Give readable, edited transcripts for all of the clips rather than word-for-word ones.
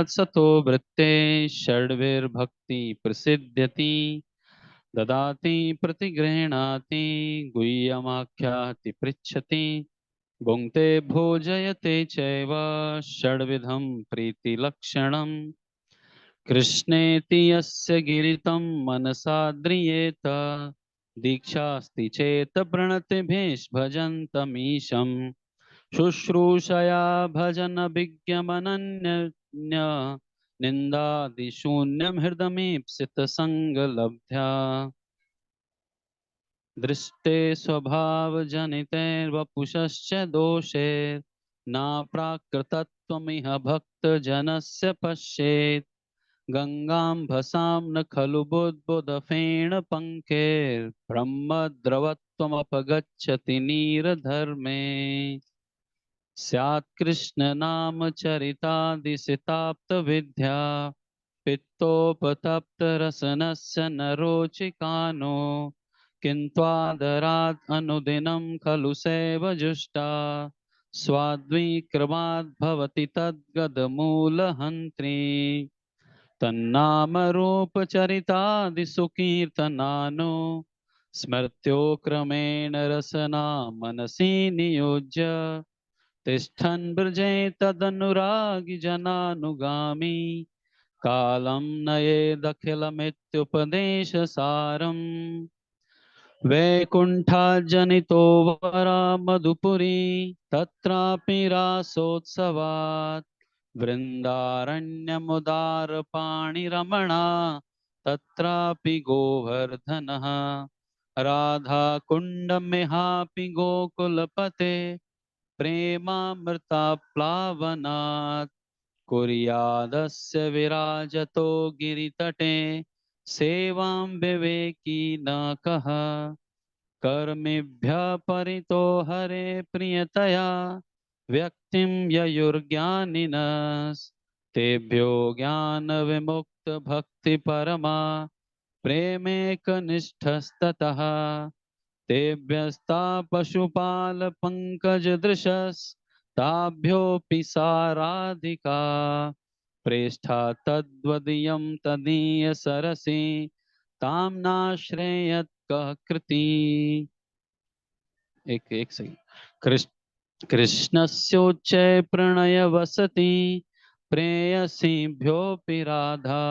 तस्मात् सतो वृत्ते षड्भिर्भक्ति प्रसिद्ध्यति ददाति प्रतिगृह्णाति गुह्यमाख्याति पृच्छति भुङ्क्ते भोजयते चैव षड्विधं प्रीतिलक्षणम् कृष्णेति यस्य गिरितं मनसा द्रियेत दीक्षास्ति चेत प्रणतिभिः भजन्तमीशम् शुश्रूषया भजन विज्ञमनन्य निन्दादिशून्यं हृदमीप्सित संगलब्ध्या दृष्टे स्वभावजनितैर्वपुषश्च दोषे नाप्राकृतत्वमिह भक्तजनस्य पश्येत् गंगां भसां न खलु बुद्बुदफेण पंकेर्ब्रह्मद्रवत्वमपगच्छति नीरधर्मे स्यात् कृष्ण नाम चरितादिसिताप्त विद्या पित्तोपतप्त रसनस्य न रोचिकानो किन्त्वादरात् अनुदिनं खलु सेव जुष्टा स्वाद्वीक्रमाद् भवति तद्गदमूलहन्त्री तन्नामरूपचरितादिषु कीर्तनानो स्मृत्यो क्रमेण रसना मनसि नियोज्य तिष्ठन् ब्रजे तदनुरागी जनानुगामी कालं नयेदखिलमित्युपदेशसारम् वैकुण्ठाज्जनितो वरा मधुपुरी तत्रापि रासोत्सवात् वृन्दारण्यमुदारपाणिरमणा तत्रापि गोवर्धनः राधाकुण्डमिहापि गोकुलपते प्रेमामृताप्लावनात् कुर्यादस्य विराजतो गिरितटे सेवां विवेकी न कः कर्मेभ्यः परितो हरे प्रियतया व्यक्तिं ययुर्ज्ञानिनस्तेभ्यो ज्ञानविमुक्त भक्ति परमा प्रेमेकनिष्ठस्ततः तेभ्यस्ता पशुपाल पंकजदृशस्ताभ्योऽपि साराधिका प्रेष्ठा तद्वदीयं तदीय सरसि तां नाश्रयेत् कः कृति। एक सही कृष्णस्योच्चै प्रणय वसति प्रेयसीभ्योऽपि राधा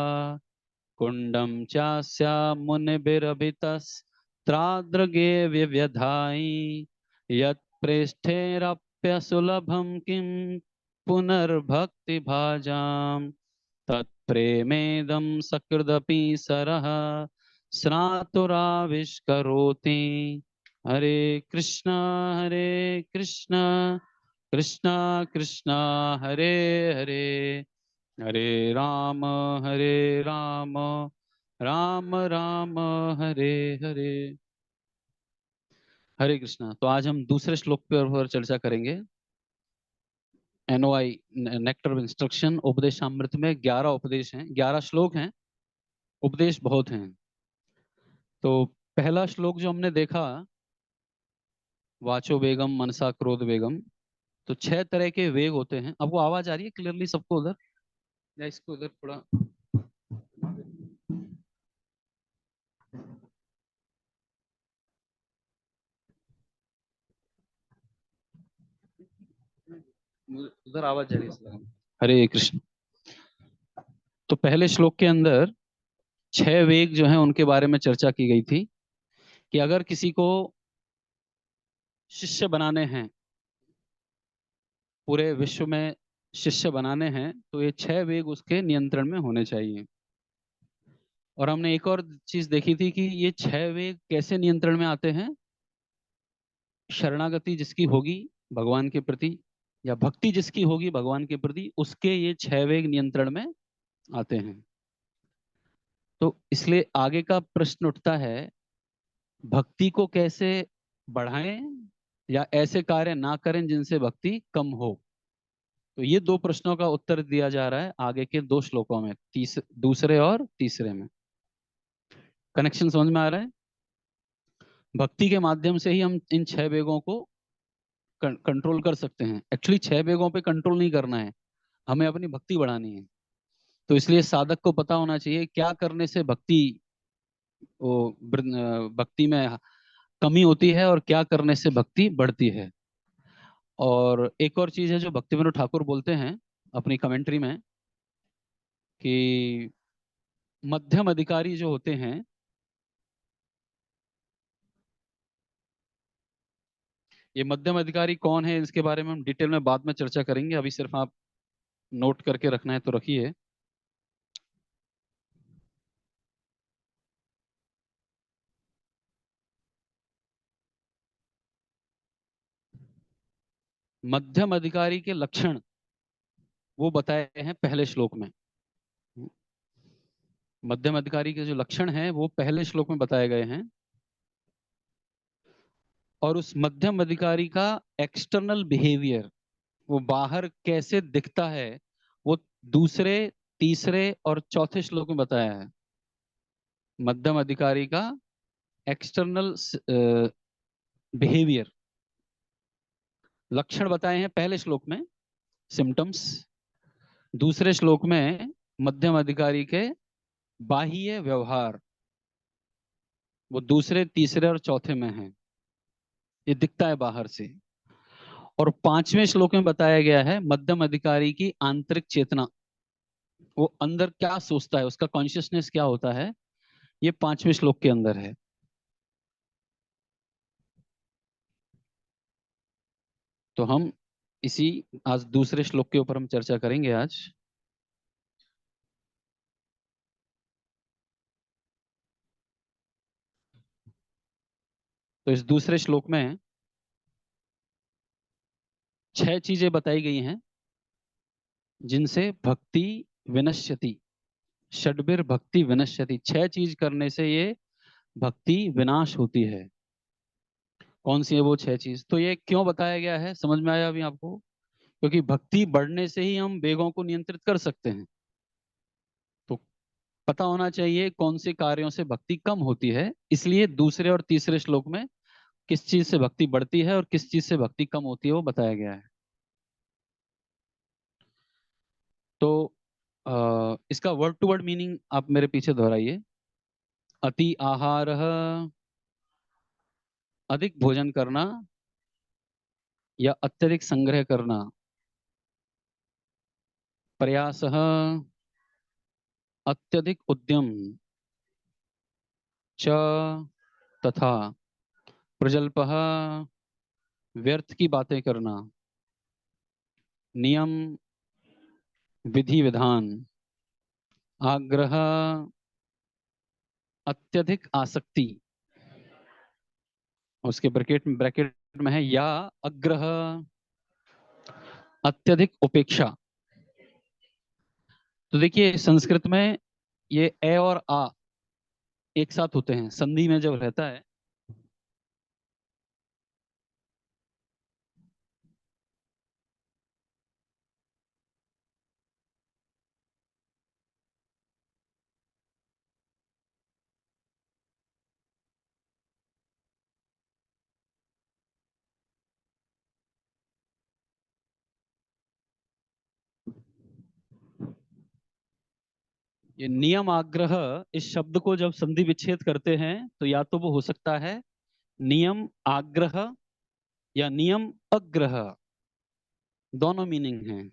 कुण्डं चास्या मुनिभिरभितस्त्राद्रगे व्यव्यधायि यत्प्रेष्ठेरप्यसुलभं किं पुनर्भक्तिभाजां तत्प्रेमेदं सकृदपि सरः स्नातुराविष्करोति। हरे कृष्णा कृष्णा कृष्णा हरे हरे हरे राम राम राम हरे हरे। हरे कृष्णा। तो आज हम दूसरे श्लोक पर चर्चा करेंगे। NOI nectar of instruction Upadeshamrita में 11 उपदेश हैं, 11 श्लोक हैं, उपदेश बहुत हैं। तो पहला श्लोक जो हमने देखा, वाचो वेगम मनसा क्रोध वेगम, तो 6 तरह के वेग होते हैं। आपको आवाज आ रही है क्लियरली सबको उधर, या इसको उधर थोड़ा? उधर आवाज जा रही है। हरे कृष्ण। तो पहले श्लोक के अंदर 6 वेग जो हैं उनके बारे में चर्चा की गई थी कि अगर किसी को शिष्य बनाने हैं, पूरे विश्व में शिष्य बनाने हैं, तो ये 6 वेग उसके नियंत्रण में होने चाहिए। और हमने एक और चीज देखी थी कि ये 6 वेग कैसे नियंत्रण में आते हैं। शरणागति जिसकी होगी भगवान के प्रति, या भक्ति जिसकी होगी भगवान के प्रति, उसके ये 6 वेग नियंत्रण में आते हैं। तो इसलिए आगे का प्रश्न उठता है, भक्ति को कैसे बढ़ाएं या ऐसे कार्य ना करें जिनसे भक्ति कम हो। तो ये 2 प्रश्नों का उत्तर दिया जा रहा है आगे के 2 श्लोकों में, दूसरे और तीसरे में। कनेक्शन समझ में आ रहा है? भक्ति के माध्यम से ही हम इन 6 वेगों को कंट्रोल कर सकते हैं। एक्चुअली 6 वेगों पे कंट्रोल नहीं करना है, हमें अपनी भक्ति बढ़ानी है। तो इसलिए साधक को पता होना चाहिए क्या करने से भक्ति वो भक्ति में कमी होती है और क्या करने से भक्ति बढ़ती है। और एक और चीज है जो भक्तिविनोद ठाकुर बोलते हैं अपनी कमेंट्री में कि मध्यम अधिकारी जो होते हैं, ये मध्यम अधिकारी कौन है इसके बारे में हम डिटेल में बाद में चर्चा करेंगे, अभी सिर्फ आप नोट करके रखना है तो रखिए। मध्यम अधिकारी के लक्षण वो बताए हैं पहले श्लोक में। मध्यम अधिकारी के जो लक्षण हैं वो पहले श्लोक में बताए गए हैं। और उस मध्यम अधिकारी का एक्सटर्नल बिहेवियर, वो बाहर कैसे दिखता है, वो दूसरे, तीसरे और चौथे श्लोक में बताया है। मध्यम अधिकारी का एक्सटर्नल बिहेवियर, लक्षण बताए हैं पहले श्लोक में, सिम्टम्स। दूसरे श्लोक में मध्यम अधिकारी के बाह्य व्यवहार, वो दूसरे, तीसरे और चौथे में है, ये दिखता है बाहर से। और पांचवें श्लोक में बताया गया है मध्यम अधिकारी की आंतरिक चेतना, वो अंदर क्या सोचता है, उसका कॉन्शियसनेस क्या होता है, ये पांचवें श्लोक के अंदर है। तो हम इसी आज दूसरे श्लोक के ऊपर हम चर्चा करेंगे आज। तो इस दूसरे श्लोक में 6 चीजें बताई गई हैं जिनसे भक्ति विनश्यति, षड्भिर भक्ति विनश्यति, 6 चीज करने से ये भक्ति विनाश होती है। कौन सी है वो 6 चीज? तो ये क्यों बताया गया है, समझ में आया अभी आपको? क्योंकि भक्ति बढ़ने से ही हम वेगों को नियंत्रित कर सकते हैं। तो पता होना चाहिए कौन से कार्यों से भक्ति कम होती है, इसलिए दूसरे और तीसरे श्लोक में किस चीज से भक्ति बढ़ती है और किस चीज से भक्ति कम होती है वो बताया गया है। तो इसका वर्ड टू वर्ड मीनिंग आप मेरे पीछे दोहराइए। अति आहार, अधिक भोजन करना या अत्यधिक संग्रह करना। प्रयास, अत्यधिक उद्यम। च, तथा। प्रजल्प, व्यर्थ की बातें करना। नियम, विधि विधान। आग्रह, अत्यधिक आसक्ति। उसके ब्रैकेट में है या अग्रह, अत्यधिक उपेक्षा। तो देखिए संस्कृत में ये ए और आ एक साथ होते हैं, संधि में जब रहता है। ये नियम आग्रह, इस शब्द को जब संधि विच्छेद करते हैं तो या तो वो हो सकता है नियम आग्रह या नियम अग्रह, दोनों मीनिंग हैं।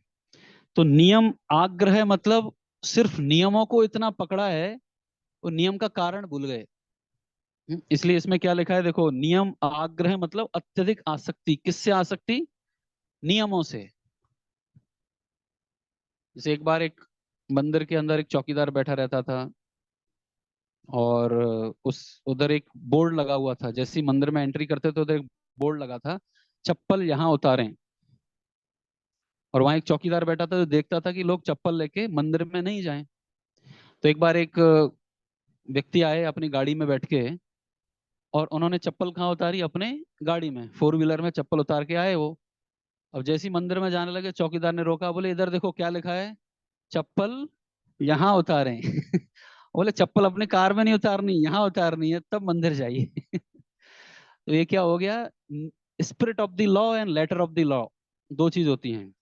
तो नियम आग्रह मतलब सिर्फ नियमों को इतना पकड़ा है, वो नियम का कारण भूल गए। इसलिए इसमें क्या लिखा है देखो, नियम आग्रह मतलब अत्यधिक आसक्ति। किससे आसक्ति? नियमों से। जैसे एक बार एक मंदिर के अंदर एक चौकीदार बैठा रहता था और उस उधर एक बोर्ड लगा हुआ था। जैसे ही मंदिर में एंट्री करते तो उधर एक बोर्ड लगा था, चप्पल यहाँ उतारें। और वहां एक चौकीदार बैठा था जो देखता था कि लोग चप्पल लेके मंदिर में नहीं जाएं। तो एक बार एक व्यक्ति आए अपनी गाड़ी में बैठ के, और उन्होंने चप्पल कहाँ उतारी? अपने गाड़ी में, फोर व्हीलर में चप्पल उतार के आए वो। अब जैसे ही मंदिर में जाने लगे, चौकीदार ने रोका, बोले इधर देखो क्या लिखा है, चप्पल यहाँ उतारें। बोले चप्पल अपने कार में नहीं उतारनी, यहाँ उतारनी है, तब मंदिर जाइए। तो ये क्या हो गया? Spirit of the law and later of the law, दो चीज होती हैं।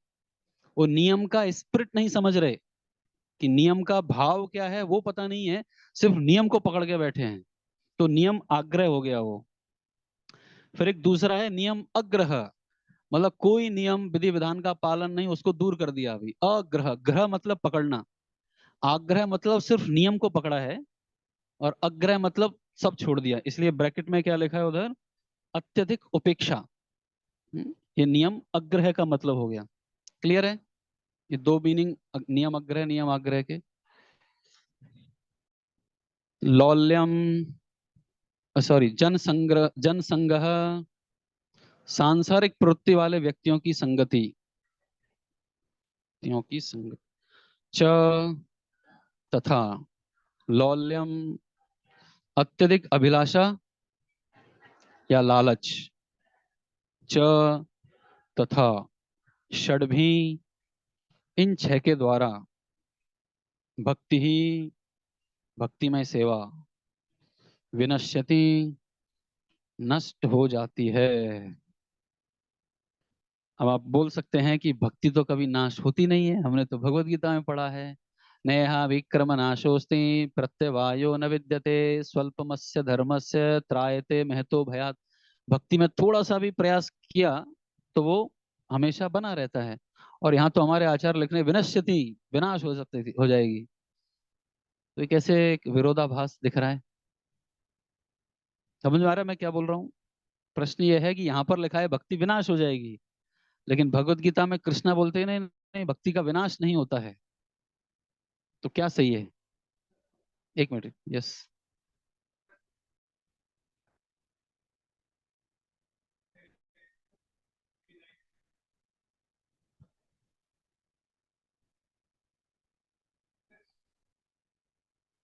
वो नियम का स्पिरिट नहीं समझ रहे, कि नियम का भाव क्या है वो पता नहीं है, सिर्फ नियम को पकड़ के बैठे हैं, तो नियम आग्रह हो गया वो। फिर एक दूसरा है नियम अग्रह, मतलब कोई नियम विधि विधान का पालन नहीं, उसको दूर कर दिया अभी। अग्रह, ग्रह मतलब पकड़ना, आग्रह मतलब सिर्फ नियम को पकड़ा है, और अग्रह मतलब सब छोड़ दिया। इसलिए ब्रैकेट में क्या लिखा है उधर, अत्यधिक उपेक्षा। ये नियम अग्रह का मतलब हो गया। क्लियर है? ये दो मीनिंग नियम अग्रह नियम आग्रह के। लौल्यम, सॉरी, जनसंग्रह, जनसंग्रह, सांसारिक प्रवृत्ति वाले व्यक्तियों की संगति, व्यक्तियों की संगति। च, तथा, लौल्यम अत्यधिक अभिलाषा या लालच, च, तथा, षड्भी, इन छह के द्वारा, भक्ति ही, भक्तिमय सेवा, विनश्यति, नष्ट हो जाती है। अब आप बोल सकते हैं कि भक्ति तो कभी नाश होती नहीं है, हमने तो भगवत गीता में पढ़ा है, नेहा विक्रम नाशोस्ति प्रत्यवायो न विद्यते स्वल्पमस्य धर्मस्य त्रायते महतो भयात्। भक्ति में थोड़ा सा भी प्रयास किया तो वो हमेशा बना रहता है। और यहाँ तो हमारे आचार्य लिख रहे हैं विनश्यति, विनाश हो सकती हो जाएगी। तो ये कैसे एक विरोधाभास दिख रहा है? समझ में आ रहा है मैं क्या बोल रहा हूँ? प्रश्न ये है कि यहाँ पर लिखा है भक्ति विनाश हो जाएगी, लेकिन भगवत गीता में कृष्णा बोलते हैं नहीं नहीं, भक्ति का विनाश नहीं होता है। तो क्या सही है? एक मिनट, यस।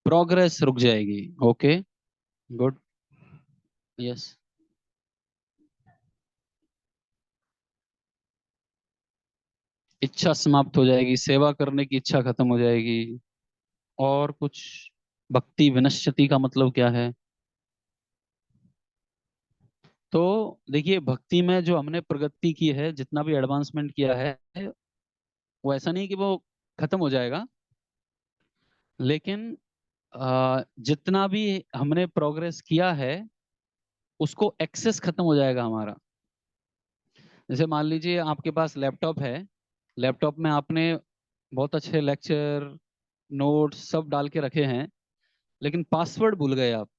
प्रोग्रेस रुक जाएगी, ओके, गुड, यस। इच्छा समाप्त हो जाएगी, सेवा करने की इच्छा खत्म हो जाएगी। और कुछ? भक्ति विनश्यति का मतलब क्या है? तो देखिए, भक्ति में जो हमने प्रगति की है, जितना भी एडवांसमेंट किया है, वो ऐसा नहीं कि वो खत्म हो जाएगा, लेकिन जितना भी हमने प्रोग्रेस किया है उसको एक्सेस खत्म हो जाएगा हमारा। जैसे मान लीजिए आपके पास लैपटॉप है, लैपटॉप में आपने बहुत अच्छे लेक्चर, नोट्स सब डाल के रखे हैं, लेकिन पासवर्ड भूल गए आप।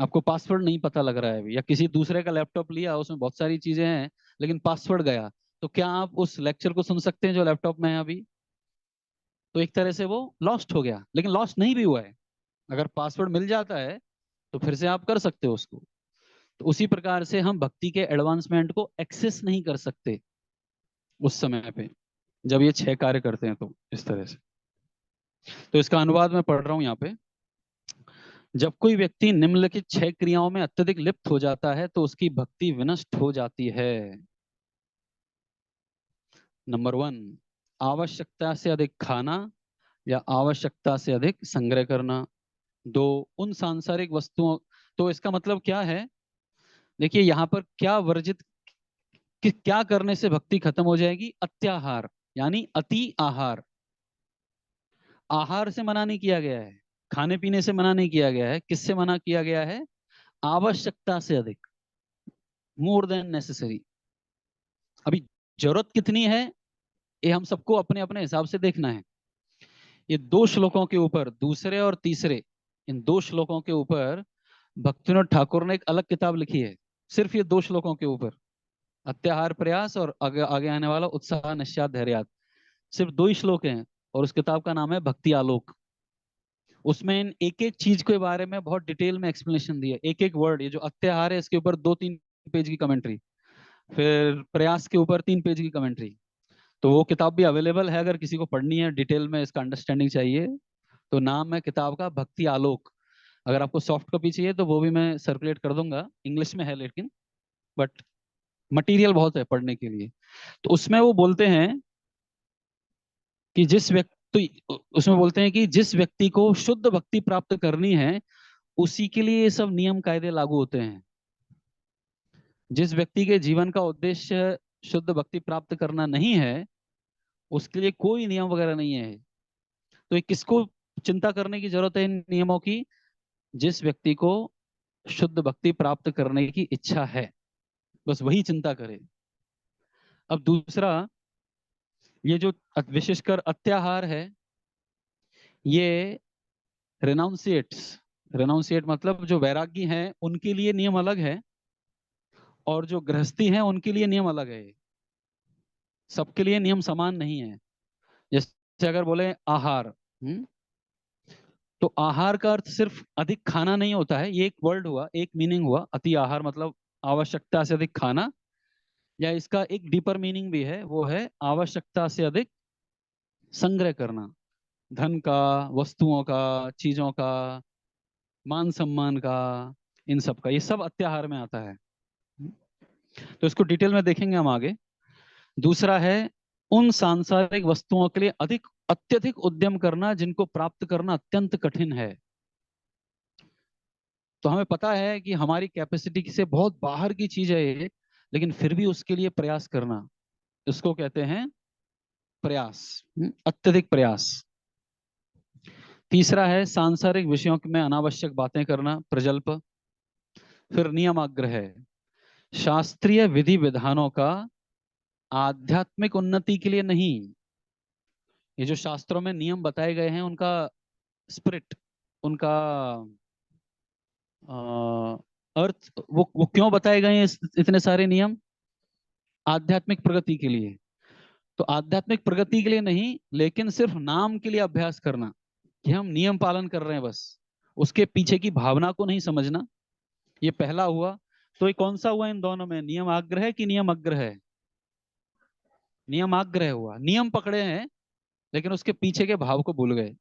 आपको पासवर्ड नहीं पता लग रहा है अभी, या किसी दूसरे का लैपटॉप लिया, उसमें बहुत सारी चीजें हैं लेकिन पासवर्ड गया, तो क्या आप उस लेक्चर को सुन सकते हैं जो लैपटॉप में है अभी? तो एक तरह से वो लॉस्ट हो गया, लेकिन लॉस्ट नहीं भी हुआ है। अगर पासवर्ड मिल जाता है तो फिर से आप कर सकते हो उसको। तो उसी प्रकार से हम भक्ति के एडवांसमेंट को एक्सेस नहीं कर सकते उस समय पे, जब ये छह कार्य करते हैं तो इस तरह से। तो इसका अनुवाद मैं पढ़ रहा हूं यहाँ पे। जब कोई व्यक्ति निम्नलिखित छह क्रियाओं में अत्यधिक लिप्त हो जाता है तो उसकी भक्ति विनष्ट हो जाती है। नंबर वन, आवश्यकता से अधिक खाना या आवश्यकता से अधिक संग्रह करना। दो, उन सांसारिक वस्तुओं, तो इसका मतलब क्या है? देखिए यहाँ पर क्या वर्जित, कि क्या करने से भक्ति खत्म हो जाएगी? अत्याहार, यानी अति आहार। आहार से मना नहीं किया गया है, खाने पीने से मना नहीं किया गया है, किससे मना किया गया है? आवश्यकता से अधिक, मोर देन नेसेसरी। अभी जरूरत कितनी है, ये हम सबको अपने अपने हिसाब से देखना है। ये दो श्लोकों के ऊपर, दूसरे और तीसरे, इन दो श्लोकों के ऊपर भक्तिविनोद ठाकुर ने एक अलग किताब लिखी है, सिर्फ ये दो श्लोकों के ऊपर। अत्याहार प्रयास और आगे आगे आने वाला उत्साह निश्चात धैर्यात, सिर्फ दो ही श्लोक हैं। और उस किताब का नाम है भक्ति आलोक। उसमें इन एक एक चीज के बारे में बहुत डिटेल में एक्सप्लेनेशन दी है, एक एक वर्ड। ये जो अत्याहार है इसके ऊपर 2-3 पेज की कमेंट्री, फिर प्रयास के ऊपर 3 पेज की कमेंट्री। तो वो किताब भी अवेलेबल है, अगर किसी को पढ़नी है, डिटेल में इसका अंडरस्टैंडिंग चाहिए, तो नाम है किताब का भक्ति आलोक। अगर आपको सॉफ्ट कॉपी चाहिए तो वो भी मैं सर्कुलेट कर दूंगा, इंग्लिश में है लेकिन, बट मटेरियल बहुत है पढ़ने के लिए। तो उसमें वो बोलते हैं कि जिस व्यक्ति, उसमें बोलते हैं कि जिस व्यक्ति को शुद्ध भक्ति प्राप्त करनी है उसी के लिए ये सब नियम कायदे लागू होते हैं। जिस व्यक्ति के जीवन का उद्देश्य शुद्ध भक्ति प्राप्त करना नहीं है, उसके लिए कोई नियम वगैरह नहीं है। तो ये किसको चिंता करने की जरूरत है इन नियमों की? जिस व्यक्ति को शुद्ध भक्ति प्राप्त करने की इच्छा है, बस वही चिंता करे। अब दूसरा, ये जो विशेषकर अत्याहार है, ये रेनाउंसिएट्स, रेनाउंसिएट मतलब जो वैरागी हैं उनके लिए नियम अलग है, और जो गृहस्थी हैं उनके लिए नियम अलग है। सबके लिए नियम समान नहीं है। जैसे अगर बोले आहार, तो आहार का अर्थ सिर्फ अधिक खाना नहीं होता है। ये एक वर्ड हुआ, एक मीनिंग हुआ। अति आहार मतलब आवश्यकता से अधिक खाना, या इसका एक डीपर मीनिंग भी है, वो है आवश्यकता से अधिक संग्रह करना, धन का, वस्तुओं का, चीजों का, मान सम्मान का, इन सब का, ये सब अत्याहार में आता है। तो इसको डिटेल में देखेंगे हम आगे। दूसरा है उन सांसारिक वस्तुओं के लिए अत्यधिक उद्यम करना जिनको प्राप्त करना अत्यंत कठिन है। तो हमें पता है कि हमारी कैपेसिटी से बहुत बाहर की चीज है ये, लेकिन फिर भी उसके लिए प्रयास करना, इसको कहते हैं प्रयास, अत्यधिक प्रयास। तीसरा है सांसारिक विषयों में अनावश्यक बातें करना, प्रजल्प। फिर नियमाग्रह है, शास्त्रीय विधि विधानों का आध्यात्मिक उन्नति के लिए नहीं। ये जो शास्त्रों में नियम बताए गए हैं उनका स्पिरिट, उनका अर्थ, वो क्यों बताए गए हैं इतने सारे नियम? आध्यात्मिक प्रगति के लिए। तो आध्यात्मिक प्रगति के लिए नहीं, लेकिन सिर्फ नाम के लिए अभ्यास करना कि हम नियम पालन कर रहे हैं, बस उसके पीछे की भावना को नहीं समझना। ये पहला हुआ। तो ये कौन सा हुआ इन दोनों में, नियम आग्रह कि नियम अग्रह? नियम आग्रह हुआ, नियम पकड़े हैं लेकिन उसके पीछे के भाव को भूल गए।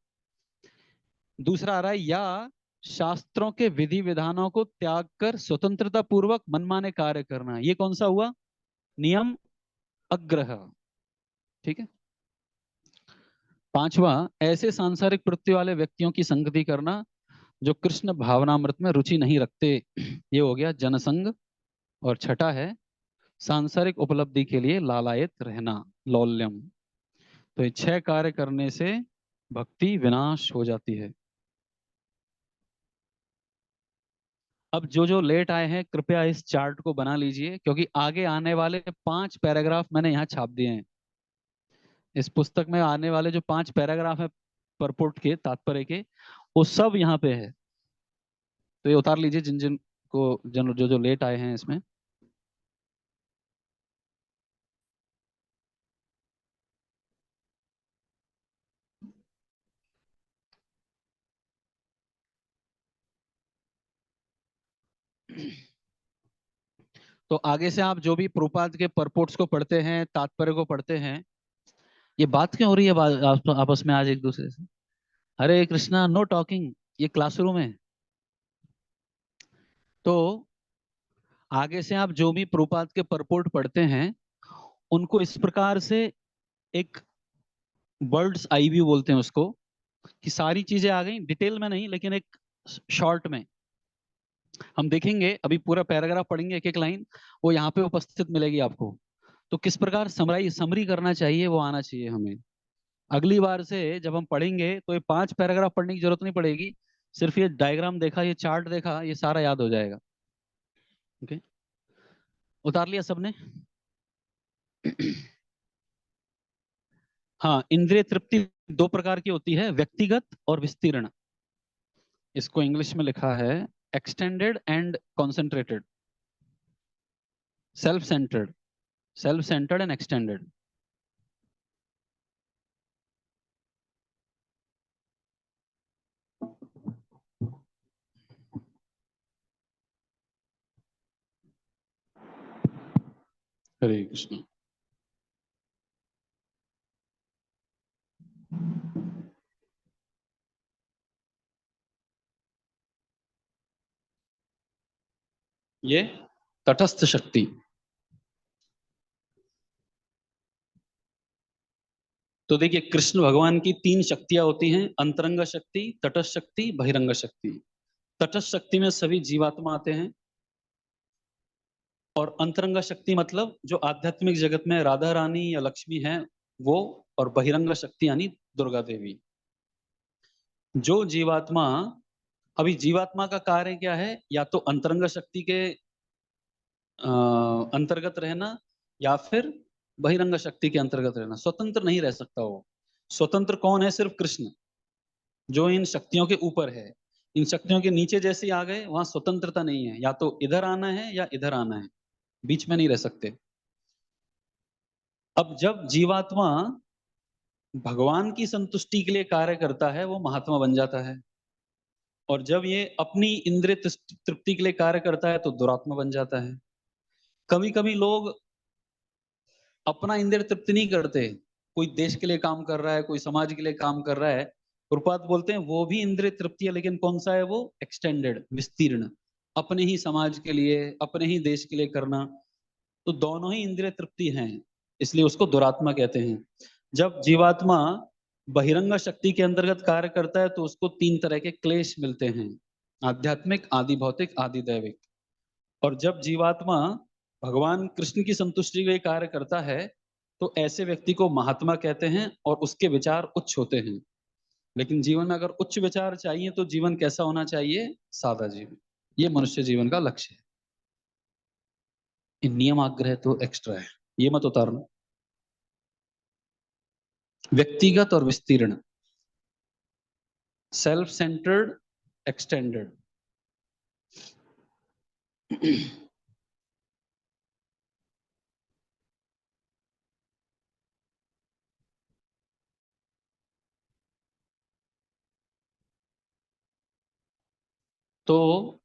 दूसरा आ रहा है, या शास्त्रों के विधि विधानों को त्याग कर स्वतंत्रता पूर्वक मनमाने कार्य करना। ये कौन सा हुआ? नियम अग्रह। ठीक है। पांचवा, ऐसे सांसारिक वृत्ति वाले व्यक्तियों की संगति करना जो कृष्ण भावनामृत में रुचि नहीं रखते। ये हो गया जनसंग। और छठा है सांसारिक उपलब्धि के लिए लालायित रहना, लौल्यम। तो ये 6 कार्य करने से भक्ति विनाश हो जाती है। अब जो जो लेट आए हैं कृपया इस चार्ट को बना लीजिए, क्योंकि आगे आने वाले 5 पैराग्राफ मैंने यहाँ छाप दिए हैं। इस पुस्तक में आने वाले जो 5 पैराग्राफ है परपोर्ट के, तात्पर्य के, वो सब यहाँ पे है। तो ये उतार लीजिए जिन जिन को, जो जो लेट आए हैं इसमें। तो आगे से आप जो भी प्रोपाद के परपोर्ट्स को पढ़ते हैं, तात्पर्य को पढ़ते हैं, ये बात क्यों हो रही है आपस में आज एक दूसरे से? हरे कृष्णा, नो टॉकिंग, ये क्लासरूम है। तो आगे से आप जो भी प्रोपाद के परपोर्ट पढ़ते हैं उनको इस प्रकार से, एक बर्ड्स आई व्यू बोलते हैं उसको, कि सारी चीजें आ गई, डिटेल में नहीं लेकिन एक शॉर्ट में हम देखेंगे। अभी पूरा पैराग्राफ पढ़ेंगे, एक एक लाइन वो यहाँ पे उपस्थित मिलेगी आपको। तो किस प्रकार समरी करना चाहिए वो आना चाहिए हमें। अगली बार से जब हम पढ़ेंगे तो ये 5 पैराग्राफ पढ़ने की जरूरत नहीं पड़ेगी, सिर्फ ये डायग्राम देखा, ये चार्ट देखा, ये सारा याद हो जाएगा। ओके, उतार लिया सबने? हाँ, इंद्रिय तृप्ति 2 प्रकार की होती है, व्यक्तिगत और विस्तीर्ण। इसको इंग्लिश में लिखा है extended and concentrated, self centered and extended. Hare Krishna. ये तटस्थ शक्ति। तो देखिए, कृष्ण भगवान की 3 शक्तियां होती हैं, अंतरंग शक्ति, तटस्थ शक्ति, बहिरंग शक्ति। तटस्थ शक्ति में सभी जीवात्मा आते हैं, और अंतरंग शक्ति मतलब जो आध्यात्मिक जगत में राधा रानी या लक्ष्मी है वो, और बहिरंग शक्ति यानी दुर्गा देवी। जो जीवात्मा, अभी जीवात्मा का कार्य क्या है? या तो अंतरंग शक्ति के अंतर्गत रहना, या फिर बहिरंग शक्ति के अंतर्गत रहना। स्वतंत्र नहीं रह सकता वो। स्वतंत्र कौन है? सिर्फ कृष्ण, जो इन शक्तियों के ऊपर है। इन शक्तियों के नीचे जैसे ही आ गए, वहां स्वतंत्रता नहीं है। या तो इधर आना है या इधर आना है, बीच में नहीं रह सकते। अब जब जीवात्मा भगवान की संतुष्टि के लिए कार्य करता है, वो महात्मा बन जाता है। और जब ये अपनी इंद्रिय तृप्ति के लिए कार्य करता है, तो दुरात्मा बन जाता है। कभी कभी लोग अपना इंद्रिय तृप्ति नहीं करते, कोई देश के लिए काम कर रहा है, कोई समाज के लिए काम कर रहा है, गुरुपाद बोलते हैं वो भी इंद्रिय तृप्ति है, लेकिन कौन सा है वो? एक्सटेंडेड, विस्तीर्ण। अपने ही समाज के लिए, अपने ही देश के लिए करना, तो दोनों ही इंद्रिय तृप्ति हैं, इसलिए उसको दुरात्मा कहते हैं। जब जीवात्मा बहिरंग शक्ति के अंतर्गत कार्य करता है, तो उसको तीन तरह के क्लेश मिलते हैं: आध्यात्मिक, आदि भौतिक, आदि दैविक। और जब जीवात्मा भगवान कृष्ण की संतुष्टि के लिए कार्य करता है, तो ऐसे व्यक्ति को महात्मा कहते हैं, और उसके विचार उच्च होते हैं। लेकिन जीवन में अगर उच्च विचार चाहिए, तो जीवन कैसा होना चाहिए? सादा जीवन। ये मनुष्य जीवन का लक्ष्य है। ये नियम आग्रह तो एक्स्ट्रा है, ये मत उतारना। व्यक्तिगत और विस्तीर्ण, सेल्फ सेंटर्ड, एक्सटेंडेड। तो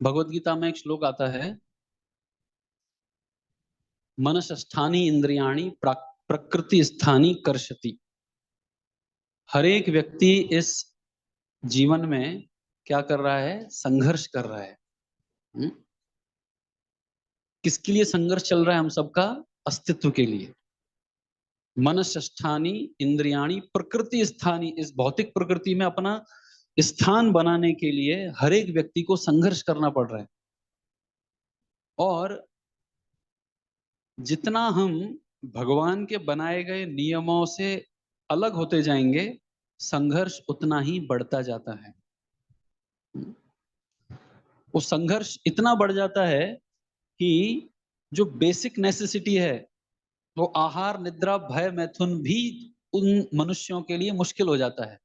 भगवत गीता में एक श्लोक आता है, मनसस्थानी इंद्रियाणी प्रकृति स्थानी कर्षति। हर एक व्यक्ति इस जीवन में क्या कर रहा है? संघर्ष कर रहा है। हुँ? किसके लिए संघर्ष चल रहा है हम सबका? अस्तित्व के लिए। मनसस्थानी इंद्रियाणी प्रकृति स्थानी, इस भौतिक प्रकृति में अपना स्थान बनाने के लिए हर एक व्यक्ति को संघर्ष करना पड़ रहा है। और जितना हम भगवान के बनाए गए नियमों से अलग होते जाएंगे, संघर्ष उतना ही बढ़ता जाता है। वो संघर्ष इतना बढ़ जाता है कि जो बेसिक नेसेसिटी है, वो आहार, निद्रा, भय, मैथुन भी उन मनुष्यों के लिए मुश्किल हो जाता है,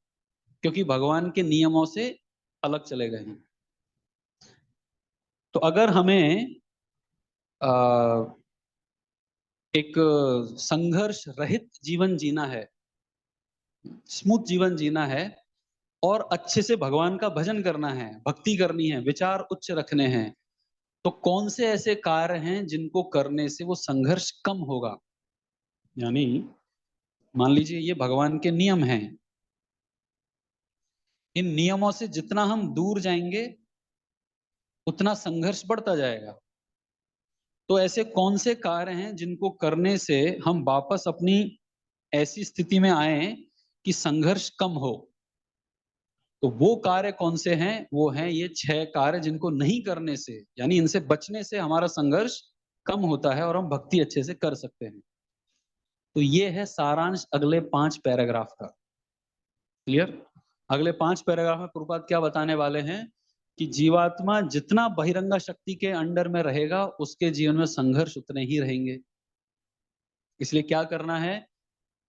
क्योंकि भगवान के नियमों से अलग चले गए हैं। तो अगर हमें एक संघर्ष रहित जीवन जीना है, स्मूथ जीवन जीना है, और अच्छे से भगवान का भजन करना है, भक्ति करनी है, विचार उच्च रखने हैं, तो कौन से ऐसे कार्य हैं जिनको करने से वो संघर्ष कम होगा? यानी मान लीजिए ये भगवान के नियम हैं, इन नियमों से जितना हम दूर जाएंगे, उतना संघर्ष बढ़ता जाएगा। तो ऐसे कौन से कार्य हैं जिनको करने से हम वापस अपनी ऐसी स्थिति में आए कि संघर्ष कम हो? तो वो कार्य कौन से हैं? वो हैं ये 6 कार्य, जिनको नहीं करने से, यानी इनसे बचने से हमारा संघर्ष कम होता है और हम भक्ति अच्छे से कर सकते हैं। तो ये है सारांश अगले 5 पैराग्राफ का। क्लियर? अगले 5 पैराग्राफ में प्रभुपाद क्या बताने वाले हैं कि जीवात्मा जितना बहिरंगा शक्ति के अंडर में रहेगा, उसके जीवन में संघर्ष उतने ही रहेंगे। इसलिए क्या करना है?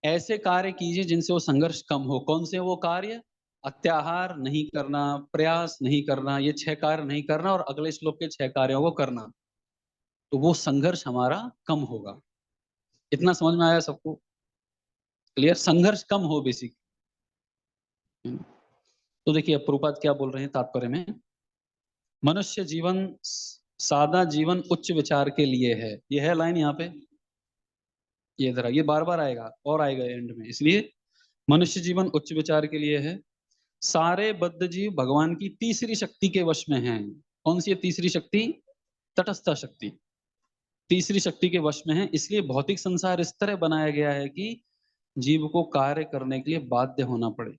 ऐसे कार्य कीजिए जिनसे वो संघर्ष कम हो। कौन से वो कार्य? अत्याहार नहीं करना, प्रयास नहीं करना, ये 6 कार्य नहीं करना, और अगले श्लोक के 6 कार्यों को करना। तो वो संघर्ष हमारा कम होगा। इतना समझ में आया सबको? क्लियर? संघर्ष कम हो बेसिक। तो देखिए अब प्रभुपाद क्या बोल रहे हैं तात्पर्य में। मनुष्य जीवन सादा जीवन उच्च विचार के लिए है। ये है लाइन यहाँ पे, ये इधर ये बार बार आएगा और आएगा एंड में। इसलिए मनुष्य जीवन उच्च विचार के लिए है। सारे बद्ध जीव भगवान की तीसरी शक्ति के वश में हैं। कौन सी है तीसरी शक्ति? तटस्थ शक्ति। तीसरी शक्ति के वश में है। इसलिए भौतिक संसार इस तरह बनाया गया है कि जीव को कार्य करने के लिए बाध्य होना पड़े।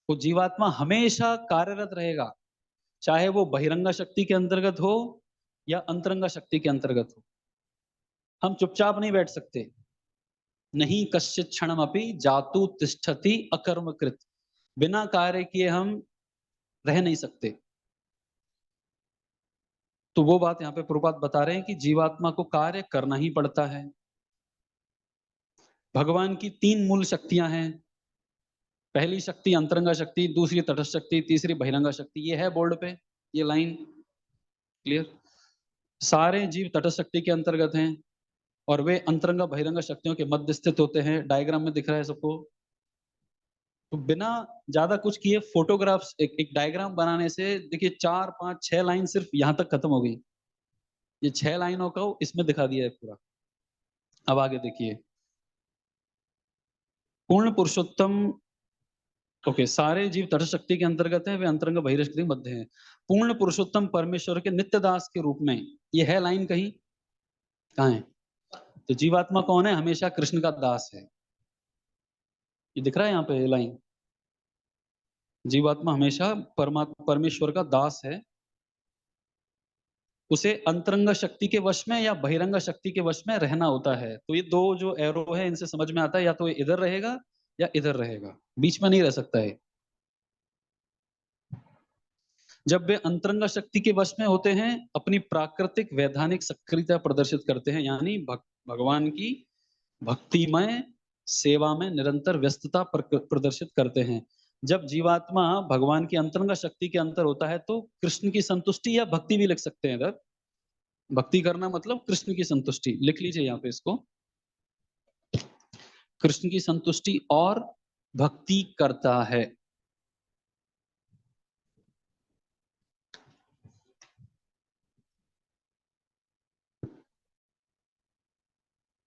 तो जीवात्मा हमेशा कार्यरत रहेगा, चाहे वो बहिरंगा शक्ति के अंतर्गत हो या अंतरंगा शक्ति के अंतर्गत हो। हम चुपचाप नहीं बैठ सकते। नहीं कश्चित क्षणमपि जातु तिष्ठति अकर्मकृत। बिना कार्य किए हम रह नहीं सकते। तो वो बात यहाँ पे प्रभुपाद बता रहे हैं कि जीवात्मा को कार्य करना ही पड़ता है। भगवान की 3 मूल शक्तियां हैं। पहली शक्ति अंतरंगा शक्ति, दूसरी तटस्थ शक्ति, तीसरी बहिरंगा शक्ति। ये है बोर्ड पे, ये लाइन क्लियर। सारे जीव तटस्थ शक्ति के अंतर्गत हैं और वे अंतरंगा बहिरंगा शक्तियों के मध्य स्थित होते हैं। डायग्राम में दिख रहा है सबको। तो बिना ज्यादा कुछ किए फोटोग्राफ्स, एक डायग्राम बनाने से देखिए 4 5 6 लाइन सिर्फ यहां तक खत्म हो गई। ये 6 लाइनों का इसमें दिखा दिया है पूरा। अब आगे देखिए, पूर्ण पुरुषोत्तम। ओके, सारे जीव तटस्थ शक्ति के अंतर्गत हैं, वे अंतरंग बहिरंग शक्ति के मध्य हैं। पूर्ण पुरुषोत्तम परमेश्वर के नित्य दास के रूप में, ये है लाइन कहीं, कहाँ है? तो जीवात्मा कौन है? हमेशा कृष्ण का दास है। ये दिख रहा है यहाँ पे लाइन। जीवात्मा हमेशा परमात्मा परमेश्वर का दास है। उसे अंतरंग शक्ति के वश में या बहिरंग शक्ति के वश में रहना होता है। तो ये दो जो एरो है इनसे समझ में आता है, या तो ये इधर रहेगा या इधर रहेगा, बीच में नहीं रह सकता है। जब वे अंतरंग शक्ति के वश में होते हैं, अपनी प्राकृतिक वैधानिक सक्रियता प्रदर्शित करते हैं, यानी भगवान की भक्तिमय सेवा में निरंतर व्यस्तता प्रदर्शित करते हैं। जब जीवात्मा भगवान की अंतरंग शक्ति के अंतर होता है तो कृष्ण की संतुष्टि या भक्ति भी लिख सकते हैं इधर। भक्ति करना मतलब कृष्ण की संतुष्टि, लिख लीजिए यहाँ पे इसको। कृष्ण की संतुष्टि और भक्ति करता है।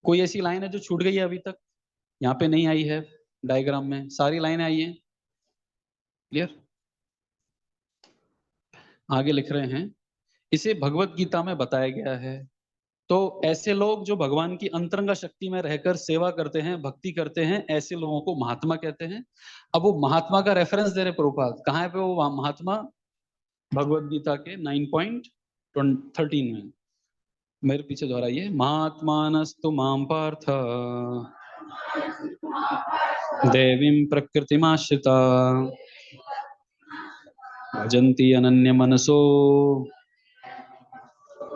कोई ऐसी लाइन है जो छूट गई है अभी तक? यहाँ पे नहीं आई है डायग्राम में, सारी लाइनें आई हैं। क्लियर? आगे लिख रहे हैं, इसे भगवत गीता में बताया गया है। तो ऐसे लोग जो भगवान की अंतरंग शक्ति में रहकर सेवा करते हैं, भक्ति करते हैं, ऐसे लोगों को महात्मा कहते हैं। अब वो महात्मा का रेफरेंस दे रहे प्रभुपाद, कहाँ है पे वो महात्मा? भगवत गीता के 9.13 में। मेरे पीछे दोहराइए, महात्मानस्तु मां पार्थ देवीं प्रकृतिमाश्रिता भजन्ति अनन्य मनसो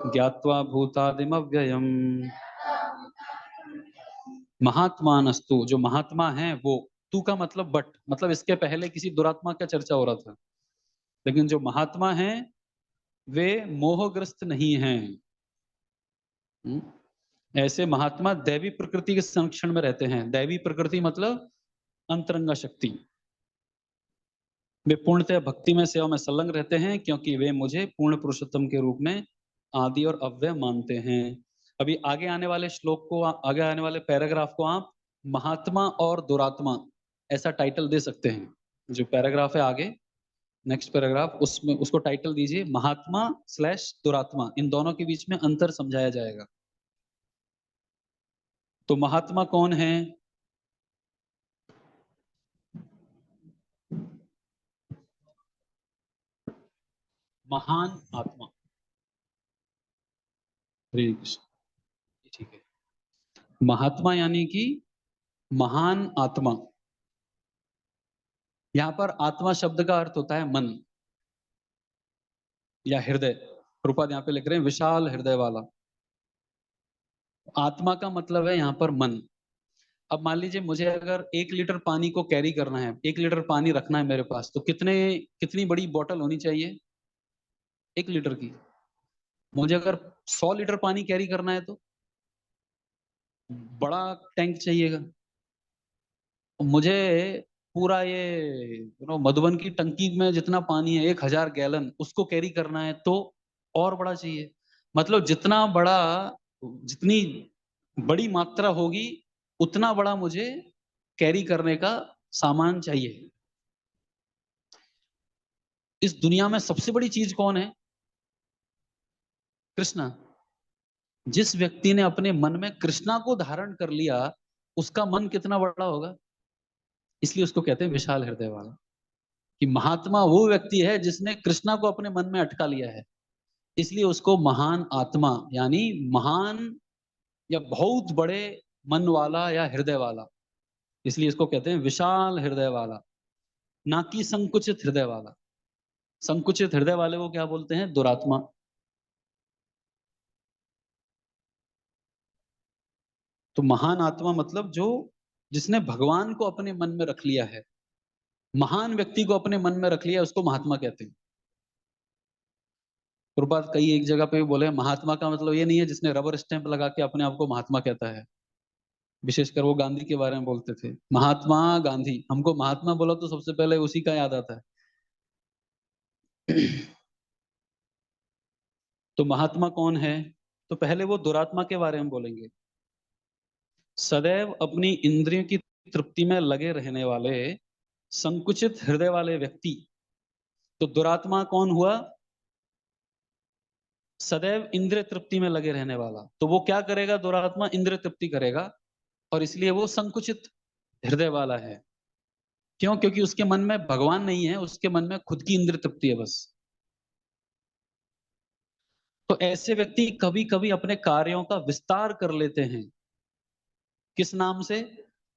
ज्ञात्वा भूतादिम अव्ययम। महात्मानस्तु, जो महात्मा है वो, तू का मतलब बट, मतलब इसके पहले किसी दुरात्मा का चर्चा हो रहा था, लेकिन जो महात्मा है वे मोहग्रस्त नहीं हैं। ऐसे महात्मा दैवी प्रकृति के संरक्षण में रहते हैं। दैवी प्रकृति मतलब अंतरंगा शक्ति। वे पूर्णतः भक्ति में सेवा में संलग्न रहते हैं क्योंकि वे मुझे पूर्ण पुरुषोत्तम के रूप में आदि और अव्यय मानते हैं। अभी आगे आने वाले श्लोक को, आगे आने वाले पैराग्राफ को आप महात्मा और दुरात्मा ऐसा टाइटल दे सकते हैं। जो पैराग्राफ है आगे, नेक्स्ट पैराग्राफ, उसमें उसको टाइटल दीजिए महात्मा स्लैश दुरात्मा। इन दोनों के बीच में अंतर समझाया जाएगा। तो महात्मा कौन है? महान आत्मा। हरे कृष्ण। ठीक है, महात्मा यानी कि महान आत्मा। यहां पर आत्मा शब्द का अर्थ होता है मन या हृदय। प्रभुपाद यहाँ पे लिख रहे हैं विशाल हृदय वाला। आत्मा का मतलब है यहाँ पर मन। अब मान लीजिए मुझे अगर 1 लीटर पानी को कैरी करना है, 1 लीटर पानी रखना है मेरे पास, तो कितनी बड़ी बोतल होनी चाहिए 1 लीटर की? मुझे अगर 100 लीटर पानी कैरी करना है तो बड़ा टैंक चाहिएगा। मुझे पूरा ये मधुबन की टंकी में जितना पानी है 1000 गैलन, उसको कैरी करना है तो और बड़ा चाहिए। मतलब जितनी बड़ी मात्रा होगी उतना बड़ा मुझे कैरी करने का सामान चाहिए। इस दुनिया में सबसे बड़ी चीज कौन है? कृष्णा। जिस व्यक्ति ने अपने मन में कृष्णा को धारण कर लिया, उसका मन कितना बड़ा होगा? इसलिए उसको कहते हैं विशाल हृदय वाला। कि महात्मा वो व्यक्ति है जिसने कृष्णा को अपने मन में अटका लिया है, इसलिए उसको महान आत्मा यानी महान या बहुत बड़े मन वाला या हृदय वाला, इसलिए इसको कहते हैं विशाल हृदय वाला। ना कि संकुचित हृदय वाला। संकुचित हृदय वाले को क्या बोलते हैं? दुरात्मा। तो महान आत्मा मतलब जो जिसने भगवान को अपने मन में रख लिया है, महान व्यक्ति को अपने मन में रख लिया, उसको महात्मा कहते हैं। प्रभुपाद कई एक जगह पे भी बोले महात्मा का मतलब ये नहीं है जिसने रबर स्टैंप लगा के अपने आप को महात्मा कहता है। विशेषकर वो गांधी के बारे में बोलते थे, महात्मा गांधी। हमको महात्मा बोला तो सबसे पहले उसी का याद आता है। तो महात्मा कौन है? तो पहले वो दुरात्मा के बारे में बोलेंगे। सदैव अपनी इंद्रियों की तृप्ति में लगे रहने वाले संकुचित हृदय वाले व्यक्ति। तो दुरात्मा कौन हुआ? सदैव इंद्रिय तृप्ति में लगे रहने वाला। तो वो क्या करेगा? दुरात्मा इंद्रिय तृप्ति करेगा, और इसलिए वो संकुचित हृदय वाला है। क्यों? क्योंकि उसके मन में भगवान नहीं है, उसके मन में खुद की इंद्रिय तृप्ति है बस। तो ऐसे व्यक्ति कभी कभी अपने कार्यों का विस्तार कर लेते हैं। किस नाम से?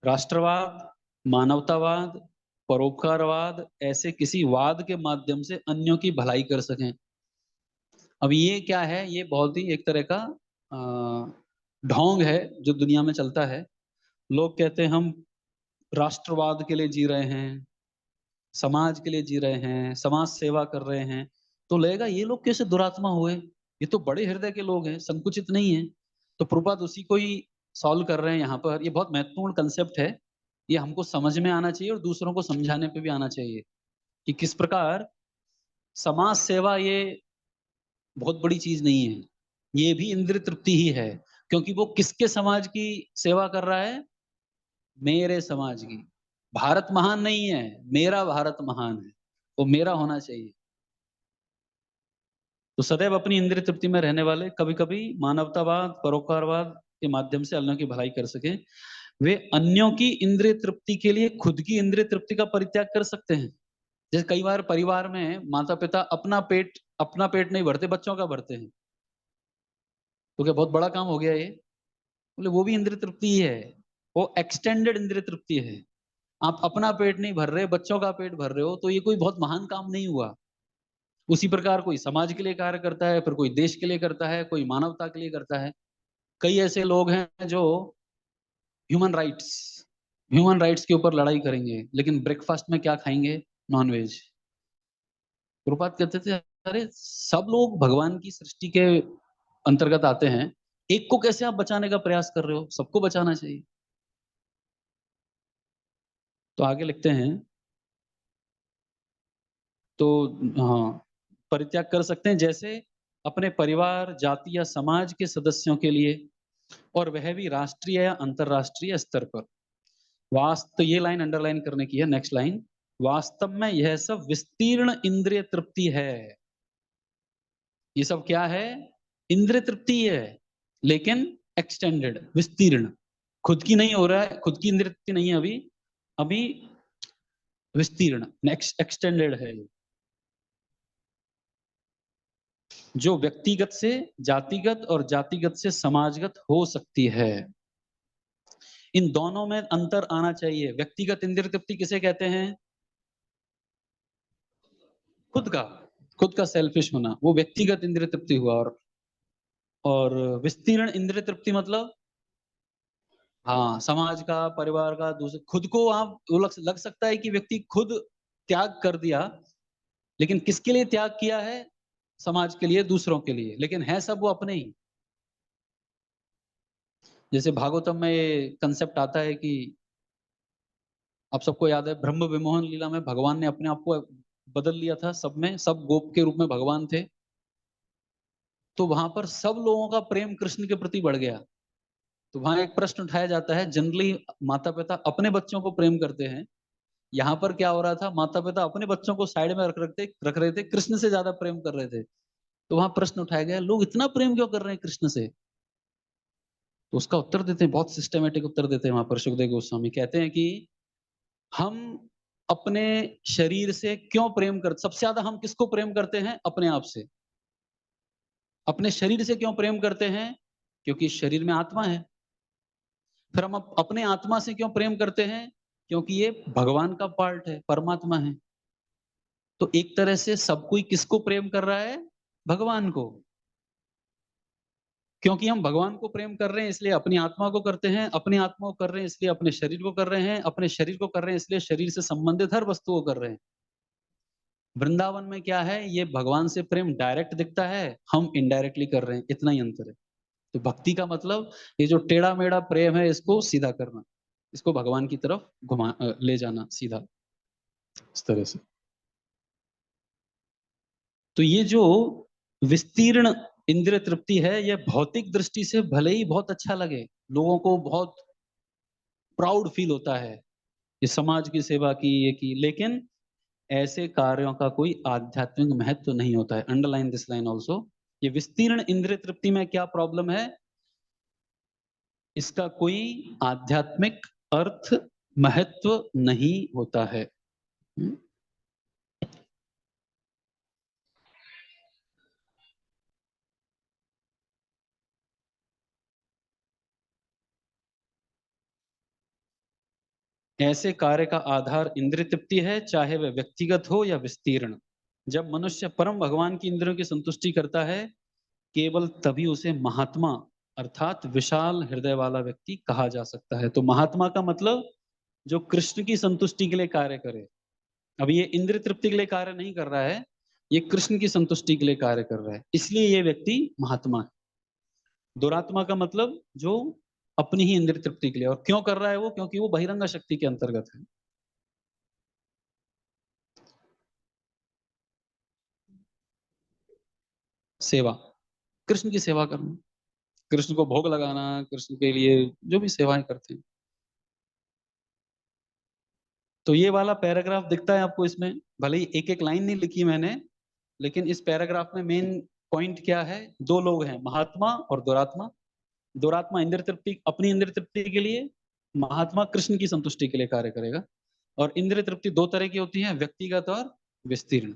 राष्ट्रवाद, मानवतावाद, परोपकारवाद, ऐसे किसी वाद के माध्यम से अन्यों की भलाई कर सकें। अब ये क्या है? ये बहुत ही एक तरह का ढोंग है जो दुनिया में चलता है। लोग कहते हैं हम राष्ट्रवाद के लिए जी रहे हैं, समाज के लिए जी रहे हैं, समाज सेवा कर रहे हैं। तो लगेगा ये लोग कैसे दुरात्मा हुए, ये तो बड़े हृदय के लोग हैं, संकुचित नहीं है। तो प्रभुपाद उसी को ही सॉल्व कर रहे हैं यहाँ पर। ये बहुत महत्वपूर्ण कंसेप्ट है, ये हमको समझ में आना चाहिए और दूसरों को समझाने पे भी आना चाहिए कि किस प्रकार समाज सेवा ये बहुत बड़ी चीज नहीं है, ये भी इंद्रिय तृप्ति ही है। क्योंकि वो किसके समाज की सेवा कर रहा है? मेरे समाज की। भारत महान नहीं है, मेरा भारत महान है, वो मेरा होना चाहिए। तो सदैव अपनी इंद्रिय तृप्ति में रहने वाले कभी कभी मानवतावाद, परोपकारवाद के माध्यम से अन्यों की भलाई कर सके, वे अन्यों की इंद्रिय तृप्ति के लिए खुद की इंद्रिय तृप्ति का परित्याग कर सकते हैं। जैसे कई बार परिवार में माता पिता अपना पेट नहीं भरते, बच्चों का भरते हैं। तो क्या बहुत बड़ा काम हो गया ये? बोले वो भी इंद्रिय तृप्ति ही है, वो एक्सटेंडेड इंद्रिय तृप्ति है। आप अपना पेट नहीं भर रहे, बच्चों का पेट भर रहे हो, तो ये कोई बहुत महान काम नहीं हुआ। उसी प्रकार कोई समाज के लिए कार्य करता है, फिर कोई देश के लिए करता है, कोई मानवता के लिए करता है। कई ऐसे लोग हैं जो ह्यूमन राइट्स ह्यूमन राइट्स के ऊपर लड़ाई करेंगे, लेकिन ब्रेकफास्ट में क्या खाएंगे? नॉनवेज। गुरुपाद कहते थे अरे सब लोग भगवान की सृष्टि के अंतर्गत आते हैं, एक को कैसे आप बचाने का प्रयास कर रहे हो? सबको बचाना चाहिए। तो आगे लिखते हैं, तो हाँ, परित्याग कर सकते हैं जैसे अपने परिवार, जाति या समाज के सदस्यों के लिए, और वह भी राष्ट्रीय या अंतरराष्ट्रीय स्तर पर। वास्तव, ये लाइन अंडरलाइन करने की है, नेक्स्ट लाइन। वास्तव में यह सब विस्तीर्ण इंद्रिय तृप्ति है। ये सब क्या है? इंद्रिय तृप्ति है, लेकिन एक्सटेंडेड, विस्तीर्ण। खुद की नहीं हो रहा है, खुद की इंद्रिय तृप्ति नहीं है अभी, अभी विस्तीर्ण, नेक्स्ट एक्सटेंडेड है। जो व्यक्तिगत से जातिगत और जातिगत से समाजगत हो सकती है। इन दोनों में अंतर आना चाहिए। व्यक्तिगत इंद्रिय तृप्ति किसे कहते हैं? खुद का, खुद का सेल्फिश होना, वो व्यक्तिगत इंद्रिय तृप्ति हुआ। और विस्तीर्ण इंद्रिय तृप्ति मतलब हाँ, समाज का, परिवार का, दूसरे, खुद को आप वो लग सकता है कि व्यक्ति खुद त्याग कर दिया, लेकिन किसके लिए त्याग किया है? समाज के लिए, दूसरों के लिए, लेकिन है सब वो अपने ही। जैसे भागवतम में ये कंसेप्ट आता है कि आप सबको याद है ब्रह्म विमोहन लीला में भगवान ने अपने आप को बदल लिया था, सब में, सब गोप के रूप में भगवान थे। तो वहां पर सब लोगों का प्रेम कृष्ण के प्रति बढ़ गया। तो वहां एक प्रश्न उठाया जाता है, जनरली माता पिता अपने बच्चों को प्रेम करते हैं, यहाँ पर क्या हो रहा था? माता पिता अपने बच्चों को साइड में रख रहे थे, कृष्ण से ज्यादा प्रेम कर रहे थे। तो वहां प्रश्न उठाया गया, लोग इतना प्रेम क्यों कर रहे हैं कृष्ण से? तो उसका उत्तर देते हैं, बहुत सिस्टमेटिक उत्तर देते हैं वहां पर सुखदेव गोस्वामी। कहते हैं कि हम अपने शरीर से क्यों प्रेम कर, सबसे ज्यादा हम किसको प्रेम करते हैं? अपने आप से। अपने शरीर से क्यों प्रेम करते हैं? क्योंकि शरीर में आत्मा है। फिर हम अपने आत्मा से क्यों प्रेम करते हैं? क्योंकि ये भगवान का पार्ट है, परमात्मा है। तो एक तरह से सब कोई किसको प्रेम कर रहा है? भगवान को। क्योंकि हम भगवान को प्रेम कर रहे हैं इसलिए अपनी आत्मा को करते हैं, अपनी आत्मा को कर रहे हैं इसलिए अपने शरीर को कर रहे हैं, अपने शरीर को कर रहे हैं इसलिए शरीर से संबंधित हर वस्तु को कर रहे हैं। वृंदावन में क्या है, ये भगवान से प्रेम डायरेक्ट दिखता है, हम इनडायरेक्टली कर रहे हैं, इतना ही अंतर है। तो भक्ति का मतलब ये जो टेढ़ा मेढ़ा प्रेम है इसको सीधा करना, इसको भगवान की तरफ ले जाना सीधा, इस तरह से। तो ये जो विस्तीर्ण इंद्रिय तृप्ति है, यह भौतिक दृष्टि से भले ही बहुत अच्छा लगे, लोगों को बहुत प्राउड फील होता है, ये समाज की सेवा की, ये की, लेकिन ऐसे कार्यों का कोई आध्यात्मिक महत्व नहीं होता है। Underline this line also. ये विस्तीर्ण इंद्रिय तृप्ति में क्या प्रॉब्लम है, इसका कोई आध्यात्मिक अर्थ महत्व नहीं होता है। ऐसे कार्य का आधार इंद्रिय तृप्ति है, चाहे वह व्यक्तिगत हो या विस्तीर्ण। जब मनुष्य परम भगवान की इंद्रियों की संतुष्टि करता है, केवल तभी उसे महात्मा अर्थात विशाल हृदय वाला व्यक्ति कहा जा सकता है। तो महात्मा का मतलब जो कृष्ण की संतुष्टि के लिए कार्य करे। अब ये इंद्रिय तृप्ति के लिए कार्य नहीं कर रहा है, ये कृष्ण की संतुष्टि के लिए कार्य कर रहा है, इसलिए ये व्यक्ति महात्मा है। दुरात्मा का मतलब जो अपनी ही इंद्रिय तृप्ति के लिए, और क्यों कर रहा है वो, क्योंकि वो बहिरंग शक्ति के अंतर्गत है। सेवा, कृष्ण की सेवा करना, कृष्ण को भोग लगाना, कृष्ण के लिए जो भी सेवाएं करते हैं। तो ये वाला पैराग्राफ दिखता है आपको इसमें, भले ही एक एक लाइन नहीं लिखी मैंने, लेकिन इस पैराग्राफ में मेन पॉइंट क्या है, दो लोग हैं, महात्मा और दुरात्मा। दुरात्मा इंद्रिय तृप्ति, अपनी इंद्रिय तृप्ति के लिए, महात्मा कृष्ण की संतुष्टि के लिए कार्य करेगा। और इंद्रिय तृप्ति दो तरह की होती है, व्यक्तिगत और विस्तीर्ण।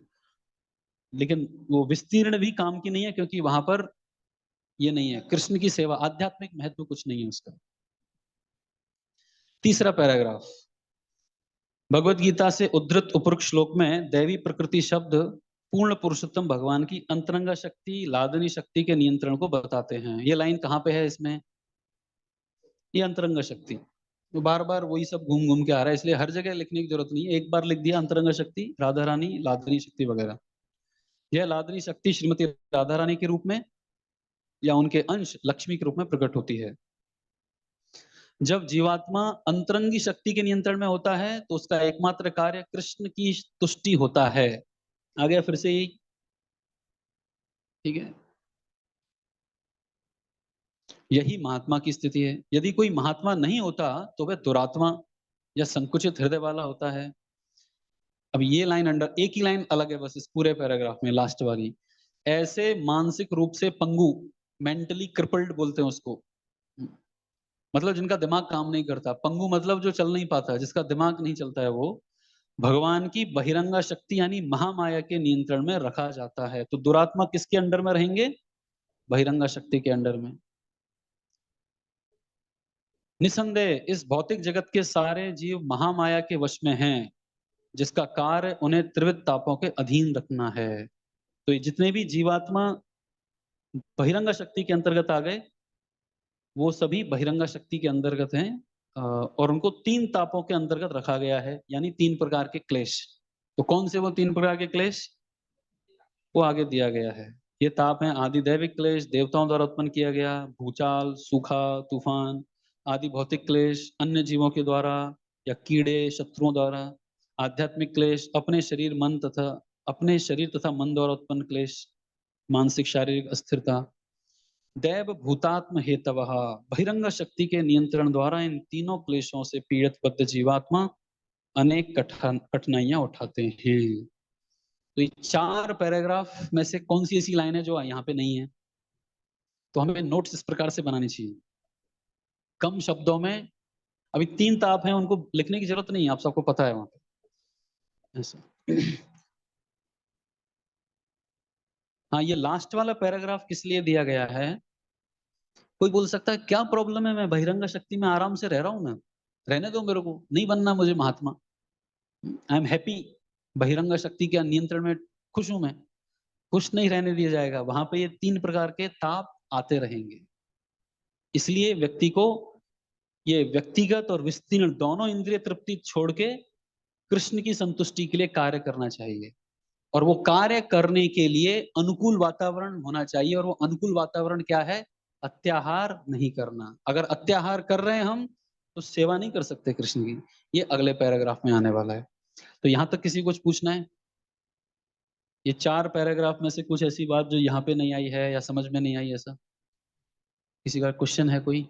लेकिन वो विस्तीर्ण भी काम की नहीं है, क्योंकि वहां पर ये नहीं है, कृष्ण की सेवा, आध्यात्मिक महत्व कुछ नहीं है उसका। तीसरा पैराग्राफ, भगवत गीता से उद्धृत उपरोक्त श्लोक में दैवी प्रकृति शब्द पूर्ण पुरुषोत्तम भगवान की अंतरंगा शक्ति, लादनी शक्ति के नियंत्रण को बताते हैं। ये लाइन कहाँ पे है इसमें, ये अंतरंगा शक्ति। तो बार बार वही सब घूम घूम के आ रहा है, इसलिए हर जगह लिखने की जरूरत नहीं है, एक बार लिख दिया अंतरंगा शक्ति, राधा रानी, लादनी शक्ति वगैरह। यह लादनी शक्ति श्रीमती राधा रानी के रूप में या उनके अंश लक्ष्मी के रूप में प्रकट होती है। जब जीवात्मा अंतरंगी शक्ति के नियंत्रण में होता है, तो उसका एकमात्र कार्य कृष्ण की तुष्टि होता है। आ गया फिर से यही, ठीक है। यही महात्मा की स्थिति है। यदि कोई महात्मा नहीं होता तो वह दुरात्मा या संकुचित हृदय वाला होता है। अब ये लाइन अंडर, एक ही लाइन अलग है बस इस पूरे पैराग्राफ में, लास्ट वाली। ऐसे मानसिक रूप से पंगु, मेंटली क्रिपल्ड बोलते हैं उसको, मतलब जिनका दिमाग काम नहीं करता। पंगु मतलब जो चल नहीं पाता, जिसका दिमाग नहीं चलता है, वो भगवान की बहिरंगा शक्ति यानी महामाया के नियंत्रण में रखा जाता है। तो दुरात्मा किसके अंडर में रहेंगे, बहिरंगा शक्ति के अंडर में। निसंदेह इस भौतिक जगत के सारे जीव महामाया के वश में हैं, जिसका कार्य उन्हें त्रिविध तापों के अधीन रखना है। तो ये जितने भी जीवात्मा बहिरंगा शक्ति के अंतर्गत आ गए, वो सभी बहिरंगा शक्ति के अंतर्गत हैं, और उनको तीन तापों के अंतर्गत रखा गया है, यानी तीन प्रकार के क्लेश। तो कौन से वो तीन प्रकार के क्लेश, वो आगे दिया गया है। ये ताप है आदि दैविक क्लेश, देवताओं द्वारा उत्पन्न किया गया, भूचाल, सूखा, तूफान आदि भौतिक क्लेश, अन्य जीवों के द्वारा या कीड़े शत्रुओं द्वारा। आध्यात्मिक क्लेश अपने शरीर तथा मन द्वारा उत्पन्न क्लेश, मानसिक शारीरिक अस्थिरता। दैव भूतात्म हेतवः, बहिरंग शक्ति के नियंत्रण द्वारा इन तीनों क्लेशों से पीड़ित बद्ध जीवात्मा अनेक कठिनाइयां उठाते हैं। तो ये चार पैराग्राफ में से कौन सी ऐसी लाइन है जो यहाँ पे नहीं है, तो हमें नोट्स इस प्रकार से बनानी चाहिए, कम शब्दों में। अभी तीन ताप हैं, उनको लिखने की जरूरत नहीं है, आप सबको पता है वहां पे ऐसा। हाँ, ये लास्ट वाला पैराग्राफ किस लिए दिया गया है, कोई बोल सकता है क्या प्रॉब्लम है, मैं बहिरंग शक्ति में आराम से रह रहा हूं, मैं रहने दो, मेरे को नहीं बनना मुझे महात्मा, आई एम हैप्पी बहिरंग शक्ति के नियंत्रण में खुश हूं मैं, खुश नहीं रहने दिया जाएगा। वहां पे ये 3 प्रकार के ताप आते रहेंगे। इसलिए व्यक्ति को ये व्यक्तिगत और विस्तीर्ण दोनों इंद्रिय तृप्ति छोड़ के कृष्ण की संतुष्टि के लिए कार्य करना चाहिए। और वो कार्य करने के लिए अनुकूल वातावरण होना चाहिए। और वो अनुकूल वातावरण क्या है? अत्याहार नहीं करना। अगर अत्याहार कर रहे हैं हम तो सेवा नहीं कर सकते कृष्ण की। ये अगले पैराग्राफ में आने वाला है। तो यहां तक किसी को कुछ पूछना है? ये 4 पैराग्राफ में से कुछ ऐसी बात जो यहाँ पे नहीं आई है या समझ में नहीं आई, ऐसा किसी का क्वेश्चन है कोई?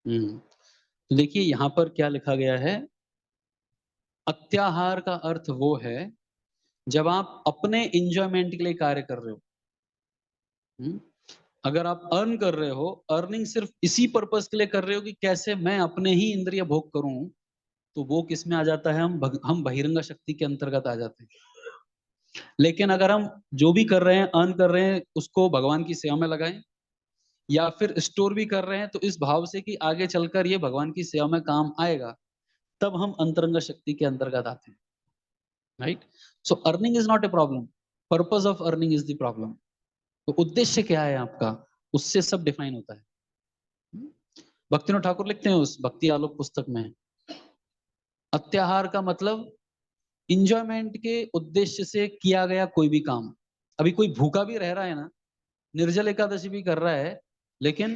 तो देखिए यहाँ पर क्या लिखा गया है। अत्याहार का अर्थ वो है जब आप अपने इंजॉयमेंट के लिए कार्य कर रहे हो। हम्म, अगर आप अर्न कर रहे हो, अर्निंग सिर्फ इसी पर्पस के लिए कर रहे हो कि कैसे मैं अपने ही इंद्रिय भोग करूं, तो वो किस में आ जाता है? हम बहिरंग शक्ति के अंतर्गत आ जाते हैं। लेकिन अगर हम जो भी कर रहे हैं, अर्न कर रहे हैं, उसको भगवान की सेवा में लगाएं, या फिर स्टोर भी कर रहे हैं तो इस भाव से कि आगे चलकर ये भगवान की सेवा में काम आएगा, तब हम अंतरंग शक्ति के अंतर्गत आते हैं। Right? So earning is not a problem, purpose of earning is the problem. तो उद्देश्य क्या है आपका, उससे सब डिफाइन होता है। भक्तिनाथ ठाकुर लिखते हैं उस भक्ति आलोक पुस्तक में, अत्याहार का मतलब इंजॉयमेंट के उद्देश्य से किया गया कोई भी काम। अभी कोई भूखा भी रह रहा है ना, निर्जल एकादशी भी कर रहा है, लेकिन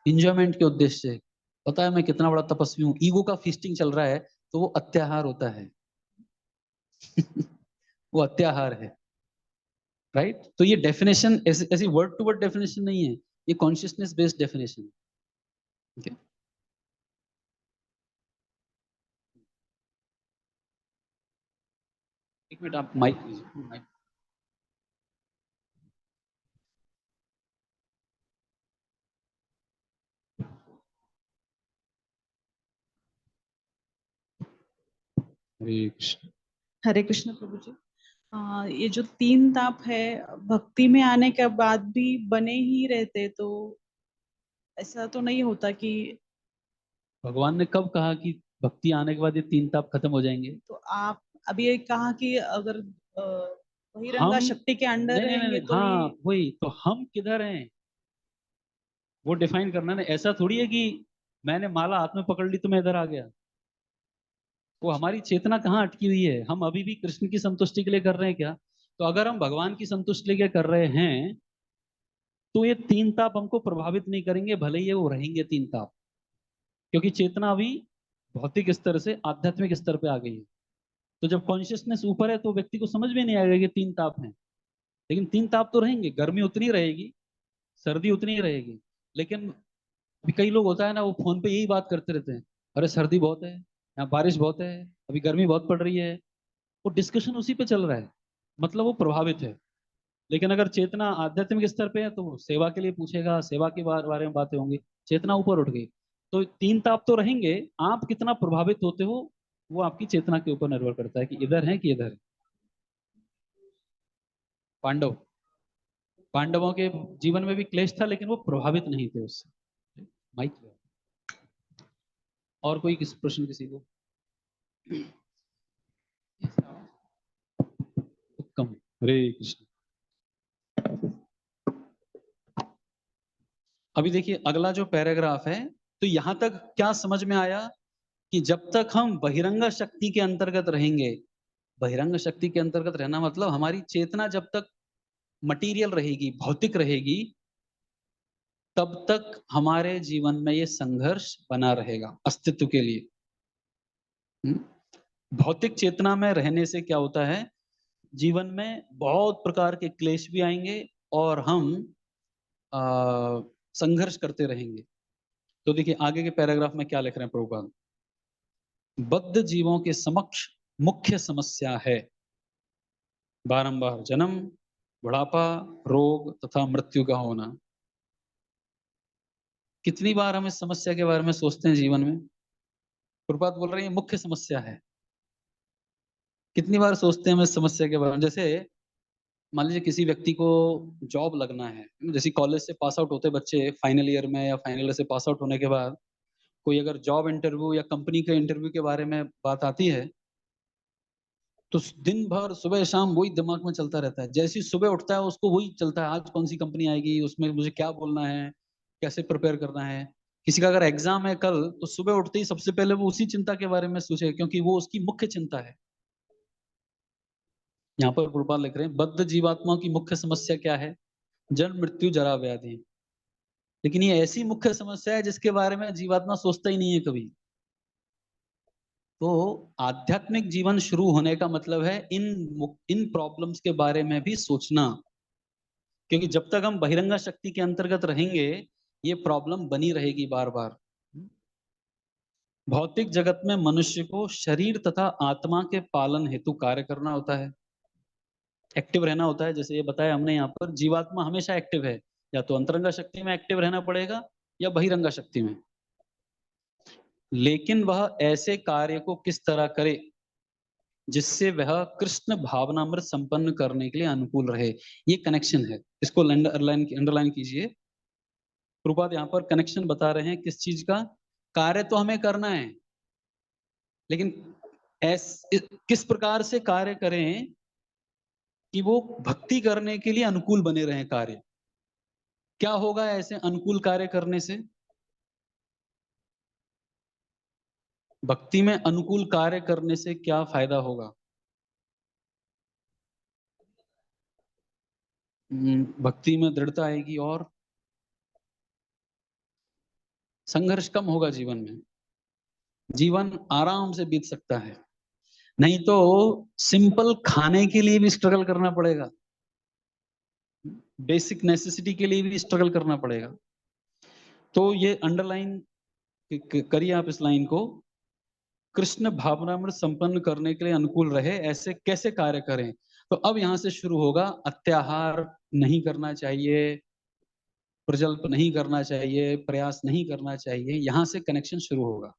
इंजॉयमेंट के उद्देश्य से, पता है मैं कितना बड़ा तपस्वी हूँ, ईगो का फीस्टिंग चल रहा है, तो वो अत्याहार होता है। वो अत्याहार है। राइट? तो ये डेफिनेशन ऐसी वर्ड टू वर्ड डेफिनेशन नहीं है, ये कॉन्शियसनेस बेस्ड डेफिनेशन है। okay? एक मिनट आप माइक लीजिए। हरे कृष्ण। हरे कृष्ण प्रभु जी। ये जो 3 ताप है, भक्ति में आने के बाद भी बने ही रहते, तो ऐसा तो नहीं होता कि भगवान ने कब कहा कि भक्ति आने के बाद ये 3 ताप खत्म हो जाएंगे? तो आप अभी ये कहा कि अगर बहिरंगा हम शक्ति के अंडर नहीं नहीं नहीं रहेंगे नहीं, तो हाँ ये वही तो, हम किधर हैं वो डिफाइन करना ना। ऐसा थोड़ी है कि मैंने माला हाथ में पकड़ ली तो मैं इधर आ गया। वो हमारी चेतना कहाँ अटकी हुई है? हम अभी भी कृष्ण की संतुष्टि के लिए कर रहे हैं क्या? तो अगर हम भगवान की संतुष्टि के लिए कर रहे हैं तो ये 3 ताप हमको प्रभावित नहीं करेंगे, भले ही ये वो रहेंगे 3 ताप। क्योंकि चेतना अभी भौतिक स्तर से आध्यात्मिक स्तर पे आ गई है। तो जब कॉन्शियसनेस ऊपर है तो व्यक्ति को समझ में नहीं आएगा कि 3 ताप हैं। लेकिन 3 ताप तो रहेंगे, गर्मी उतनी रहेगी, सर्दी उतनी रहेगी। लेकिन अभी कई लोग होता है ना, वो फोन पे यही बात करते रहते हैं, अरे सर्दी बहुत है, यहाँ बारिश बहुत है, अभी गर्मी बहुत पड़ रही है। वो डिस्कशन उसी पे चल रहा है, मतलब वो प्रभावित है। लेकिन अगर चेतना आध्यात्मिक स्तर पे है तो वो सेवा के लिए पूछेगा, सेवा के बारे में बातें होंगी। चेतना ऊपर उठ गई तो 3 ताप तो रहेंगे। आप कितना प्रभावित होते हो वो आपकी चेतना के ऊपर निर्भर करता है कि इधर है कि इधर है। पांडव पांडवों के जीवन में भी क्लेश था, लेकिन वो प्रभावित नहीं थे उससे। माइक और कोई किस प्रश्न किसी को? उत्तम। हरे कृष्ण। अभी देखिए अगला जो पैराग्राफ है, तो यहां तक क्या समझ में आया कि जब तक हम बहिरंग शक्ति के अंतर्गत रहेंगे, बहिरंग शक्ति के अंतर्गत रहना मतलब हमारी चेतना जब तक मटीरियल रहेगी, भौतिक रहेगी, तब तक हमारे जीवन में ये संघर्ष बना रहेगा अस्तित्व के लिए। भौतिक चेतना में रहने से क्या होता है, जीवन में बहुत प्रकार के क्लेश भी आएंगे और हम संघर्ष करते रहेंगे। तो देखिए आगे के पैराग्राफ में क्या लिख रहे हैं प्रभुपाद। बद्ध जीवों के समक्ष मुख्य समस्या है बारंबार जन्म, बुढ़ापा, रोग तथा मृत्यु का होना। कितनी बार हम इस समस्या के बारे में सोचते हैं जीवन में? प्रभुपाद बोल रहे हैं मुख्य समस्या है। कितनी बार सोचते हैं हम इस समस्या के बारे में। जैसे मान लीजिए किसी व्यक्ति को जॉब लगना है, जैसे कॉलेज से पास आउट होते बच्चे फाइनल ईयर में या फाइनल ईयर से पास आउट होने के बाद कोई अगर जॉब इंटरव्यू या कंपनी के इंटरव्यू के बारे में बात आती है, तो दिन भर सुबह शाम वही दिमाग में चलता रहता है। जैसे ही सुबह उठता है उसको वही चलता है, आज कौन सी कंपनी आएगी, उसमें मुझे क्या बोलना है, कैसे प्रिपेयर करना है। किसी का अगर एग्जाम है कल, तो सुबह उठते ही सबसे पहले वो उसी चिंता के बारे में सोचे, क्योंकि वो उसकी मुख्य चिंता है। यहाँ पर गुरुपाल लिख रहे हैं, बद्ध जीवात्मा की मुख्य समस्या क्या है? जन्म मृत्यु जरा व्याधि। लेकिन ये ऐसी मुख्य समस्या है जिसके बारे में जीवात्मा सोचता ही नहीं है कभी। तो आध्यात्मिक जीवन शुरू होने का मतलब है इन प्रॉब्लम्स के बारे में भी सोचना, क्योंकि जब तक हम बहिरंगा शक्ति के अंतर्गत रहेंगे ये प्रॉब्लम बनी रहेगी बार बार। भौतिक जगत में मनुष्य को शरीर तथा आत्मा के पालन हेतु कार्य करना होता है, एक्टिव रहना होता है। जैसे ये बताया हमने, यहाँ पर जीवात्मा हमेशा एक्टिव है, या तो अंतरंगा शक्ति में एक्टिव रहना पड़ेगा या बहिरंगा शक्ति में। लेकिन वह ऐसे कार्य को किस तरह करे जिससे वह कृष्ण भावनामृत संपन्न करने के लिए अनुकूल रहे। ये कनेक्शन है, इसको अंडरलाइन कीजिए। प्रभुपाद यहाँ पर कनेक्शन बता रहे हैं किस चीज का। कार्य तो हमें करना है, लेकिन किस प्रकार से कार्य करें कि वो भक्ति करने के लिए अनुकूल बने रहे कार्य। क्या होगा ऐसे अनुकूल कार्य करने से? भक्ति में अनुकूल कार्य करने से क्या फायदा होगा? भक्ति में दृढ़ता आएगी और संघर्ष कम होगा जीवन में, जीवन आराम से बीत सकता है। नहीं तो सिंपल खाने के लिए भी स्ट्रगल करना पड़ेगा, बेसिक नेसेसिटी के लिए भी स्ट्रगल करना पड़ेगा। तो ये अंडरलाइन करिए आप इस लाइन को, कृष्ण भावनामृत संपन्न करने के लिए अनुकूल रहे, ऐसे कैसे कार्य करें। तो अब यहां से शुरू होगा, अत्याहार नहीं करना चाहिए, प्रजल्प नहीं करना चाहिए, प्रयास नहीं करना चाहिए, यहां से कनेक्शन शुरू होगा।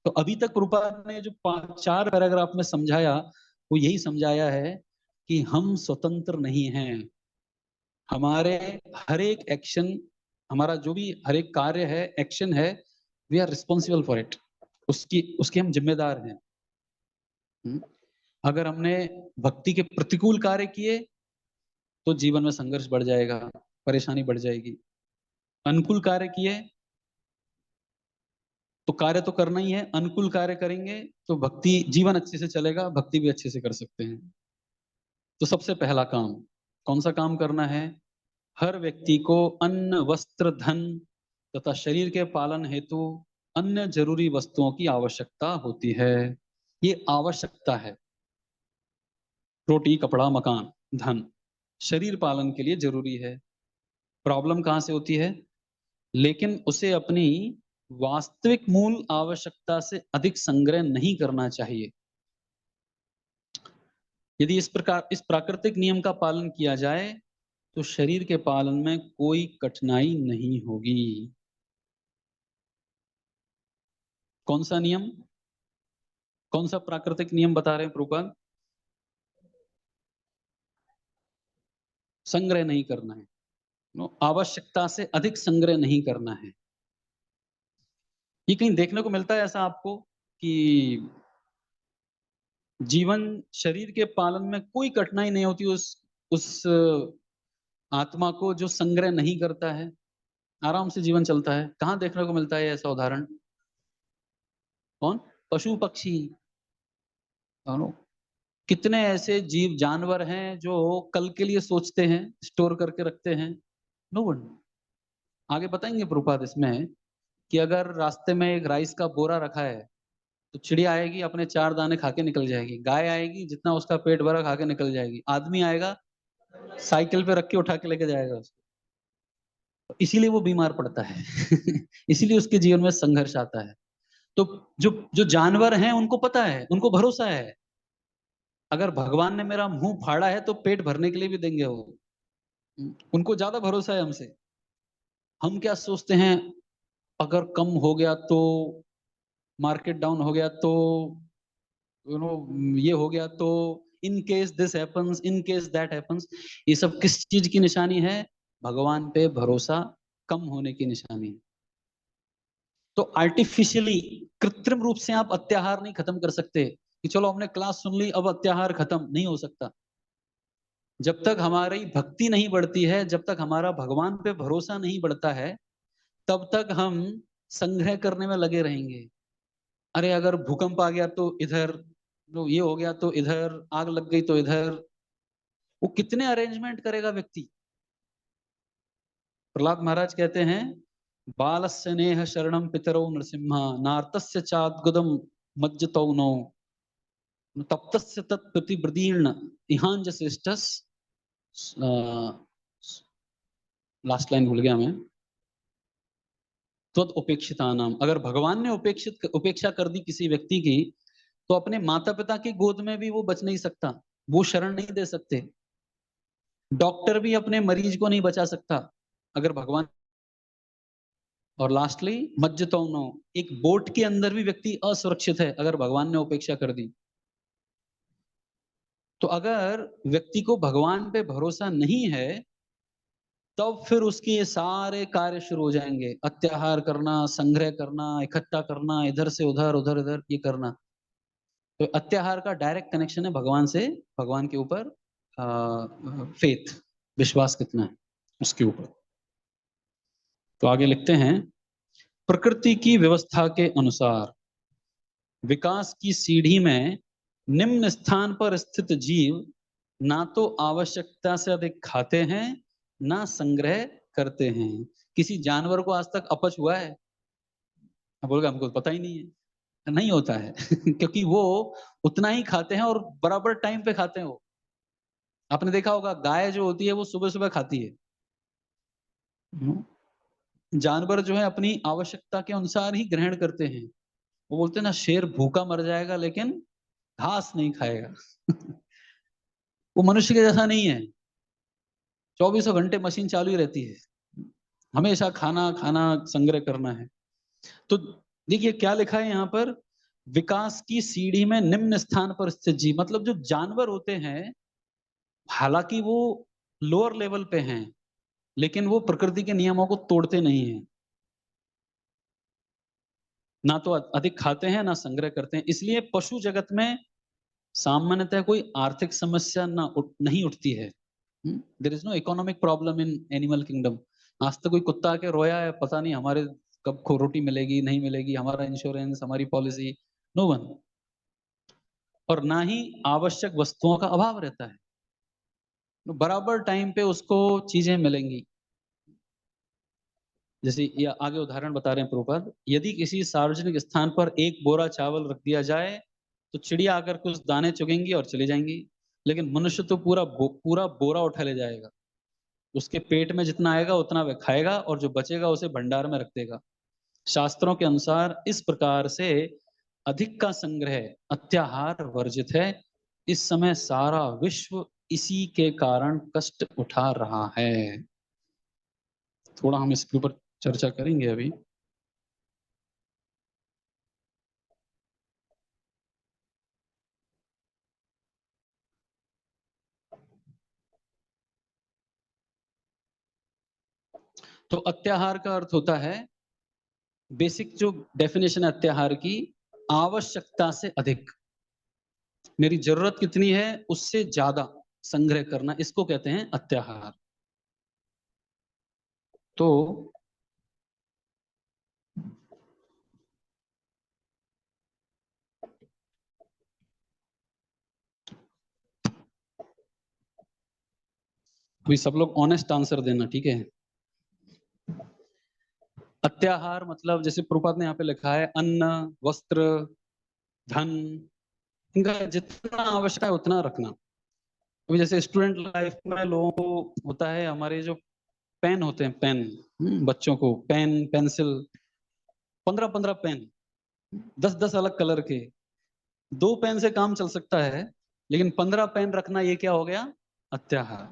तो अभी तक प्रभुपाद ने जो 4 पैराग्राफ में समझाया, वो यही समझाया है कि हम स्वतंत्र नहीं हैं। हमारे हर एक एक्शन, हमारा जो भी हर एक कार्य है, एक्शन है, we are responsible for it, उसके हम जिम्मेदार हैं। अगर हमने भक्ति के प्रतिकूल कार्य किए तो जीवन में संघर्ष बढ़ जाएगा, परेशानी बढ़ जाएगी। अनुकूल कार्य किए तो कार्य तो करना ही है, अनुकूल कार्य करेंगे तो भक्ति, जीवन अच्छे से चलेगा, भक्ति भी अच्छे से कर सकते हैं। तो सबसे पहला काम, कौन सा काम करना है? हर व्यक्ति को अन्न वस्त्र धन तथा शरीर के पालन हेतु अन्य जरूरी वस्तुओं की आवश्यकता होती है। ये आवश्यकता है, रोटी कपड़ा मकान धन शरीर पालन के लिए जरूरी है। प्रॉब्लम कहां से होती है? लेकिन उसे अपनी वास्तविक मूल आवश्यकता से अधिक संग्रह नहीं करना चाहिए। यदि इस प्राकृतिक नियम का पालन किया जाए तो शरीर के पालन में कोई कठिनाई नहीं होगी। कौन सा नियम, कौन सा प्राकृतिक नियम बता रहे हैं प्रभुपाद? संग्रह नहीं करना है, आवश्यकता से अधिक संग्रह नहीं करना है। ये कहीं देखने को मिलता है ऐसा आपको कि जीवन शरीर के पालन में कोई कठिनाई नहीं होती उस आत्मा को जो संग्रह नहीं करता है, आराम से जीवन चलता है? कहाँ देखने को मिलता है ऐसा उदाहरण? कौन? पशु पक्षी, दोनों। कितने ऐसे जीव जानवर हैं जो कल के लिए सोचते हैं, स्टोर करके रखते हैं? No one. आगे बताएंगे प्रभुपाद इसमें कि अगर रास्ते में एक राइस का बोरा रखा है तो चिड़िया आएगी, अपने 4 दाने खा के निकल जाएगी। गाय आएगी, जितना उसका पेट भरा खा के निकल जाएगी। आदमी आएगा, साइकिल पे रख के उठा के लेके जाएगा उसको। इसीलिए वो बीमार पड़ता है इसीलिए उसके जीवन में संघर्ष आता है। तो जो जो जानवर हैं उनको पता है, उनको भरोसा है, अगर भगवान ने मेरा मुंह फाड़ा है तो पेट भरने के लिए भी देंगे वो। उनको ज्यादा भरोसा है हमसे। हम क्या सोचते हैं, अगर कम हो गया तो, मार्केट डाउन हो गया तो ये हो गया तो in case this happens, in case that happens, ये सब किस चीज की निशानी है? भगवान पे भरोसा कम होने की निशानी है। तो आर्टिफिशियली, कृत्रिम रूप से आप अत्याहार नहीं खत्म कर सकते कि चलो हमने क्लास सुन ली अब अत्याहार खत्म, नहीं हो सकता। जब तक हमारी भक्ति नहीं बढ़ती है, जब तक हमारा भगवान पे भरोसा नहीं बढ़ता है, तब तक हम संग्रह करने में लगे रहेंगे। अरे अगर भूकंप आ गया तो इधर, तो ये हो गया तो इधर, आग लग गई तो इधर, वो कितने अरेंजमेंट करेगा व्यक्ति? प्रहलाद महाराज कहते हैं, बालस्य नेह शरणम पितरौ नृसिम्हा नार्तस्य चाद्गुदम मज्जतौ नो तप्तस्य तत्प्रतिवृदीर्ण इहांज श्रेष्ठस। लास्ट लाइन भूल गया मैं। त्वद उपेक्षिता नाम, अगर भगवान ने उपेक्षा कर दी किसी व्यक्ति की, तो अपने माता पिता की गोद में भी वो बच नहीं सकता, वो शरण नहीं दे सकते। डॉक्टर भी अपने मरीज को नहीं बचा सकता अगर भगवान। और लास्टली मज्जतौनो, एक बोट के अंदर भी व्यक्ति असुरक्षित है अगर भगवान ने उपेक्षा कर दी। तो अगर व्यक्ति को भगवान पे भरोसा नहीं है, तब फिर उसके ये सारे कार्य शुरू हो जाएंगे, अत्याहार करना, संग्रह करना, इकट्ठा करना, इधर से उधर, उधर इधर ये करना। तो अत्याहार का डायरेक्ट कनेक्शन है भगवान से, भगवान के ऊपर फेथ, विश्वास कितना है उसके ऊपर। तो आगे लिखते हैं, प्रकृति की व्यवस्था के अनुसार विकास की सीढ़ी में निम्न स्थान पर स्थित जीव ना तो आवश्यकता से अधिक खाते हैं, ना संग्रह करते हैं। किसी जानवर को आज तक अपच हुआ है? बोलेगा हमको पता ही नहीं है। नहीं होता है क्योंकि वो उतना ही खाते हैं और बराबर टाइम पे खाते हैं। वो आपने देखा होगा, गाय जो होती है वो सुबह सुबह खाती है। जानवर जो है अपनी आवश्यकता के अनुसार ही ग्रहण करते हैं। वो बोलते हैं ना, शेर भूखा मर जाएगा लेकिन घास नहीं खाएगा वो मनुष्य के जैसा नहीं है, 24 घंटे मशीन चालू ही रहती है, हमेशा खाना खाना, संग्रह करना है। तो देखिए क्या लिखा है यहाँ पर, विकास की सीढ़ी में निम्न स्थान पर स्थित जीव, मतलब जो जानवर होते हैं, हालांकि वो लोअर लेवल पे हैं, लेकिन वो प्रकृति के नियमों को तोड़ते नहीं हैं, ना तो अधिक खाते हैं ना संग्रह करते हैं। इसलिए पशु जगत में सामान्यतः कोई आर्थिक समस्या नहीं उठती है। There is no economic problem in animal kingdom. आज तक कोई कुत्ता आके रोया है, पता नहीं हमारे कब को रोटी मिलेगी नहीं मिलेगी, हमारा इंश्योरेंस, हमारी पॉलिसी? No one. और ना ही आवश्यक वस्तुओं का अभाव रहता है, तो बराबर टाइम पे उसको चीजें मिलेंगी। जैसे ये आगे उदाहरण बता रहे हैं प्रभुपाद, यदि किसी सार्वजनिक स्थान पर एक बोरा चावल रख दिया जाए तो चिड़िया आकर कुछ दाने चुगेंगी और चली जाएंगी, लेकिन मनुष्य तो पूरा बोरा उठा ले जाएगा। उसके पेट में जितना आएगा उतना वह खाएगा और जो बचेगा उसे भंडार में रख देगा। शास्त्रों के अनुसार इस प्रकार से अधिक का संग्रह अत्याहार वर्जित है। इस समय सारा विश्व इसी के कारण कष्ट उठा रहा है। थोड़ा हम इसके ऊपर चर्चा करेंगे अभी। तो अत्याहार का अर्थ होता है, बेसिक जो डेफिनेशन है अत्याहार की, आवश्यकता से अधिक, मेरी जरूरत कितनी है उससे ज्यादा संग्रह करना, इसको कहते हैं अत्याहार। तो अभी सब लोग ऑनेस्ट आंसर देना, ठीक है? अत्याहार मतलब जैसे प्रभुपाद ने यहाँ पे लिखा है, अन्न, वस्त्र, धन, इनका जितना आवश्यक है उतना रखना। अभी जैसे स्टूडेंट लाइफ में लोगों को होता है, हमारे जो पेन होते हैं, पेन, बच्चों को पेन, पेंसिल, 15-15 पेन, 10-10 अलग कलर के, 2 पेन से काम चल सकता है, लेकिन 15 पेन रखना, ये क्या हो गया? अत्याहार।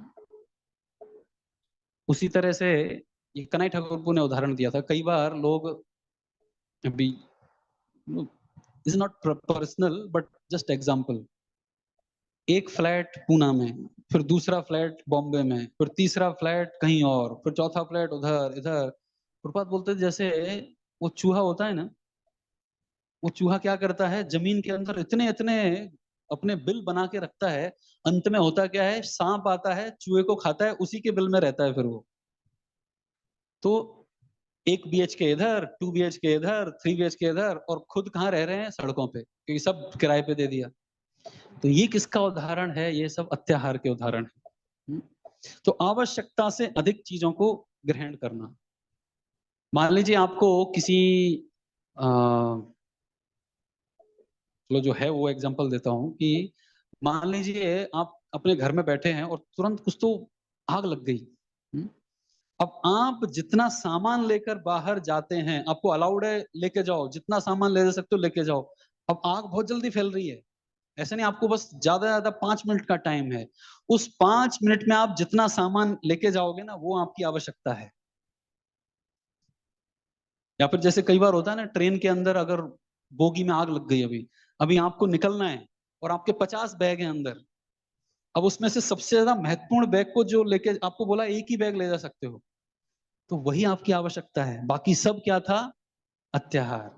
उसी तरह से ये कनाई ठाकुर ने उदाहरण दिया था, कई बार लोग अभी is not personal but just example. एक फ्लैट पूना में, फिर दूसरा फ्लैट बॉम्बे में, फिर तीसरा फ्लैट कहीं और, फिर चौथा फ्लैट उधर इधर। प्रपात बोलते हैं जैसे वो चूहा होता है ना, वो चूहा क्या करता है, जमीन के अंदर इतने इतने अपने बिल बना के रखता है, अंत में होता क्या है, सांप आता है चूहे को खाता है, उसी के बिल में रहता है फिर वो। तो 1 BHK इधर, 2 BHK इधर, 3 BHK इधर, और खुद कहाँ रह रहे हैं, सड़कों पे, क्योंकि सब किराए पे दे दिया। तो ये किसका उदाहरण है, ये सब अत्याहार के उदाहरण है। तो आवश्यकता से अधिक चीजों को ग्रहण करना। मान लीजिए आपको किसी चलो जो है वो एग्जांपल देता हूं कि मान लीजिए आप अपने घर में बैठे हैं और तुरंत कुछ तो आग लग गई। अब आप जितना सामान लेकर बाहर जाते हैं, आपको अलाउड है लेके जाओ, जितना सामान ले सकते हो लेके जाओ। अब आग बहुत जल्दी फैल रही है, ऐसे नहीं, आपको बस ज्यादा ज्यादा 5 मिनट का टाइम है। उस 5 मिनट में आप जितना सामान लेके जाओगे ना, वो आपकी आवश्यकता है। या फिर जैसे कई बार होता है ना, ट्रेन के अंदर अगर बोगी में आग लग गई, अभी अभी आपको निकलना है और आपके 50 बैग हैं अंदर। अब उसमें से सबसे ज्यादा महत्वपूर्ण बैग को जो लेके आपको बोला एक ही बैग ले जा सकते हो, तो वही आपकी आवश्यकता है, बाकी सब क्या था, अत्याहार।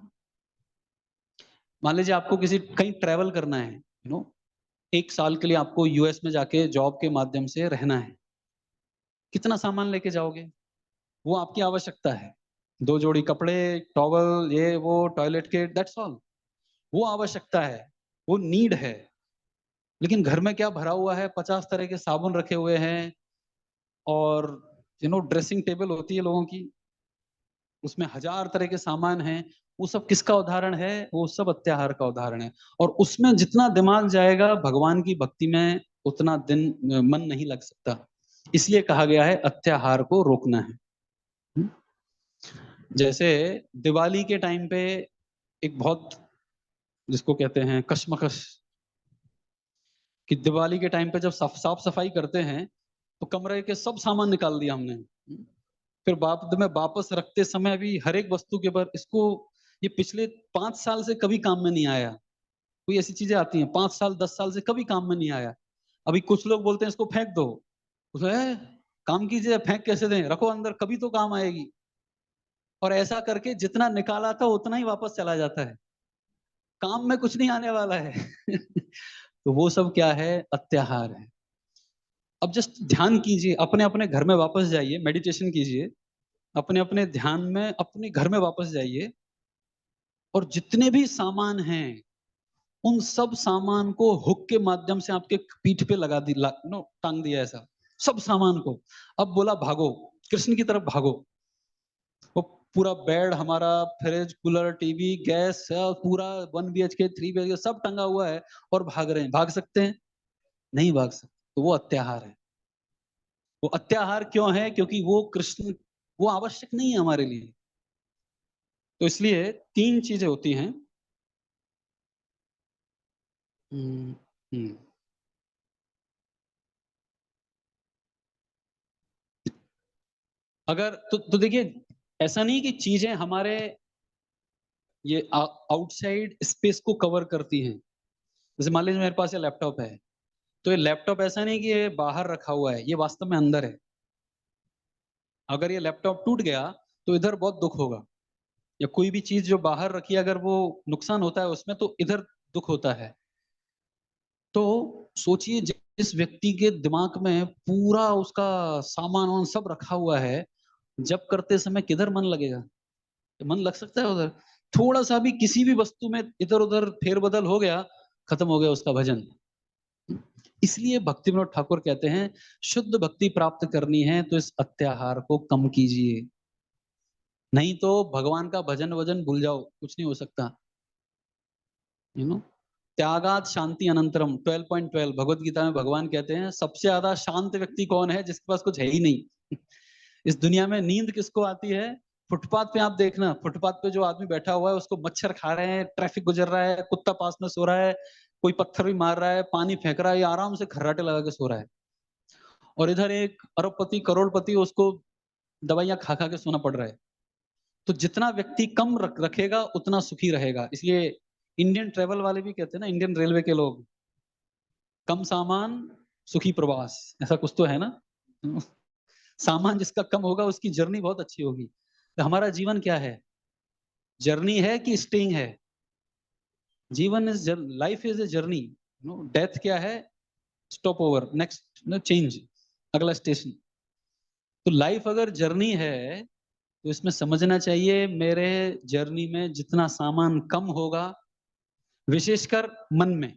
मान लीजिए आपको किसी कहीं ट्रेवल करना है, 1 साल के लिए आपको यूएस में जाके जॉब के माध्यम से रहना है, कितना सामान लेके जाओगे, वो आपकी आवश्यकता है। 2 जोड़ी कपड़े, टॉवल, ये वो, टॉयलेट के, दैट्स ऑल, वो आवश्यकता है, वो नीड है। लेकिन घर में क्या भरा हुआ है, 50 तरह के साबुन रखे हुए हैं, और ड्रेसिंग टेबल होती है लोगों की, उसमें 1000 तरह के सामान हैं। वो सब किसका उदाहरण है, वो सब अत्याहार का उदाहरण है। और उसमें जितना दिमाग जाएगा भगवान की भक्ति में, उतना दिन मन नहीं लग सकता। इसलिए कहा गया है अत्याहार को रोकना है। जैसे दिवाली के टाइम पे एक बहुत, जिसको कहते हैं कश्मकश, कि दिवाली के टाइम पे जब साफ सफाई करते हैं तो कमरे के सब सामान निकाल दिया हमने, फिर बाद में वापस रखते समय भी हर एक वस्तु के ऊपर इसको, ये पिछले 5 साल से कभी काम में नहीं आया। कोई ऐसी चीजें आती हैं 5 साल 10 साल से कभी काम में नहीं आया। अभी कुछ लोग बोलते हैं इसको फेंक दो, उसमें काम कीजिए, फेंक कैसे दें, रखो अंदर, कभी तो काम आएगी। और ऐसा करके जितना निकाला था उतना ही वापस चला जाता है, काम में कुछ नहीं आने वाला है। तो वो सब क्या है, अत्याहार है। अब जस्ट ध्यान कीजिए, अपने अपने घर में वापस जाइए, मेडिटेशन कीजिए, अपने अपने ध्यान में अपने घर में वापस जाइए, और जितने भी सामान हैं उन सब सामान को हुक के माध्यम से आपके पीठ पे लगा दी, टांग दिया ऐसा, सब सामान को। अब बोला भागो, कृष्ण की तरफ भागो। वो पूरा बेड हमारा, फ्रिज, कूलर, टीवी, गैस, पूरा 1 BHK 3 BHK सब टंगा हुआ है, और भाग रहे हैं, भाग सकते हैं, नहीं भाग सकते। तो वो अत्याहार है। वो अत्याहार क्यों है, क्योंकि वो कृष्ण, वो आवश्यक नहीं है हमारे लिए। तो इसलिए 3 चीजें होती हैं। हम्म, हम्म। अगर तो देखिए, ऐसा नहीं कि चीजें हमारे ये आउटसाइड स्पेस को कवर करती हैं। जैसे मान लीजिए मेरे पास ये लैपटॉप है, तो ये लैपटॉप ऐसा नहीं कि ये बाहर रखा हुआ है, ये वास्तव में अंदर है। अगर ये लैपटॉप टूट गया तो इधर बहुत दुख होगा, या कोई भी चीज जो बाहर रखी है अगर वो नुकसान होता है उसमें, तो इधर दुख होता है। तो सोचिए, जिस व्यक्ति के दिमाग में पूरा उसका सामान वामान सब रखा हुआ है, जब करते समय किधर मन लगेगा, मन लग सकता है उधर? थोड़ा सा भी किसी भी वस्तु में इधर उधर फेरबदल हो गया, खत्म हो गया उसका भजन। इसलिए भक्ति विनोद ठाकुर कहते हैं, शुद्ध भक्ति प्राप्त करनी है तो इस अत्याहार को कम कीजिए, नहीं तो भगवान का भजन वजन भूल जाओ, कुछ नहीं हो सकता। त्यागात शांति अनंतरम, 12.12 भगवत गीता में भगवान कहते हैं, सबसे ज्यादा शांत व्यक्ति कौन है, जिसके पास कुछ है ही नहीं। इस दुनिया में नींद किसको आती है? फुटपाथ पे आप देखना, फुटपाथ पे जो आदमी बैठा हुआ है उसको मच्छर खा रहे हैं, ट्रैफिक गुजर रहा है, कुत्ता पास में सो रहा है, कोई पत्थर भी मार रहा है, पानी फेंक रहा है, ये आराम से खर्राटे लगा के सो रहा है। और इधर एक अरबपति करोड़पति, उसको दवाइयां खा खा के सोना पड़ रहा है। तो जितना व्यक्ति कम रखेगा उतना सुखी रहेगा। इसलिए इंडियन ट्रेवल वाले भी कहते हैं ना, इंडियन रेलवे के लोग, कम सामान सुखी प्रवास, ऐसा कुछ तो है ना। सामान जिसका कम होगा उसकी जर्नी बहुत अच्छी होगी। तो हमारा जीवन क्या है, जर्नी है कि स्टेइंग है? जीवन is, life is a journey. Death क्या है, स्टॉप ओवर, नेक्स्ट चेंज, अगला स्टेशन। तो लाइफ अगर जर्नी है तो इसमें समझना चाहिए मेरे जर्नी में जितना सामान कम होगा, विशेषकर मन में,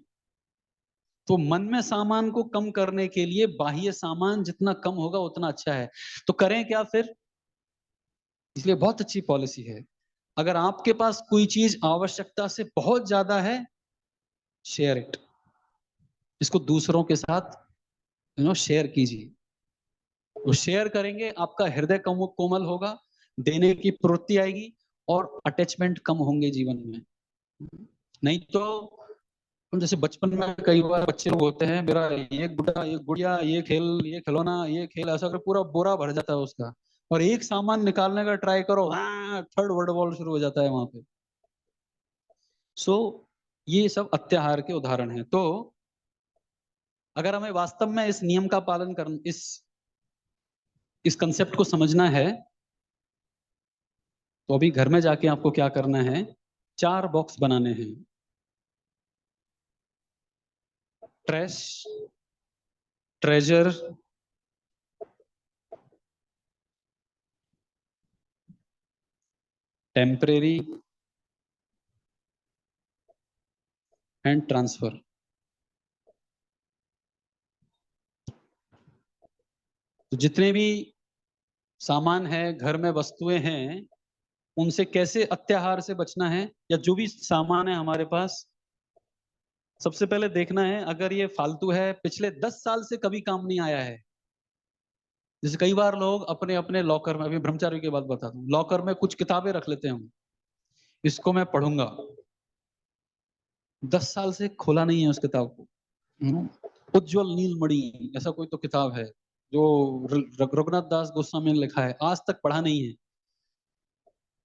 तो मन में सामान को कम करने के लिए बाह्य सामान जितना कम होगा उतना अच्छा है। तो करें क्या फिर? इसलिए बहुत अच्छी पॉलिसी है, अगर आपके पास कोई चीज आवश्यकता से बहुत ज्यादा है, शेयर इट, इसको दूसरों के साथ शेयर कीजिए। वो शेयर करेंगे, आपका हृदय कोमल होगा, देने की प्रवृत्ति आएगी और अटैचमेंट कम होंगे जीवन में। नहीं तो हम जैसे बचपन में कई बार बच्चे लोग होते हैं, मेरा ये गुड्डा, ये गुड़िया, ये खेल, ये खिलौना, ये खेल, ऐसा कर पूरा बोरा भर जाता है उसका, और एक सामान निकालने का ट्राई करो, हाँ, थर्ड वर्ड बॉल शुरू हो जाता है वहां पे। सो ये सब अत्याहार के उदाहरण हैं। तो अगर हमें वास्तव में इस नियम का पालन कर, इस कंसेप्ट को समझना है, तो अभी घर में जाके आपको क्या करना है, 4 बॉक्स बनाने हैं। Trash, treasure, temporary and transfer. तो जितने भी सामान है, घर में वस्तुएं हैं, उनसे कैसे अत्याहार से बचना है, या जो भी सामान है हमारे पास, सबसे पहले देखना है अगर ये फालतू है, पिछले 10 साल से कभी काम नहीं आया है। जैसे कई बार लोग अपने अपने लॉकर में, अभी ब्रह्मचारी की बात बताता हूँ, लॉकर में कुछ किताबें रख लेते हैं हम, इसको मैं पढ़ूंगा, 10 साल से खोला नहीं है उस किताब को। उज्जवल नीलमणि ऐसा कोई तो किताब है जो रघुनाथ दास गोस्वामी ने लिखा है, आज तक पढ़ा नहीं है।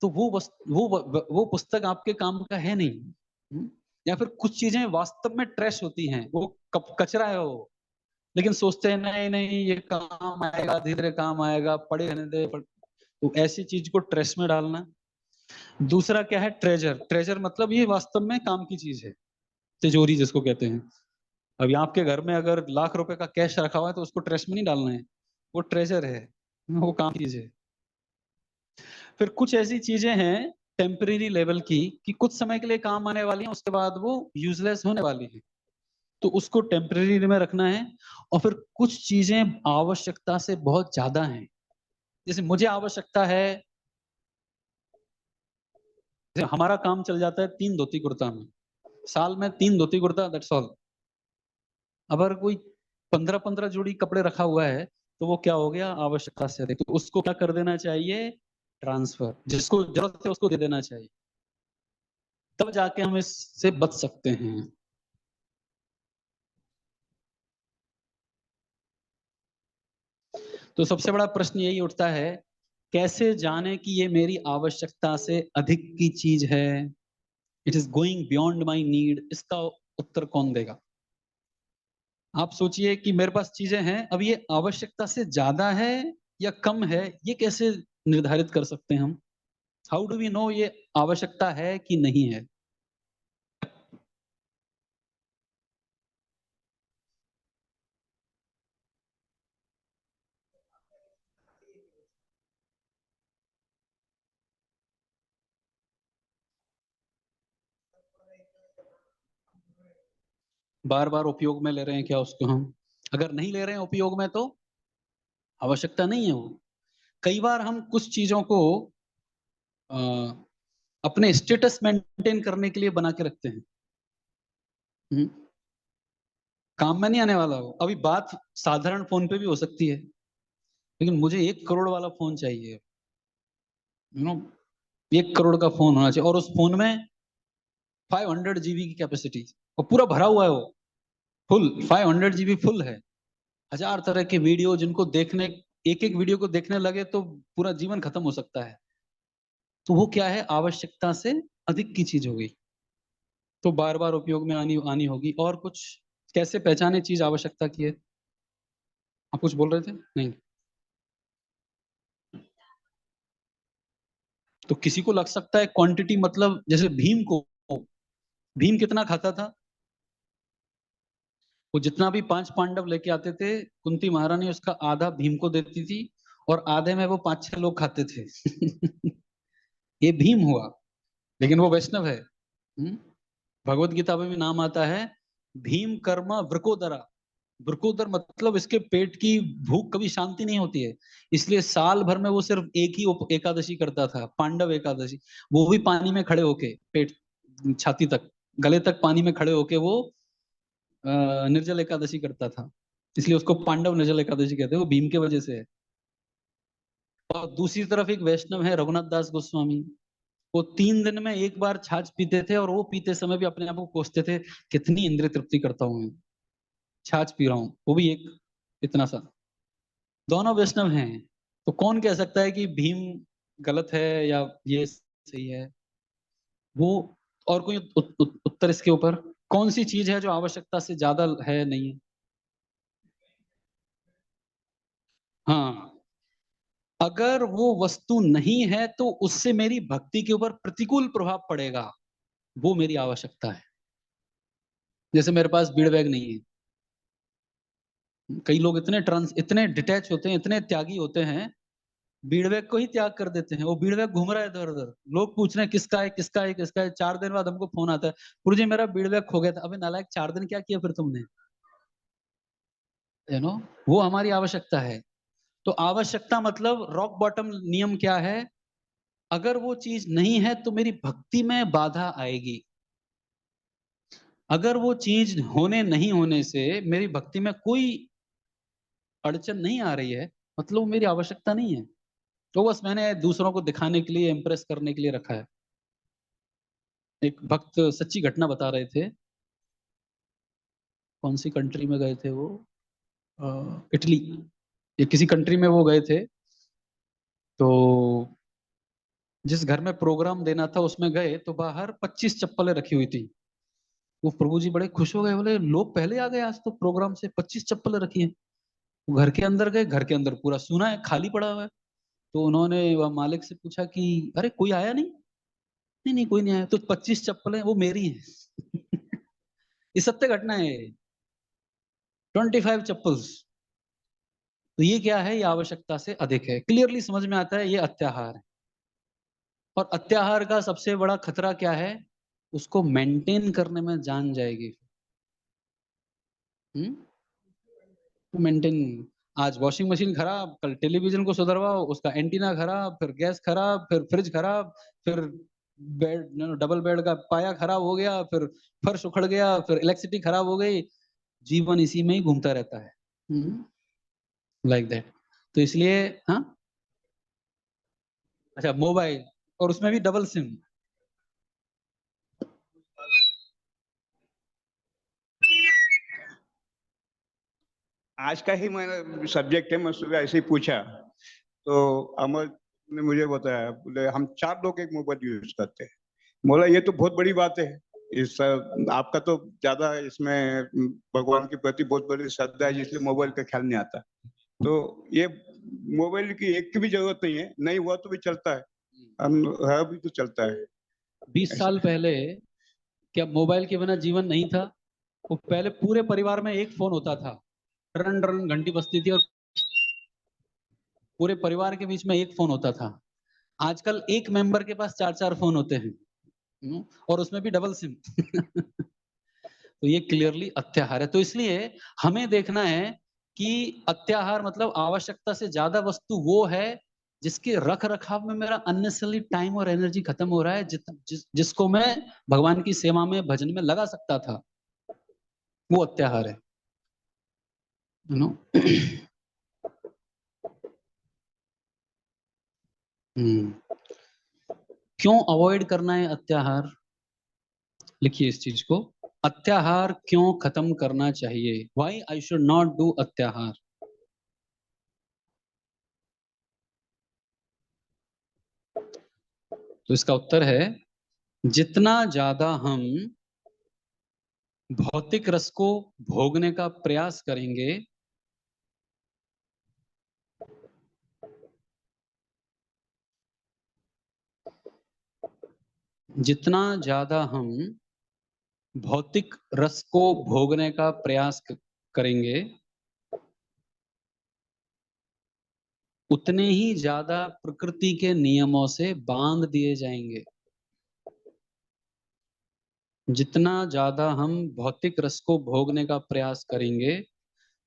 तो वो पुस्तक आपके काम का है नहीं। या फिर कुछ चीजें वास्तव में ट्रैश होती हैं, वो कचरा है वो, लेकिन सोचते हैं नहीं नहीं ये काम आएगा, धीरे धीरे काम आएगा, पड़े रहने दे तो ऐसी चीज को ट्रैश में डालना। दूसरा क्या है, ट्रेजर। ट्रेजर मतलब ये वास्तव में काम की चीज है, तिजोरी जिसको कहते हैं। अभी आपके घर में अगर लाख रुपए का कैश रखा हुआ है तो उसको ट्रैश में नहीं डालना है, वो ट्रेजर है, वो काम की चीज है। फिर कुछ ऐसी चीजें हैं टेम्परेरी लेवल की, कि कुछ समय के लिए काम आने वाली हैं, उसके बाद वो यूजलेस होने वाली है, तो उसको टेम्परेरी में रखना है। और फिर कुछ चीजें आवश्यकता से बहुत ज्यादा हैं, जैसे मुझे आवश्यकता है, जैसे हमारा काम चल जाता है 3 धोती कुर्ता में, साल में 3 धोती कुर्ता, दैट्स ऑल। अगर कोई 15-15 जोड़ी कपड़े रखा हुआ है तो वो क्या हो गया, आवश्यकता से अधिक, तो उसको क्या कर देना चाहिए, ट्रांसफर, जिसको जरूरत है उसको दे देना चाहिए, तब जाके हम इससे बच सकते हैं। तो सबसे बड़ा प्रश्न यही उठता है, कैसे जाने कि ये मेरी आवश्यकता से अधिक की चीज है, it is going beyond my need, इसका उत्तर कौन देगा? आप सोचिए कि मेरे पास चीजें हैं, अब ये आवश्यकता से ज्यादा है या कम है, ये कैसे निर्धारित कर सकते हैं हम? हाउ डू वी नो ये आवश्यकता है कि नहीं है? बार बार उपयोग में ले रहे हैं क्या उसको हम? अगर नहीं ले रहे हैं उपयोग में तो आवश्यकता नहीं है वो। कई बार हम कुछ चीजों को अ, अपने स्टेटस मेंटेन करने के लिए बना के रखते हैं। हम्म, काम में नहीं आने वाला हो। अभी बात साधारण फोन पे भी हो सकती है, लेकिन मुझे 1 करोड़ वाला फोन चाहिए, यू नो, 1 करोड़ का फोन होना चाहिए, और उस फोन में 500 GB की कैपेसिटी, और पूरा भरा हुआ है वो, फुल 500 GB फुल है, 1000 तरह के वीडियो जिनको देखने, एक एक वीडियो को देखने लगे तो पूरा जीवन खत्म हो सकता है। तो वो क्या है, आवश्यकता से अधिक की चीज हो गई। तो बार बार उपयोग में आनी आनी होगी। और कुछ कैसे पहचाने चीज आवश्यकता की है? आप कुछ बोल रहे थे? नहीं। तो किसी को लग सकता है क्वांटिटी मतलब जैसे भीम कितना खाता था? वो जितना भी 5 पांडव लेके आते थे, कुंती महारानी उसका आधा भीम को देती थी और आधे में वो 5-6 लोग खाते थे। ये भीम हुआ, लेकिन वो वैष्णव है। भगवत गीता में भी नाम आता है भीम कर्म वृकोदरा। वृकोदर मतलब इसके पेट की भूख कभी शांति नहीं होती है, इसलिए साल भर में वो सिर्फ एक ही एकादशी करता था, पांडव एकादशी। वो भी पानी में खड़े होके, पेट छाती तक, गले तक पानी में खड़े होके वो निर्जल एकादशी करता था, इसलिए उसको पांडव निर्जल एकादशी कहते हैं, वो भीम के वजह से है। और दूसरी तरफ एक वैष्णव है रघुनाथ दास गोस्वामी, वो 3 दिन में एक बार छाछ पीते थे और वो पीते समय भी अपने आप को कोसते थे, कितनी इंद्रिय तृप्ति करता हूं मैं, छाछ पी रहा हूँ, वो भी एक इतना सा। दोनों वैष्णव हैं, तो कौन कह सकता है कि भीम गलत है या ये सही है? वो और कोई उत्तर इसके ऊपर? कौन सी चीज है जो आवश्यकता से ज्यादा है, नहीं है? हाँ, अगर वो वस्तु नहीं है तो उससे मेरी भक्ति के ऊपर प्रतिकूल प्रभाव पड़ेगा, वो मेरी आवश्यकता है। जैसे मेरे पास बीड़ बैग नहीं है, कई लोग इतने डिटैच होते हैं, इतने त्यागी होते हैं, बीड़ बैग को ही त्याग कर देते हैं। वो बीड़ बैग घूम रहा है इधर उधर, लोग पूछ रहे हैं किसका है, किसका है, किसका है। 4 दिन बाद हमको फोन आता है, गुरु जी मेरा बीड़ बैग खो गया था। अबे नालायक, 4 दिन क्या किया फिर तुमने? यू नो, वो हमारी आवश्यकता है। तो आवश्यकता मतलब रॉक बॉटम नियम क्या है? अगर वो चीज नहीं है तो मेरी भक्ति में बाधा आएगी। अगर वो चीज होने नहीं होने से मेरी भक्ति में कोई अड़चन नहीं आ रही है, मतलब वो मेरी आवश्यकता नहीं है। तो बस मैंने दूसरों को दिखाने के लिए, इम्प्रेस करने के लिए रखा है। एक भक्त सच्ची घटना बता रहे थे, कौन सी कंट्री में गए थे वो, इटली या किसी कंट्री में वो गए थे। तो जिस घर में प्रोग्राम देना था उसमें गए तो बाहर 25 चप्पलें रखी हुई थी। वो प्रभु जी बड़े खुश हो गए, बोले लोग पहले आ गए आज तो प्रोग्राम से, 25 चप्पलें रखी हैं। वो घर के अंदर गए, घर के अंदर पूरा सुना है, खाली पड़ा हुआ है। तो उन्होंने वह मालिक से पूछा कि अरे कोई आया नहीं? नहीं नहीं कोई नहीं आया। तो 25 चप्पलें वो मेरी हैं। ये सत्य घटना है। 25 चप्पल्स। तो ये क्या है? ये आवश्यकता से अधिक है, क्लियरली समझ में आता है, ये अत्याहार है। और अत्याहार का सबसे बड़ा खतरा क्या है? उसको मेंटेन करने में जान जाएगी। मेंटेन, आज वॉशिंग मशीन खराब, कल टेलीविजन को सुधरवाओ, उसका एंटीना खराब, फिर गैस खराब, फिर फ्रिज खराब, फिर बेड, डबल बेड का पाया खराब हो गया, फिर फर्श उखड़ गया, फिर इलेक्ट्रिसिटी खराब हो गई। जीवन इसी में ही घूमता रहता है, लाइक दैट। तो इसलिए, हाँ, अच्छा मोबाइल, और उसमें भी डबल सिम। आज का ही मैं सब्जेक्ट है, मैं सुबह ऐसे ही पूछा तो अमर ने मुझे बताया, बोले हम 4 लोग एक मोबाइल यूज करते हैं। बोला ये तो बहुत बड़ी बात है। इस आपका तो ज्यादा इसमें भगवान के प्रति बहुत बड़ी श्रद्धा है, इसलिए मोबाइल का ख्याल नहीं आता। तो ये मोबाइल की एक की भी जरूरत नहीं है, नहीं हुआ तो भी चलता है, हम है भी तो चलता है। 20 ऐसा साल पहले क्या मोबाइल के बिना जीवन नहीं था? वो पहले पूरे परिवार में एक फोन होता था, रन रन घंटी बजती थी और पूरे परिवार के बीच में एक फोन होता था। आजकल एक मेंबर के पास 4-4 फोन होते हैं, और उसमें भी डबल सिम। तो ये क्लियरली अत्याहार है। तो इसलिए हमें देखना है कि अत्याहार मतलब आवश्यकता से ज्यादा वस्तु वो है जिसके रख रखाव में मेरा अननेसेसरी टाइम और एनर्जी खत्म हो रहा है, जिसको मैं भगवान की सेवा में, भजन में लगा सकता था, वो अत्याहार है। You know. क्यों अवॉइड करना है अत्याहार? लिखिए इस चीज को, अत्याहार क्यों खत्म करना चाहिए? Why I should not do अत्याहार? तो इसका उत्तर है, जितना ज्यादा हम भौतिक रस को भोगने का प्रयास करेंगे, जितना ज्यादा हम भौतिक रस को भोगने का प्रयास करेंगे, उतने ही ज्यादा प्रकृति के नियमों से बांध दिए जाएंगे। जितना ज्यादा हम भौतिक रस को भोगने का प्रयास करेंगे,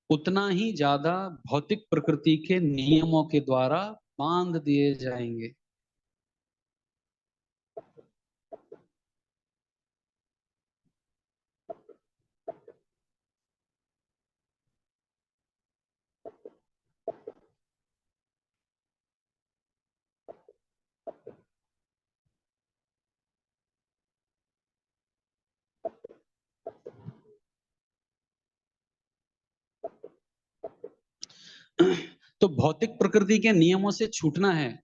उतना ही ज्यादा भौतिक प्रकृति के नियमों के द्वारा बांध दिए जाएंगे। तो भौतिक प्रकृति के नियमों से छूटना है,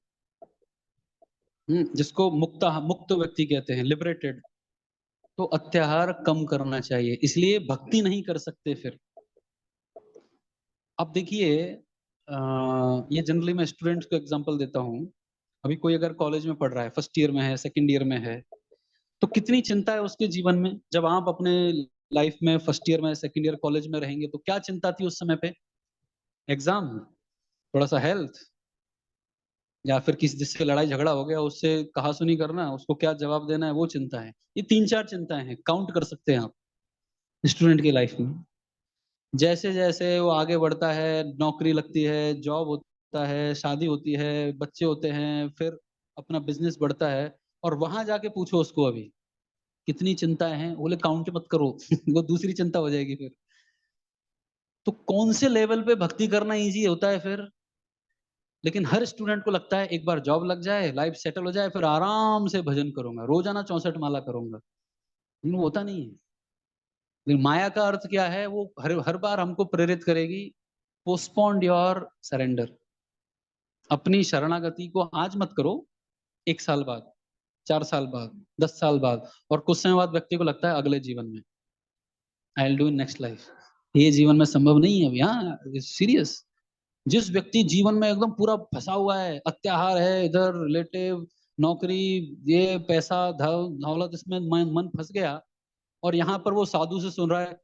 जिसको मुक्त व्यक्ति कहते हैं, लिबरेटेड। तो अत्याहार कम करना चाहिए, इसलिए भक्ति नहीं कर सकते फिर। अब देखिए, ये जनरली मैं स्टूडेंट्स को एग्जांपल देता हूँ। अभी कोई अगर कॉलेज में पढ़ रहा है, फर्स्ट ईयर में है, सेकंड ईयर में है, तो कितनी चिंता है उसके जीवन में। जब आप अपने लाइफ में फर्स्ट ईयर में, सेकंड ईयर कॉलेज में रहेंगे, तो क्या चिंता थी उस समय पे? एग्जाम, थोड़ा सा हेल्थ, या फिर किसी जिससे लड़ाई झगड़ा हो गया उससे कहा सुनी करना, उसको क्या जवाब देना है, वो चिंता है। ये 3-4 चिंताएं हैं, काउंट कर सकते हैं आप स्टूडेंट की लाइफ में। जैसे जैसे वो आगे बढ़ता है, नौकरी लगती है, जॉब होता है, शादी होती है, बच्चे होते हैं, फिर अपना बिजनेस बढ़ता है, और वहां जाके पूछो उसको अभी कितनी चिंताएं हैं, बोले काउंट मत करो। वो दूसरी चिंता हो जाएगी फिर। तो कौन से लेवल पे भक्ति करना इजी होता है फिर? लेकिन हर स्टूडेंट को लगता है एक बार जॉब लग जाए, लाइफ सेटल हो जाए, फिर आराम से भजन करूंगा, रोजाना 64 माला करूंगा। लेकिन वो होता नहीं है। लेकिन माया का अर्थ क्या है? वो हर हर बार हमको प्रेरित करेगी, पोस्टपोन योर सरेंडर। अपनी शरणागति को आज मत करो, 1 साल बाद, 4 साल बाद, 10 साल बाद, और कुछ समय बाद व्यक्ति को लगता है अगले जीवन में, I will do in next life. ये जीवन में संभव नहीं है। यहाँ सीरियस। जिस व्यक्ति जीवन में एकदम पूरा फंसा हुआ है, अत्याहार है, इधर रिलेटिव, नौकरी, ये पैसा, दौलत, इसमें मन फंस गया, और यहाँ पर वो साधु से सुन रहा है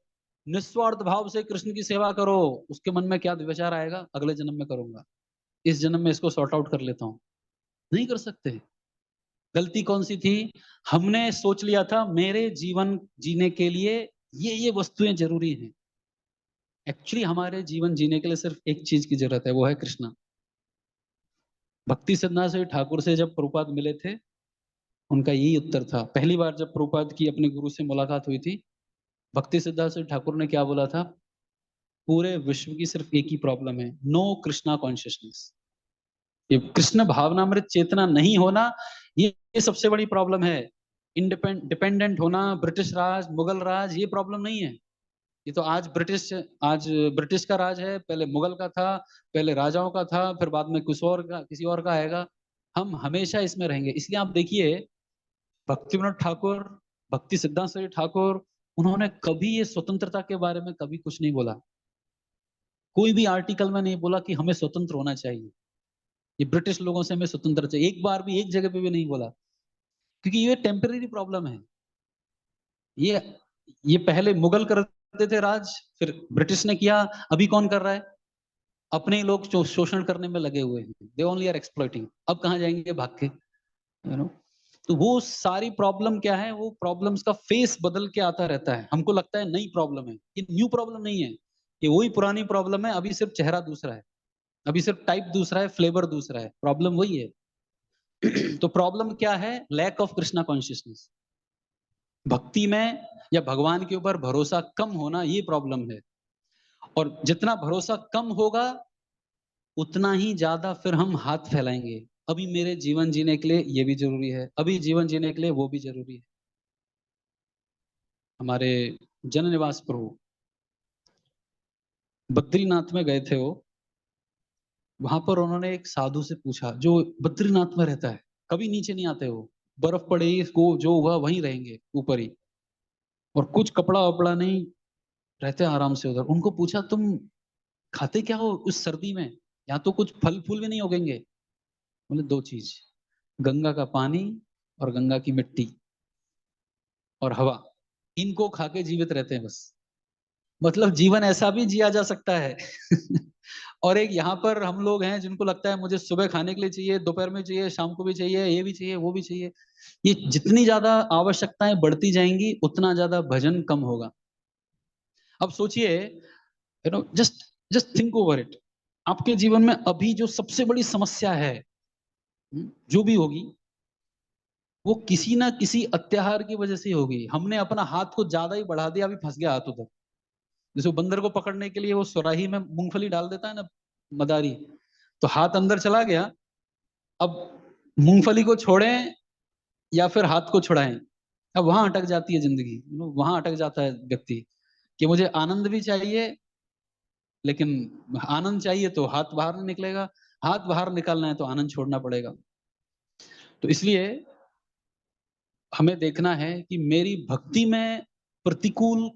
निस्वार्थ भाव से कृष्ण की सेवा करो, उसके मन में क्या विचार आएगा? अगले जन्म में करूंगा, इस जन्म में इसको सॉर्ट आउट कर लेता हूँ। नहीं कर सकते। गलती कौन सी थी? हमने सोच लिया था मेरे जीवन जीने के लिए ये वस्तुएं जरूरी हैं। एक्चुअली हमारे जीवन जीने के लिए सिर्फ एक चीज की जरूरत है, वो है कृष्णा। भक्ति सिद्धांत ठाकुर से जब प्रभुपाद मिले थे, उनका यही उत्तर था। पहली बार जब प्रभुपाद की अपने गुरु से मुलाकात हुई थी, भक्ति सिद्धांत ठाकुर ने क्या बोला था? पूरे विश्व की सिर्फ एक ही प्रॉब्लम है, नो कृष्णा कॉन्शियसनेस। ये कृष्ण भावनामृत चेतना नहीं होना, ये सबसे बड़ी प्रॉब्लम है। डिपेंडेंट होना, ब्रिटिश राज, मुगल राज, ये प्रॉब्लम नहीं है। ये तो आज ब्रिटिश का राज है, पहले मुगल का था, पहले राजाओं का था, फिर बाद में किसी और का आएगा। हम हमेशा इसमें रहेंगे। इसलिए आप देखिए, भक्ति विनोद ठाकुर, भक्ति सिद्धांत सरस्वती ठाकुर, उन्होंने कभी ये स्वतंत्रता के बारे में कभी कुछ नहीं बोला। कोई भी आर्टिकल में नहीं बोला कि हमें स्वतंत्र होना चाहिए, ये ब्रिटिश लोगों से हमें स्वतंत्र चाहिए, एक बार भी एक जगह पे भी नहीं बोला। क्योंकि ये टेम्पररी प्रॉब्लम है। ये ये पहले मुगल करते थे राज, फिर ब्रिटिश ने किया, अभी कौन कर रहा है? अपने ही लोग शोषण करने में लगे हुए हैं। They only are exploiting. अब कहाँ जाएंगे भाग के, यू नो? तो वो सारी प्रॉब्लम क्या है? वो प्रॉब्लम्स का फेस बदल के आता रहता है। हमको लगता है नई प्रॉब्लम है, ये न्यू प्रॉब्लम नहीं है, ये वही पुरानी प्रॉब्लम है, अभी सिर्फ चेहरा दूसरा है, अभी सिर्फ टाइप दूसरा है, फ्लेवर दूसरा है, प्रॉब्लम वही है। तो प्रॉब्लम क्या है? Lack of Krishna consciousness. भक्ति में या भगवान के ऊपर भरोसा कम होना, ये प्रॉब्लम है। और जितना भरोसा कम होगा, उतना ही ज्यादा फिर हम हाथ फैलाएंगे। अभी मेरे जीवन जीने के लिए ये भी जरूरी है, अभी जीवन जीने के लिए वो भी जरूरी है। हमारे जन निवास प्रभु बद्रीनाथ में गए थे वो। वहां पर उन्होंने एक साधु से पूछा, जो बद्रीनाथ में रहता है, कभी नीचे नहीं आते वो, बर्फ पड़ेगी, को जो हुआ वहीं रहेंगे ऊपर ही। और कुछ कपड़ा वपड़ा नहीं, रहते आराम से उधर। उनको पूछा तुम खाते क्या हो उस सर्दी में, यहाँ तो कुछ फल फूल भी नहीं उगेंगे। बोले दो चीज, गंगा का पानी और गंगा की मिट्टी और हवा, इनको खा के जीवित रहते हैं बस। मतलब जीवन ऐसा भी जिया जा सकता है। और एक यहाँ पर हम लोग हैं जिनको लगता है मुझे सुबह खाने के लिए चाहिए, दोपहर में चाहिए, शाम को भी चाहिए, ये भी चाहिए, वो भी चाहिए। ये जितनी ज्यादा आवश्यकताएं बढ़ती जाएंगी उतना ज्यादा भजन कम होगा। अब सोचिए, just just think over it. आपके जीवन में अभी जो सबसे बड़ी समस्या है, जो भी होगी, वो किसी ना किसी अत्याहार की वजह से ही होगी। हमने अपना हाथ को ज्यादा ही बढ़ा दिया, अभी फंस गया हाथ उधर। जैसे वो बंदर को पकड़ने के लिए वो सुराही में मूंगफली डाल देता है ना, मदारी, तो हाथ अंदर चला गया। अब मूंगफली को छोड़ें या फिर हाथ को छुड़ाएं, अब वहां अटक जाती है जिंदगी। वहां अटक जाता है व्यक्ति कि मुझे आनंद भी चाहिए, लेकिन आनंद चाहिए तो हाथ बाहर नहीं निकलेगा, हाथ बाहर निकालना है तो आनंद छोड़ना पड़ेगा। तो इसलिए हमें देखना है कि मेरी भक्ति में प्रतिकूल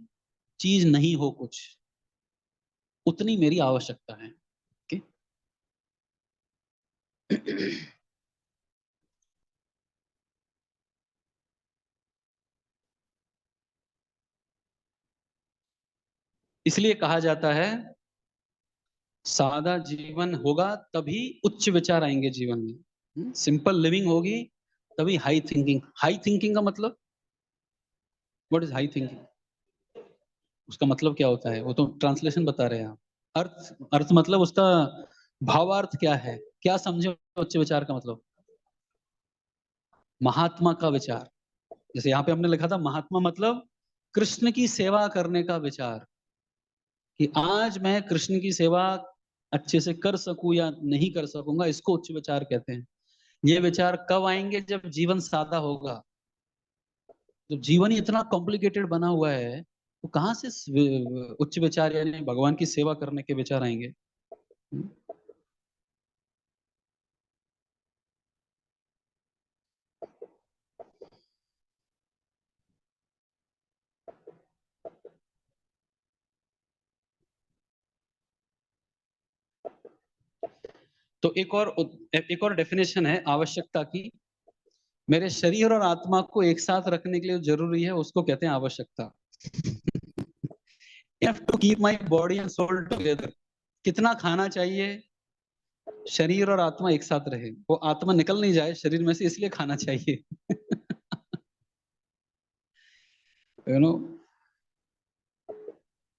चीज नहीं हो कुछ, उतनी मेरी आवश्यकता है। ओके। इसलिए कहा जाता है सादा जीवन होगा तभी उच्च विचार आएंगे जीवन में। सिंपल लिविंग होगी तभी हाई थिंकिंग। हाई थिंकिंग का मतलब, व्हाट इज हाई थिंकिंग? उसका मतलब क्या होता है वो तो ट्रांसलेशन बता रहे हैं आप। अर्थ, अर्थ मतलब उसका भावार्थ क्या है, क्या समझे उच्च विचार का मतलब? महात्मा का विचार। जैसे यहाँ पे हमने लिखा था महात्मा मतलब कृष्ण की सेवा करने का विचार, कि आज मैं कृष्ण की सेवा अच्छे से कर सकूं या नहीं कर सकूंगा, इसको उच्च विचार कहते हैं। ये विचार कब आएंगे? जब जीवन सादा होगा। जब जीवन ही इतना कॉम्प्लिकेटेड बना हुआ है तो कहाँ से उच्च विचार यानी भगवान की सेवा करने के विचार आएंगे? तो एक और डेफिनेशन है आवश्यकता की। मेरे शरीर और आत्मा को एक साथ रखने के लिए जरूरी है, उसको कहते हैं आवश्यकता। To keep my body and soul together. कितना खाना चाहिए? शरीर और आत्मा एक साथ रहे, वो आत्मा निकल नहीं जाए शरीर में से, इसलिए खाना चाहिए। यू नो,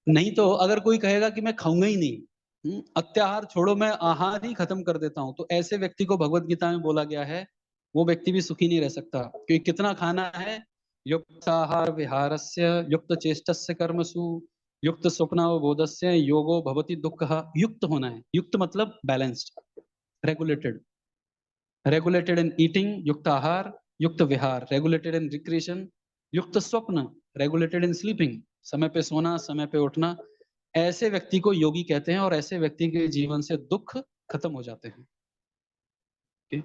नहीं तो अगर कोई कहेगा कि मैं खाऊंगा ही नहीं, अत्याहार छोड़ो, मैं आहार ही खत्म कर देता हूं, तो ऐसे व्यक्ति को भगवत गीता में बोला गया है वो व्यक्ति भी सुखी नहीं रह सकता। क्योंकि कितना खाना है? युक्ताहार विहारस्य युक्त चेष्टस्य कर्मसु युक्त स्वप्नावबोधस्य योगो भवति दुःखः। युक्त होना है, युक्त मतलब balanced, regulated. Regulated in eating युक्त आहार, युक्त विहार रेगुलेटेड इन रिक्रिएशन, युक्त स्वप्न रेगुलेटेड इन स्लीपिंग, समय पे सोना, समय पे उठना। ऐसे व्यक्ति को योगी कहते हैं और ऐसे व्यक्ति के जीवन से दुख खत्म हो जाते हैं। okay?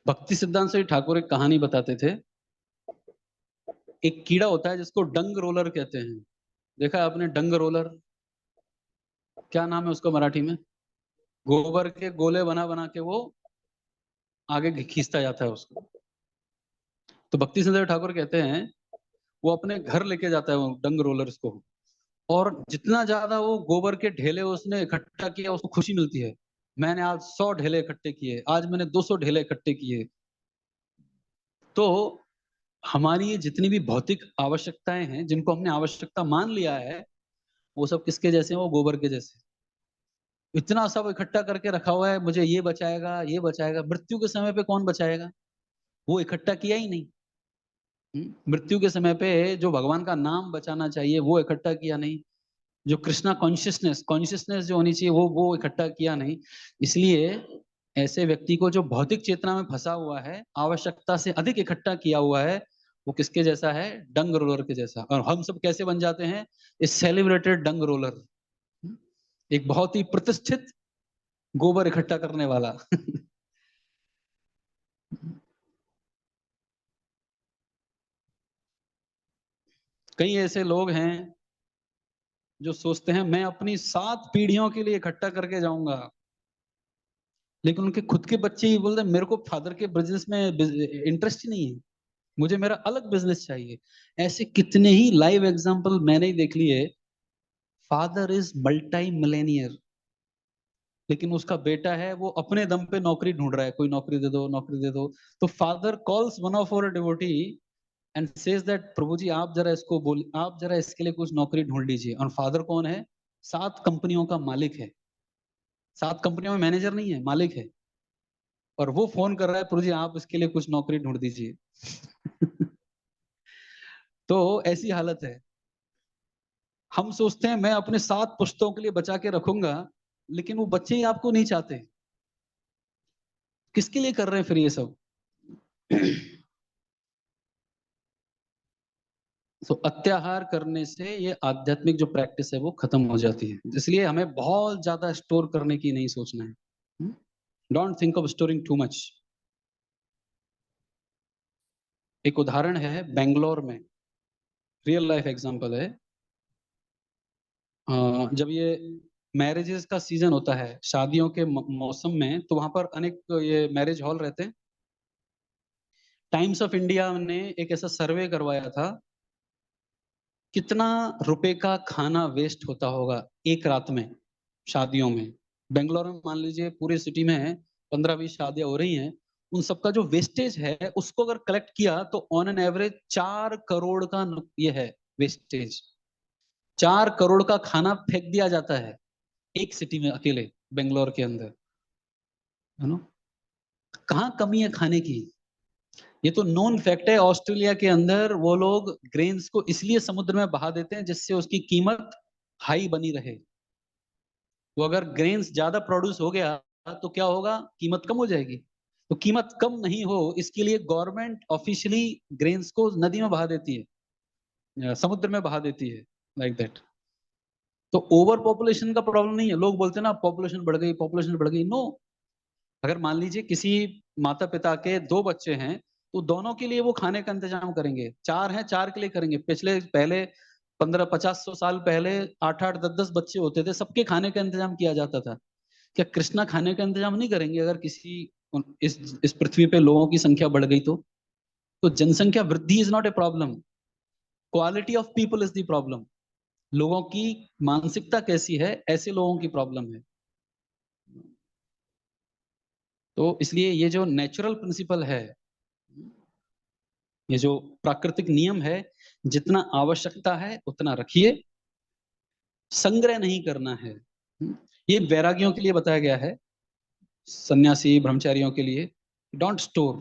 भक्ति सिद्धांत से ठाकुर एक कहानी बताते थे। एक कीड़ा होता है जिसको डंग रोलर कहते हैं। देखा है आपने डंग रोलर? क्या नाम है उसका मराठी में? गोबर के गोले बना बना के वो आगे खींचता जाता है उसको। तो भक्ति सिद्धांत ठाकुर कहते हैं वो अपने घर लेके जाता है वो डंग रोलर को, और जितना ज्यादा वो गोबर के ढेले उसने इकट्ठा किया उसको खुशी मिलती है। मैंने आज 100 ढेले इकट्ठे किए, आज मैंने 200 ढेले इकट्ठे किए। तो हमारी ये जितनी भी भौतिक आवश्यकताएं हैं जिनको हमने आवश्यकता मान लिया है, वो सब किसके जैसे हैं? वो गोबर के जैसे। इतना सब इकट्ठा करके रखा हुआ है, मुझे ये बचाएगा, ये बचाएगा। मृत्यु के समय पे कौन बचाएगा? वो इकट्ठा किया ही नहीं। मृत्यु के समय पे जो भगवान का नाम बचाना चाहिए वो इकट्ठा किया नहीं, जो कृष्णा कॉन्शियसनेस कॉन्शियसनेस जो होनी चाहिए वो इकट्ठा किया नहीं। इसलिए ऐसे व्यक्ति को जो भौतिक चेतना में फंसा हुआ है, आवश्यकता से अधिक इकट्ठा किया हुआ है, वो किसके जैसा है? डंग रोलर के जैसा। और हम सब कैसे बन जाते हैं? इस सेलिब्रेटेड डंग रोलर, एक बहुत ही प्रतिष्ठित गोबर इकट्ठा करने वाला। कई ऐसे लोग हैं जो सोचते हैं मैं अपनी 7 पीढ़ियों के लिए इकट्ठा करके जाऊंगा, लेकिन उनके खुद के बच्चे ही बोलते हैं मेरे को फादर के बिजनेस में इंटरेस्ट ही नहीं है, मुझे मेरा अलग बिजनेस चाहिए। ऐसे कितने ही लाइव एग्जांपल मैंने ही देख लिए। फादर इज मल्टी मिलेनियर, लेकिन उसका बेटा है वो अपने दम पे नौकरी ढूंढ रहा है, कोई नौकरी दे दो, नौकरी दे दो। तो father calls one of our devotee and says that Prabhu ji आप जरा इसको बोल, आप जरा इसके लिए कुछ नौकरी ढूंढ लीजिए। और फादर कौन है? 7 कंपनियों का मालिक है। 7 कंपनियों में मैनेजर नहीं है, मालिक है। और वो फोन कर रहा है प्रभु जी आप इसके लिए कुछ नौकरी ढूंढ दीजिए। तो ऐसी हालत है। हम सोचते हैं मैं अपने 7 पुश्तों के लिए बचा के रखूंगा, लेकिन वो बच्चे ही आपको नहीं चाहते। किसके लिए कर रहे हैं फिर ये सब? तो अत्याहार करने से ये आध्यात्मिक जो प्रैक्टिस है वो खत्म हो जाती है। इसलिए हमें बहुत ज्यादा स्टोर करने की नहीं सोचना है। Don't think of storing too much. एक उदाहरण है बेंगलोर में, रियल लाइफ एग्जांपल है। जब ये मैरिजेस का सीजन होता है, शादियों के मौसम में, तो वहां पर अनेक ये मैरिज हॉल रहते हैं। टाइम्स ऑफ इंडिया ने एक ऐसा सर्वे करवाया था, कितना रुपए का खाना वेस्ट होता होगा एक रात में शादियों में। बेंगलोर में मान लीजिए पूरी सिटी में 15-20 शादियां हो रही हैं, उन सबका जो वेस्टेज है उसको अगर कलेक्ट किया तो ऑन एन एवरेज 4 करोड़ का ये है वेस्टेज। 4 करोड़ का खाना फेंक दिया जाता है एक सिटी में अकेले, बेंगलोर के अंदर। है ना? कहाँ कमी है खाने की? ये तो नोन फैक्ट है। ऑस्ट्रेलिया के अंदर वो लोग ग्रेन्स को इसलिए समुद्र में बहा देते हैं जिससे उसकी कीमत हाई बनी रहे। वो अगर ग्रेन्स ज्यादा प्रोड्यूस हो गया तो क्या होगा? कीमत कम हो जाएगी। तो कीमत कम नहीं हो इसके लिए गवर्नमेंट ऑफिशियली ग्रेन्स को नदी में बहा देती है, समुद्र में बहा देती है, लाइक दैट। तो ओवर पॉपुलेशन का प्रॉब्लम नहीं है। लोग बोलते हैं ना पॉपुलेशन बढ़ गई, पॉपुलेशन बढ़ गई। नो, अगर मान लीजिए किसी माता पिता के 2 बच्चे हैं तो दोनों के लिए वो खाने का इंतजाम करेंगे। 4 हैं, 4 के लिए करेंगे। पिछले पहले 15-50 साल पहले 8-8 10-10 बच्चे होते थे, सबके खाने का इंतजाम किया जाता था। क्या कृष्णा खाने का इंतजाम नहीं करेंगे अगर किसी इस पृथ्वी पे लोगों की संख्या बढ़ गई तो जनसंख्या वृद्धि is not a problem, quality of people is the problem. लोगों की मानसिकता कैसी है, ऐसे लोगों की प्रॉब्लम है। तो इसलिए ये जो नेचुरल प्रिंसिपल है, ये जो प्राकृतिक नियम है, जितना आवश्यकता है उतना रखिए, संग्रह नहीं करना है। ये वैरागियों के लिए बताया गया है, सन्यासी ब्रह्मचारियों के लिए। Don't store.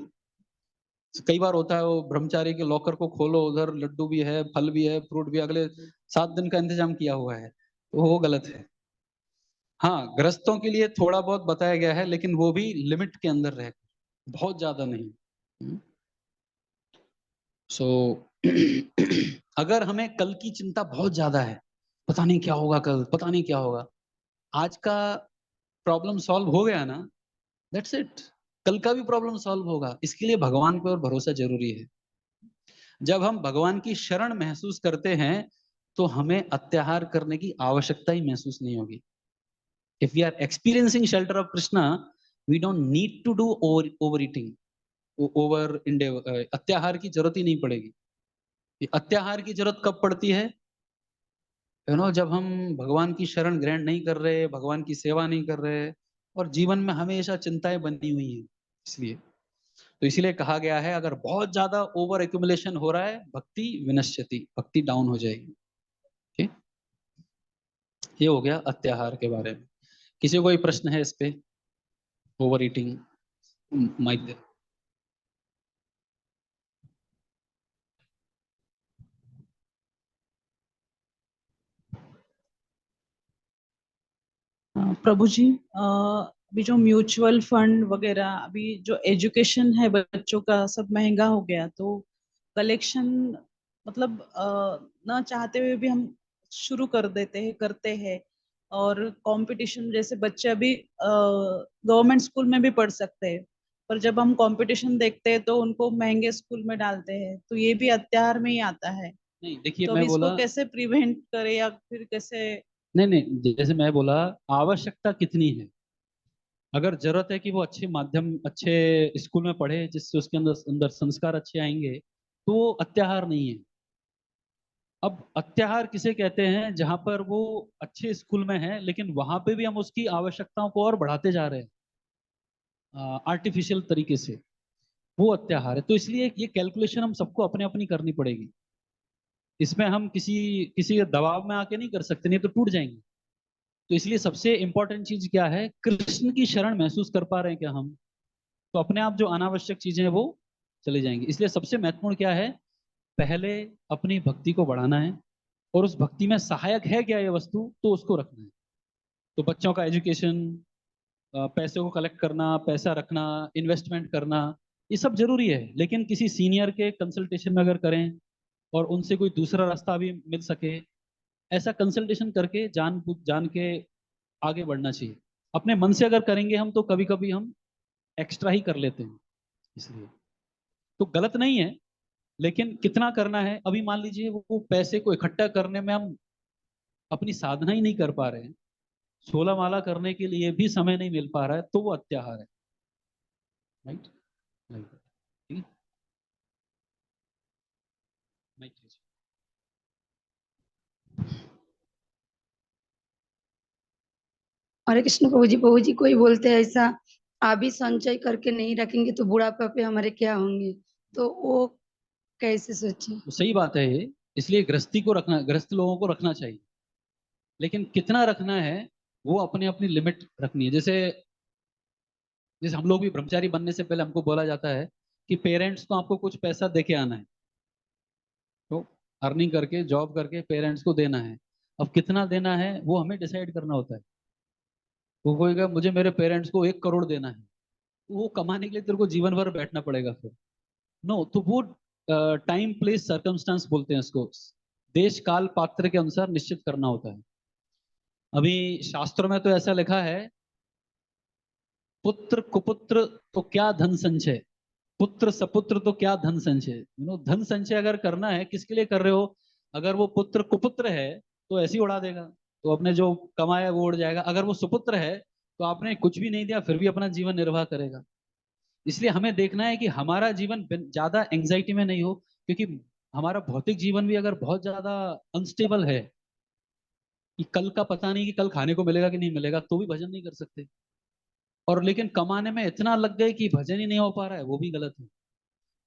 कई बार होता है वो ब्रह्मचारी के लॉकर को खोलो, उधर लड्डू भी है, फल भी है, फ्रूट भी, अगले 7 दिन का इंतजाम किया हुआ है, तो वो गलत है। हाँ, गृहस्थों के लिए थोड़ा बहुत बताया गया है, लेकिन वो भी लिमिट के अंदर रहे, बहुत ज्यादा नहीं। सो अगर हमें कल की चिंता बहुत ज्यादा है, पता नहीं क्या होगा कल, पता नहीं क्या होगा, आज का प्रॉब्लम सॉल्व हो गया ना, दैट्स इट। कल का भी प्रॉब्लम सॉल्व होगा। इसके लिए भगवान पर भरोसा जरूरी है। जब हम भगवान की शरण महसूस करते हैं तो हमें अत्याहार करने की आवश्यकता ही महसूस नहीं होगी। If we are experiencing shelter of Krishna, we don't need to do over eating, over endeavour. अत्याहार की जरूरत ही नहीं पड़ेगी। अत्याहार की जरूरत कब पड़ती है? जब हम भगवान की शरण ग्रहण नहीं कर रहे, भगवान की सेवा नहीं कर रहे, और जीवन में हमेशा चिंताएं बनी हुई हैं। इसलिए तो इसीलिए कहा गया है अगर बहुत ज्यादा ओवर एक्यूमुलेशन हो रहा है, भक्ति विनश्यति, भक्ति डाउन हो जाएगी। ठीक, ये हो गया अत्याहार के बारे में। किसी को कोई प्रश्न है इस पे? ओवर ईटिंग, माइक दे। प्रभु जी, अभी जो म्यूचुअल फंड वगैरह, अभी जो एजुकेशन है बच्चों का सब महंगा हो गया, तो कलेक्शन मतलब ना चाहते हुए भी हम शुरू कर देते हैं, करते हैं। और कंपटीशन, जैसे बच्चे अभी गवर्नमेंट स्कूल में भी पढ़ सकते हैं, पर जब हम कंपटीशन देखते हैं तो उनको महंगे स्कूल में डालते हैं, तो ये भी अत्याचार में ही आता है। नहीं देखिए, तो मैं अभी इसको बोला, कैसे प्रिवेंट करें, या फिर कैसे? नहीं नहीं, जैसे मैं बोला, आवश्यकता कितनी है। अगर जरूरत है कि वो अच्छे माध्यम, अच्छे स्कूल में पढ़े जिससे उसके अंदर अंदर संस्कार अच्छे आएंगे, तो वो अत्याचार नहीं है। अब अत्याचार किसे कहते हैं? जहां पर वो अच्छे स्कूल में है लेकिन वहां पे भी हम उसकी आवश्यकताओं को और बढ़ाते जा रहे हैं आर्टिफिशियल तरीके से, वो अत्याचार है। तो इसलिए ये कैलकुलेशन हम सबको अपने अपनी करनी पड़ेगी। इसमें हम किसी किसी के दबाव में आके नहीं कर सकते, नहीं तो टूट जाएंगे। तो इसलिए सबसे इंपॉर्टेंट चीज क्या है? कृष्ण की शरण महसूस कर पा रहे हैं क्या हम? तो अपने आप जो अनावश्यक चीजें हैं वो चली जाएंगी। इसलिए सबसे महत्वपूर्ण क्या है? पहले अपनी भक्ति को बढ़ाना है, और उस भक्ति में सहायक है क्या ये वस्तु, तो उसको रखना है। तो बच्चों का एजुकेशन, पैसे को कलेक्ट करना, पैसा रखना, इन्वेस्टमेंट करना, ये सब जरूरी है। लेकिन किसी सीनियर के कंसल्टेशन में अगर करें और उनसे कोई दूसरा रास्ता भी मिल सके, ऐसा कंसल्टेशन करके जान के आगे बढ़ना चाहिए। अपने मन से अगर करेंगे हम, तो कभी कभी हम एक्स्ट्रा ही कर लेते हैं। इसलिए तो गलत नहीं है, लेकिन कितना करना है। अभी मान लीजिए वो पैसे को इकट्ठा करने में हम अपनी साधना ही नहीं कर पा रहे हैं, 16 माला करने के लिए भी समय नहीं मिल पा रहा है, तो वो अत्याचार है। राइट? ठीक है। Right. हरे कृष्ण प्रभु जी कोई बोलते हैं ऐसा, अभी संचय करके नहीं रखेंगे तो बुढ़ापा पे हमारे क्या होंगे, तो वो कैसे सोचे? तो सही बात है ये। इसलिए गृहस्थी को रखना, गृहस्थ लोगों को रखना चाहिए, लेकिन कितना रखना है वो अपने अपनी लिमिट रखनी है। जैसे जैसे हम लोग भी ब्रह्मचारी बनने से पहले हमको बोला जाता है कि पेरेंट्स को आपको कुछ पैसा दे के आना है, तो अर्निंग करके, जॉब करके पेरेंट्स को देना है। अब कितना देना है वो हमें डिसाइड करना होता है। वो कोई मुझे मेरे पेरेंट्स को 1 करोड़ देना है, वो कमाने के लिए तेरे को जीवन भर बैठना पड़ेगा फिर। नो, तो वो टाइम प्लेस सर्कमस्टांस बोलते हैं इसको, देश काल पात्र के अनुसार निश्चित करना होता है। अभी शास्त्रों में तो ऐसा लिखा है, पुत्र कुपुत्र तो क्या धन संचय, पुत्र सपुत्र तो क्या धन संचय। धन संचय अगर करना है, किसके लिए कर रहे हो? अगर वो पुत्र कुपुत्र है तो ऐसे ही उड़ा देगा, तो अपने जो कमाया वो उड़ जाएगा। अगर वो सुपुत्र है तो आपने कुछ भी नहीं दिया फिर भी अपना जीवन निर्वाह करेगा। इसलिए हमें देखना है कि हमारा जीवन ज्यादा एंजाइटी में नहीं हो, क्योंकि हमारा भौतिक जीवन भी अगर बहुत ज्यादा अनस्टेबल है कि कल का पता नहीं कि कल खाने को मिलेगा कि नहीं मिलेगा, तो भी भजन नहीं कर सकते। और लेकिन कमाने में इतना लग गए कि भजन ही नहीं हो पा रहा है, वो भी गलत है।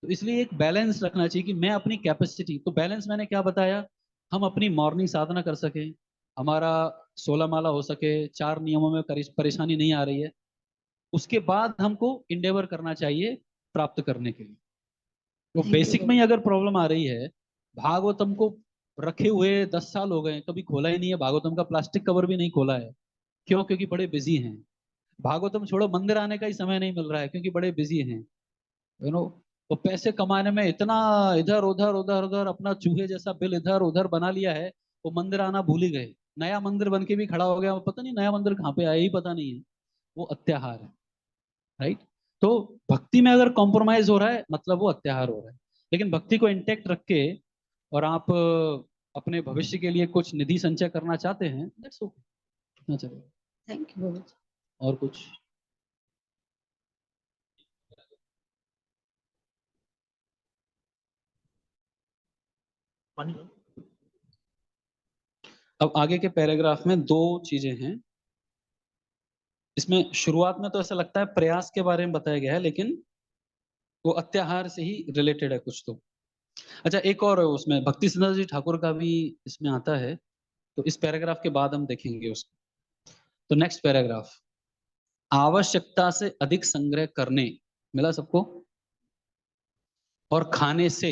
तो इसलिए एक बैलेंस रखना चाहिए कि मैं अपनी कैपेसिटी, तो बैलेंस मैंने क्या बताया, हम अपनी मॉर्निंग साधना कर सके, हमारा 16 माला हो सके, 4 नियमों में परेशानी नहीं आ रही है, उसके बाद हमको इंडेवर करना चाहिए प्राप्त करने के लिए। तो बेसिक में ही अगर प्रॉब्लम आ रही है, भागवतम को रखे हुए 10 साल हो गए, कभी खोला ही नहीं है, भागवतम का प्लास्टिक कवर भी नहीं खोला है। क्यों? क्योंकि बड़े बिजी हैं। भागवतम छोड़ो, मंदिर आने का ही समय नहीं मिल रहा है क्योंकि बड़े बिजी हैं। तो पैसे कमाने में इतना इधर उधर उधर उधर अपना चूहे जैसा बिल इधर उधर बना लिया है, वो मंदिर आना भूल ही गए। नया मंदिर बन के भी खड़ा हो गया, पता नहीं नया मंदिर कहाँ पे आया ही पता नहीं है। वो अत्याचार है। राइट? तो भक्ति में अगर कॉम्प्रोमाइज हो रहा है, मतलब वो अत्याचार हो रहा है। लेकिन भक्ति को इंटेक्ट रख के और आप अपने भविष्य के लिए कुछ निधि संचय करना चाहते हैं, दैट्स ओके, कितना चलेगा। थैंक यू प्रभु जी। और कुछ? अब आगे के पैराग्राफ में 2 चीजें हैं। इसमें शुरुआत में तो ऐसा लगता है प्रयास के बारे में बताया गया है, लेकिन वो अत्याचार से ही रिलेटेड है कुछ तो। अच्छा, एक और उसमें भक्ति सिद्धार्थ जी ठाकुर का भी इसमें आता है, तो इस पैराग्राफ के बाद हम देखेंगे उसको। तो नेक्स्ट पैराग्राफ, आवश्यकता से अधिक संग्रह करने, मिला सबको? और खाने से,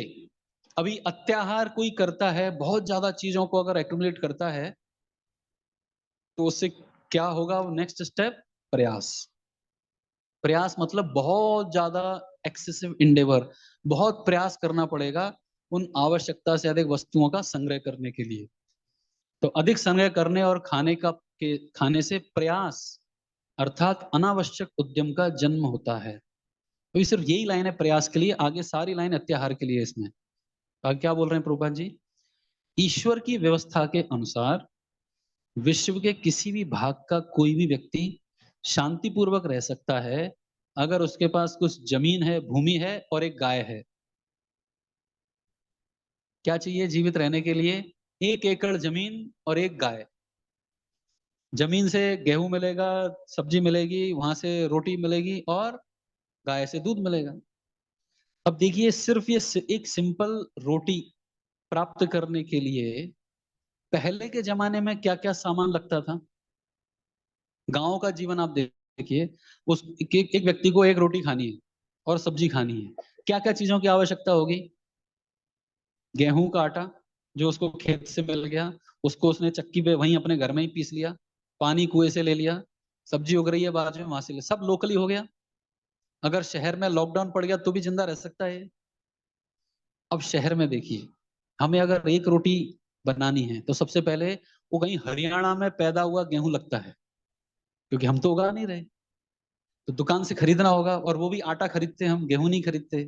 अभी अत्याचार कोई करता है, बहुत ज्यादा चीजों को अगर एक्यूमुलेट करता है, तो उससे क्या होगा? नेक्स्ट स्टेप, प्रयास। प्रयास मतलब बहुत ज्यादा एक्सेसिव इंडेवर, बहुत प्रयास करना पड़ेगा उन आवश्यकता से अधिक वस्तुओं का संग्रह करने के लिए। तो अधिक संग्रह करने और खाने से प्रयास अर्थात अनावश्यक उद्यम का जन्म होता है। तो ये सिर्फ यही लाइन है प्रयास के लिए, आगे सारी लाइन अत्याहार के लिए। इसमें आगे क्या बोल रहे हैं प्रभुपाद जी? ईश्वर की व्यवस्था के अनुसार विश्व के किसी भी भाग का कोई भी व्यक्ति शांतिपूर्वक रह सकता है अगर उसके पास कुछ जमीन है, भूमि है और एक गाय है। क्या चाहिए जीवित रहने के लिए? 1 एकड़ जमीन और एक गाय। जमीन से गेहूं मिलेगा, सब्जी मिलेगी, वहां से रोटी मिलेगी और गाय से दूध मिलेगा। अब देखिए, सिर्फ ये एक सिंपल रोटी प्राप्त करने के लिए पहले के जमाने में क्या क्या सामान लगता था। गांव का जीवन आप देखिए, उस एक व्यक्ति को एक रोटी खानी है और सब्जी खानी है, क्या क्या चीजों की आवश्यकता होगी? गेहूं का आटा जो उसको खेत से मिल गया, उसको उसने चक्की पे वहीं अपने घर में ही पीस लिया, पानी कुएं से ले लिया, सब्जी उग रही है बाद में वहां से ले, सब लोकली हो गया। अगर शहर में लॉकडाउन पड़ गया तो भी जिंदा रह सकता है। अब शहर में देखिए, हमें अगर एक रोटी बनानी है तो सबसे पहले वो कहीं हरियाणा में पैदा हुआ गेहूं लगता है, क्योंकि हम तो उगा नहीं रहे, तो दुकान से खरीदना होगा, और वो भी आटा खरीदते हैं हम, गेहूं नहीं खरीदते।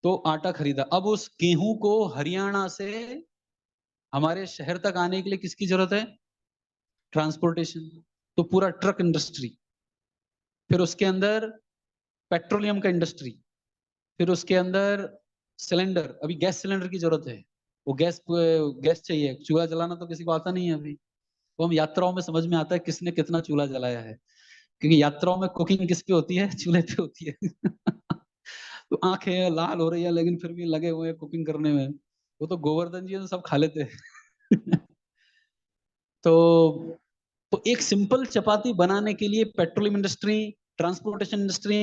तो आटा खरीदा, अब उस गेहूं को हरियाणा से हमारे शहर तक आने के लिए किसकी जरूरत है? ट्रांसपोर्टेशन। तो पूरा ट्रक इंडस्ट्री, फिर उसके अंदर पेट्रोलियम का इंडस्ट्री, फिर उसके अंदर सिलेंडर, अभी गैस सिलेंडर की जरूरत है, वो गैस चाहिए, चूल्हा जलाना तो किसी को आता नहीं है अभी। वो हम यात्राओं में समझ में आता है किसने कितना चूल्हा जलाया है, क्योंकि यात्राओं में कुकिंग किस पे होती है? चूल्हे पे होती है। तो आंखें लाल हो रही है लेकिन फिर भी लगे हुए हैं कुकिंग करने में। वो तो गोवर्धन जी तो सब खा लेते हैं। तो एक सिंपल चपाती बनाने के लिए petroleum industry, transportation industry,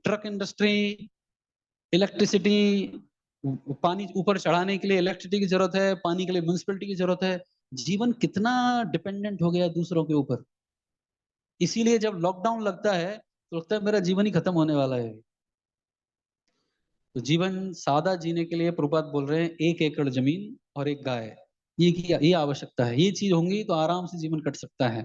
truck industry, electricity, पानी ऊपर चढ़ाने के लिए इलेक्ट्रिसिटी की जरूरत है, पानी के लिए म्युनिसिपैलिटी की जरूरत है। जीवन कितना डिपेंडेंट हो गया है दूसरों के ऊपर। इसीलिए जब लॉकडाउन लगता है तो लगता है मेरा जीवन ही खत्म होने वाला है। तो जीवन सादा जीने के लिए प्रभुपाद बोल रहे हैं 1 एकड़ जमीन और एक गाय, ये आवश्यकता है। ये चीज होंगी तो आराम से जीवन कट सकता है।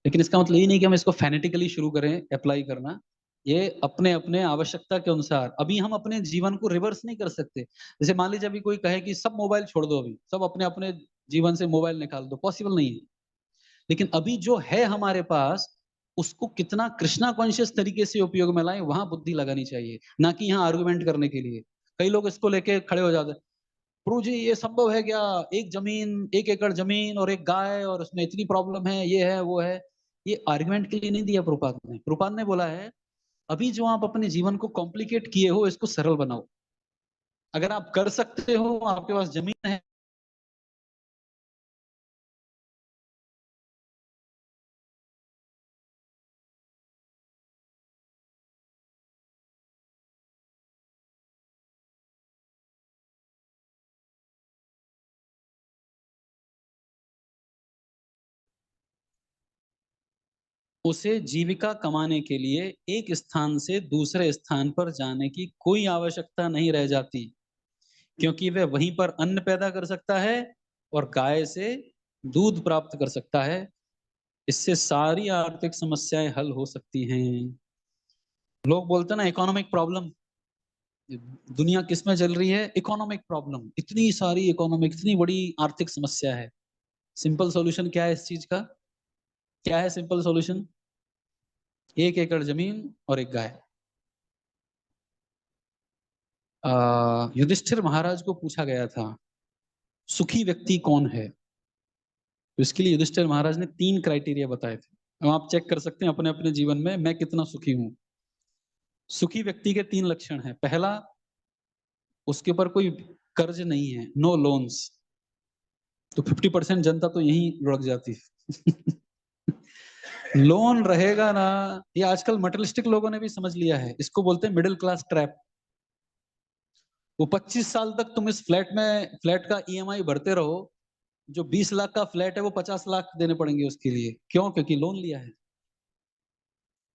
लेकिन इसका मतलब ये नहीं कि हम इसको फैनेटिकली शुरू करें अप्लाई करना। ये अपने अपने आवश्यकता के अनुसार। अभी हम अपने जीवन को रिवर्स नहीं कर सकते। जैसे मान लीजिए अभी कोई कहे कि सब मोबाइल छोड़ दो, अभी सब अपने अपने जीवन से मोबाइल निकाल दो, पॉसिबल नहीं है। लेकिन अभी जो है हमारे पास, उसको कितना कृष्णा कॉन्शियस तरीके से उपयोग में लाएं, वहां बुद्धि लगानी चाहिए, ना कि यहाँ आर्गुमेंट करने के लिए। कई लोग इसको लेके खड़े हो जाते हैं, प्रभु जी ये संभव है क्या? 1 एकड़ जमीन और एक गाय, और उसमें इतनी प्रॉब्लम है, ये है वो है। ये आर्गुमेंट के लिए नहीं दिया प्रभुपाद ने। प्रभुपाद ने बोला है अभी जो आप अपने जीवन को कॉम्प्लिकेट किए हो, इसको सरल बनाओ। अगर आप कर सकते हो, आपके पास जमीन है, उसे जीविका कमाने के लिए एक स्थान से दूसरे स्थान पर जाने की कोई आवश्यकता नहीं रह जाती, क्योंकि वह वहीं पर अन्न पैदा कर सकता है और गाय से दूध प्राप्त कर सकता है। इससे सारी आर्थिक समस्याएं हल हो सकती हैं। लोग बोलते हैं ना इकोनॉमिक प्रॉब्लम, दुनिया किस में चल रही है? इकोनॉमिक प्रॉब्लम, इतनी सारी इकोनॉमिक, इतनी बड़ी आर्थिक समस्या है। सिंपल सॉल्यूशन क्या है इस चीज का? क्या है सिंपल सॉल्यूशन? 1 एकड़ जमीन और एक गाय। युधिष्ठिर महाराज को पूछा गया था सुखी व्यक्ति कौन है, तो इसके लिए युधिष्ठिर महाराज ने 3 क्राइटेरिया बताए थे। अब आप चेक कर सकते हैं अपने अपने जीवन में मैं कितना सुखी हूं। सुखी व्यक्ति के 3 लक्षण हैं। पहला, उसके ऊपर कोई कर्ज नहीं है, नो लोन्स। तो 50% जनता तो यहीं लुढ़क जाती है। लोन रहेगा ना, ये आजकल मटेरियलिस्टिक लोगों ने भी समझ लिया है, इसको बोलते हैं मिडिल क्लास ट्रैप। वो 25 साल तक तुम इस फ्लैट का ईएमआई भरते रहो, जो 20 लाख का फ्लैट है वो 50 लाख देने पड़ेंगे उसके लिए। क्यों? क्योंकि लोन लिया है।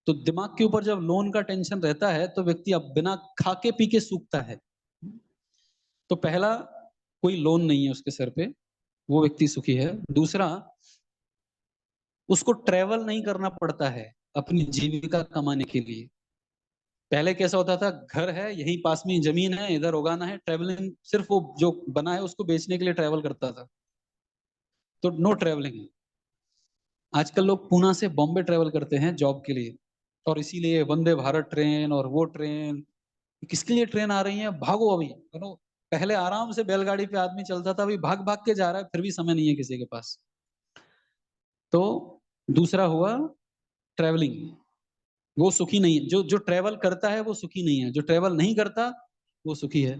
तो दिमाग के ऊपर जब लोन का टेंशन रहता है तो व्यक्ति अब बिना खा के पी के सूखता है। तो पहला, कोई लोन नहीं है उसके सर पे, वो व्यक्ति सुखी है। दूसरा, उसको ट्रेवल नहीं करना पड़ता है अपनी जीविका कमाने के लिए। पहले कैसा होता था, घर है यहीं पास में जमीन है, इधर उगाना है, ट्रेवलिंग सिर्फ वो जो बना है उसको बेचने के लिए ट्रेवल करता था, तो नो ट्रेवलिंग। आजकल लोग पूना से बॉम्बे ट्रेवल करते हैं जॉब के लिए, और इसीलिए वंदे भारत ट्रेन और वो ट्रेन, किसके लिए ट्रेन आ रही है, भागो अभी। पहले आराम से बैलगाड़ी पे आदमी चलता था, अभी भाग भाग के जा रहा है, फिर भी समय नहीं है किसी के पास। तो दूसरा हुआ ट्रेवलिंग, वो सुखी नहीं है। जो जो ट्रेवल करता है वो सुखी नहीं है, जो ट्रेवल नहीं करता वो सुखी है।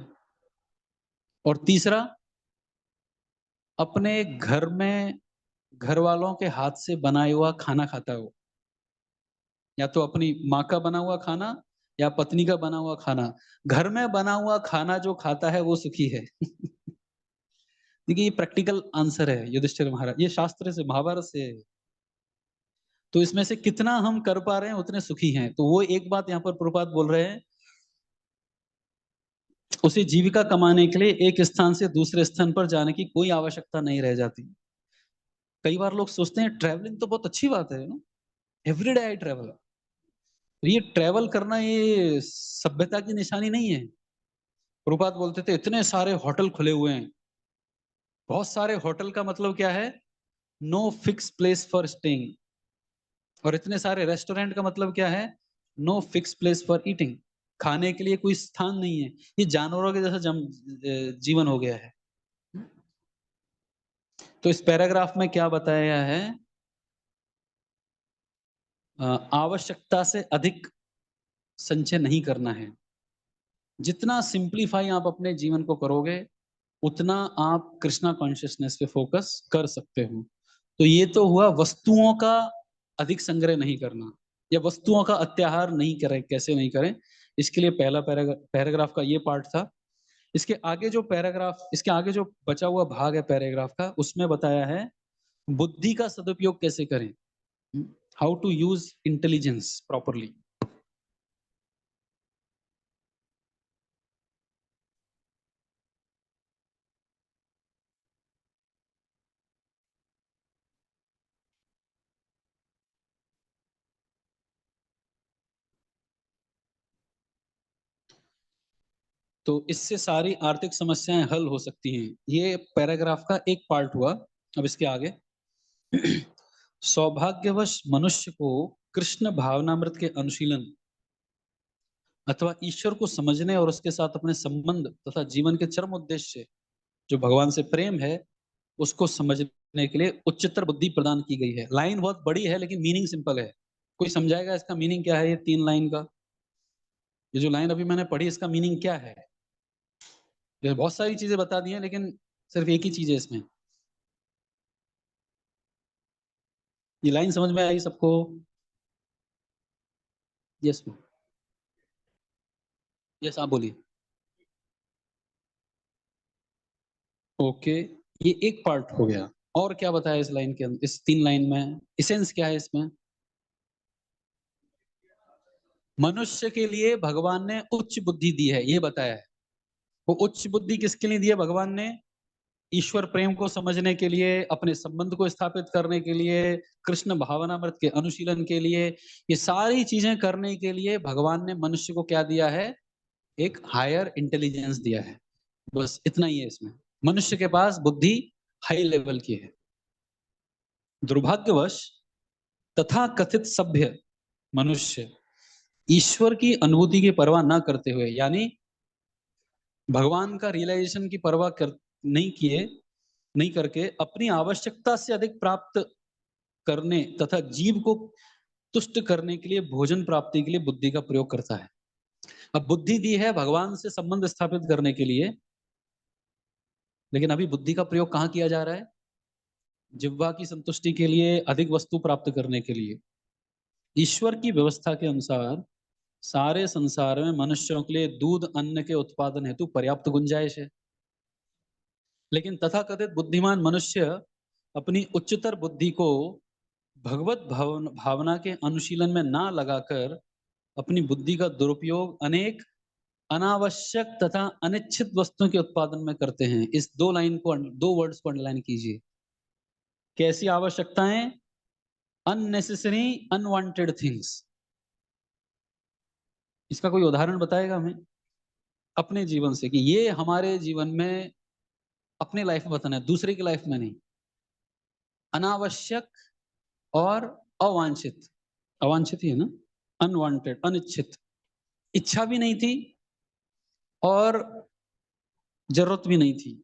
और तीसरा, अपने घर में घर वालों के हाथ से बनाया हुआ खाना खाता है वो, या तो अपनी माँ का बना हुआ खाना या पत्नी का बना हुआ खाना। घर में बना हुआ खाना जो खाता है वो सुखी है। देखिए, ये प्रैक्टिकल आंसर है युधिष्ठिर महाराज, ये शास्त्र से, महाभारत से है। तो इसमें से कितना हम कर पा रहे हैं उतने सुखी हैं। तो वो एक बात यहाँ पर प्रभुपाद बोल रहे हैं, उसे जीविका कमाने के लिए एक स्थान से दूसरे स्थान पर जाने की कोई आवश्यकता नहीं रह जाती। कई बार लोग सोचते हैं ट्रैवलिंग तो बहुत अच्छी बात है, एवरीडे आई ट्रैवल। ये ट्रैवल करना ये सभ्यता की निशानी नहीं है। प्रभुपाद बोलते थे इतने सारे होटल खुले हुए हैं, बहुत सारे होटल का मतलब क्या है, no fix place for staying. और इतने सारे रेस्टोरेंट का मतलब क्या है, no fix place for eating. खाने के लिए कोई स्थान नहीं है। ये जानवरों के जैसा जीवन हो गया है। तो इस पैराग्राफ में क्या बताया गया है, आवश्यकता से अधिक संचय नहीं करना है। जितना सिंप्लीफाई आप अपने जीवन को करोगे उतना आप कृष्णा कॉन्शियसनेस पे फोकस कर सकते हो। तो ये तो हुआ वस्तुओं का अधिक संग्रह नहीं करना, या वस्तुओं का अत्याहार नहीं करें, कैसे नहीं करें, इसके लिए पहला पैराग्राफ का ये पार्ट था। इसके आगे जो पैराग्राफ, इसके आगे जो बचा हुआ भाग है पैराग्राफ का, उसमें बताया है बुद्धि का सदुपयोग कैसे करें, how to use intelligence properly. तो इससे सारी आर्थिक समस्याएं हल हो सकती हैं। ये पैराग्राफ का एक पार्ट हुआ। अब इसके आगे, सौभाग्यवश मनुष्य को कृष्ण भावनामृत के अनुशीलन अथवा ईश्वर को समझने और उसके साथ अपने संबंध तथा जीवन के चरम उद्देश्य जो भगवान से प्रेम है उसको समझने के लिए उच्चतर बुद्धि प्रदान की गई है। लाइन बहुत बड़ी है लेकिन मीनिंग सिंपल है। कोई समझाएगा इसका मीनिंग क्या है, ये 3 लाइन का, ये जो लाइन अभी मैंने पढ़ी इसका मीनिंग क्या है। ये बहुत सारी चीजें बता दी हैं लेकिन सिर्फ एक ही चीज है इसमें। ये लाइन समझ में आई सबको? यस यस, आप बोलिए। ओके, ये एक पार्ट हो गया। और क्या बताया इस लाइन के अंदर, इस 3 लाइन में एसेंस क्या है इसमें? मनुष्य के लिए भगवान ने उच्च बुद्धि दी है, ये बताया है। वो उच्च बुद्धि किसके लिए दी है भगवान ने? ईश्वर प्रेम को समझने के लिए, अपने संबंध को स्थापित करने के लिए, कृष्ण भावनामृत के अनुशीलन के लिए, ये सारी चीजें करने के लिए भगवान ने मनुष्य को क्या दिया है, एक हायर इंटेलिजेंस दिया है। बस इतना ही है इसमें। मनुष्य के पास बुद्धि हाई लेवल की है। दुर्भाग्यवश तथा कथित सभ्य मनुष्य ईश्वर की अनुभूति की परवाह न करते हुए, यानी भगवान का रियलाइजेशन की परवाह नहीं करके अपनी आवश्यकता से अधिक प्राप्त करने तथा जीव को तुष्ट करने के लिए, भोजन प्राप्ति के लिए बुद्धि का प्रयोग करता है। अब बुद्धि दी है भगवान से संबंध स्थापित करने के लिए, लेकिन अभी बुद्धि का प्रयोग कहाँ किया जा रहा है? जिह्वा की संतुष्टि के लिए, अधिक वस्तु प्राप्त करने के लिए। ईश्वर की व्यवस्था के अनुसार सारे संसार में मनुष्यों के लिए दूध अन्न के उत्पादन हेतु पर्याप्त गुंजाइश है, लेकिन तथाकथित बुद्धिमान मनुष्य अपनी उच्चतर बुद्धि को भगवत भावना के अनुशीलन में ना लगाकर अपनी बुद्धि का दुरुपयोग अनेक अनावश्यक तथा अनिच्छित वस्तुओं के उत्पादन में करते हैं। इस दो वर्ड्स को अंडरलाइन कीजिए। कैसी आवश्यकताएं? Unnecessary unwanted things. इसका कोई उदाहरण बताएगा हमें अपने जीवन से कि ये हमारे जीवन में अपने लाइफ में बताना है, दूसरे की लाइफ में नहीं। अनावश्यक और अवांछित। अवांछित ही है ना, अनवांटेड, अनिच्छित। इच्छा भी नहीं थी और जरूरत भी नहीं थी।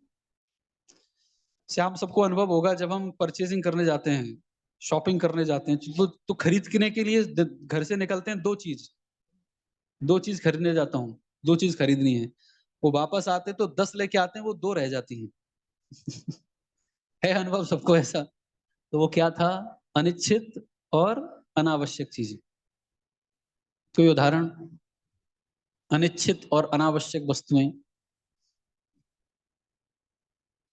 श्याम, सबको अनुभव होगा जब हम परचेजिंग करने जाते हैं, शॉपिंग करने जाते हैं, तो खरीदने के लिए घर से निकलते हैं। दो चीज खरीदने जाता हूँ, 2 चीज खरीदनी है। वो वापस आते तो 10 लेके आते हैं, वो 2 रह जाती हैं। है अनुभव सबको ऐसा? तो वो क्या था? अनिच्छित और अनावश्यक चीजें। कोई उदाहरण? अनिच्छित और अनावश्यक वस्तुएं।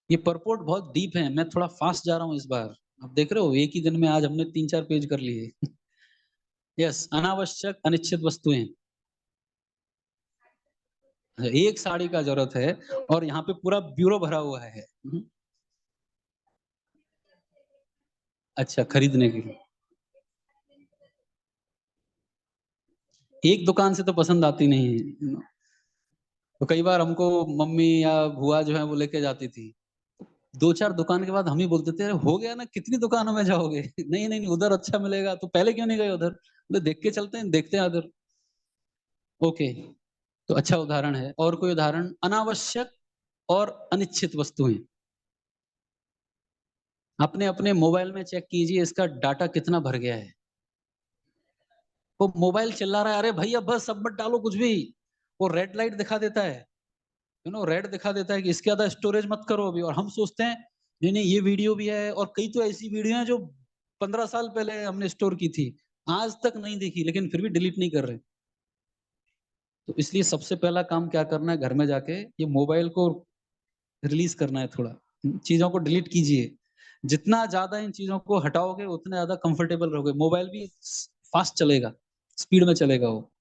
ये परपोर्ट बहुत डीप है, मैं थोड़ा फास्ट जा रहा हूं इस बार। आप देख रहे हो, एक ही दिन में आज हमने 3-4 पेज कर लिए। यस, अनावश्यक अनिच्छित वस्तुएं। एक साड़ी का जरूरत है और यहाँ पे पूरा ब्यूरो भरा हुआ है। अच्छा, खरीदने के लिए एक दुकान से तो पसंद आती नहीं है। तो कई बार हमको मम्मी या बुआ जो है वो लेके जाती थी, 2-4 दुकान के बाद हम ही बोलते थे, हो गया ना, कितनी दुकानों में जाओगे? नहीं नहीं, उधर अच्छा मिलेगा। तो पहले क्यों नहीं गए उधर? बोले देख के चलते हैं, देखते हैं उधर। ओके, तो अच्छा उदाहरण है। और कोई उदाहरण? अनावश्यक और अनिच्छित वस्तुएं। अपने अपने मोबाइल में चेक कीजिए इसका डाटा कितना भर गया है। वो मोबाइल चिल्ला रहा है, अरे भैया बस सब मत डालो कुछ भी। वो रेड लाइट दिखा देता है, रेड दिखा देता है कि इसके ज्यादा स्टोरेज मत करो अभी। और हम सोचते हैं नहीं नहीं, ये वीडियो भी है। और कई तो ऐसी वीडियो हैं जो 15 साल पहले हमने स्टोर की थी, आज तक नहीं देखी, लेकिन फिर भी डिलीट नहीं कर रहे। तो इसलिए सबसे पहला काम क्या करना है, घर में जाके ये मोबाइल को रिलीज करना है, थोड़ा चीजों को डिलीट कीजिए। जितना ज्यादा इन चीजों को हटाओगे उतना ज्यादा कंफर्टेबल रहोगे। मोबाइल भी फास्ट चलेगा, स्पीड में चलेगा वो।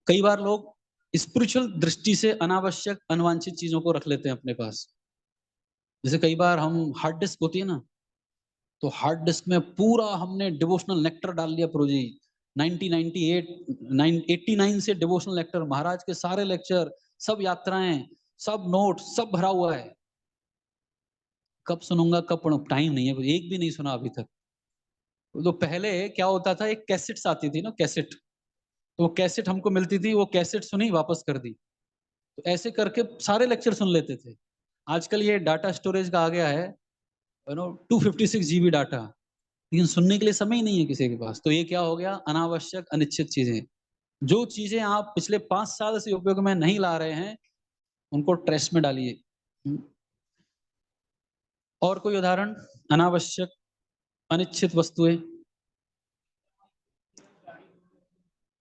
कई बार लोग स्पिरिचुअल दृष्टि से अनावश्यक अनवांछित चीजों को रख लेते हैं अपने पास। जैसे कई बार हम हार्ड डिस्क होती है ना, तो हार्ड डिस्क में पूरा हमने डिवोशनल नेक्टर डाल लिया प्रो जी। 1989 से डिवोशनल नेक्टर, महाराज के सारे लेक्चर, सब यात्राएं, सब नोट, सब भरा हुआ है। कब सुनूंगा, कब पढ़ूं, टाइम नहीं है, एक भी नहीं सुना अभी तक। तो पहले क्या होता था, एक कैसेट्स आती थी ना, कैसेट। तो वो कैसेट हमको मिलती थी, वो कैसेट सुनी, वापस कर दी। तो ऐसे करके सारे लेक्चर सुन लेते थे। आजकल ये डाटा स्टोरेज का आ गया है, 256 GB डाटा, लेकिन सुनने के लिए समय ही नहीं है किसी के पास। तो ये क्या हो गया? अनावश्यक अनिश्चित चीजें। जो चीजें आप पिछले 5 साल से उपयोग में नहीं ला रहे हैं, उनको ट्रैश में डालिए। और कोई उदाहरण? अनावश्यक अनिश्चित वस्तुएं।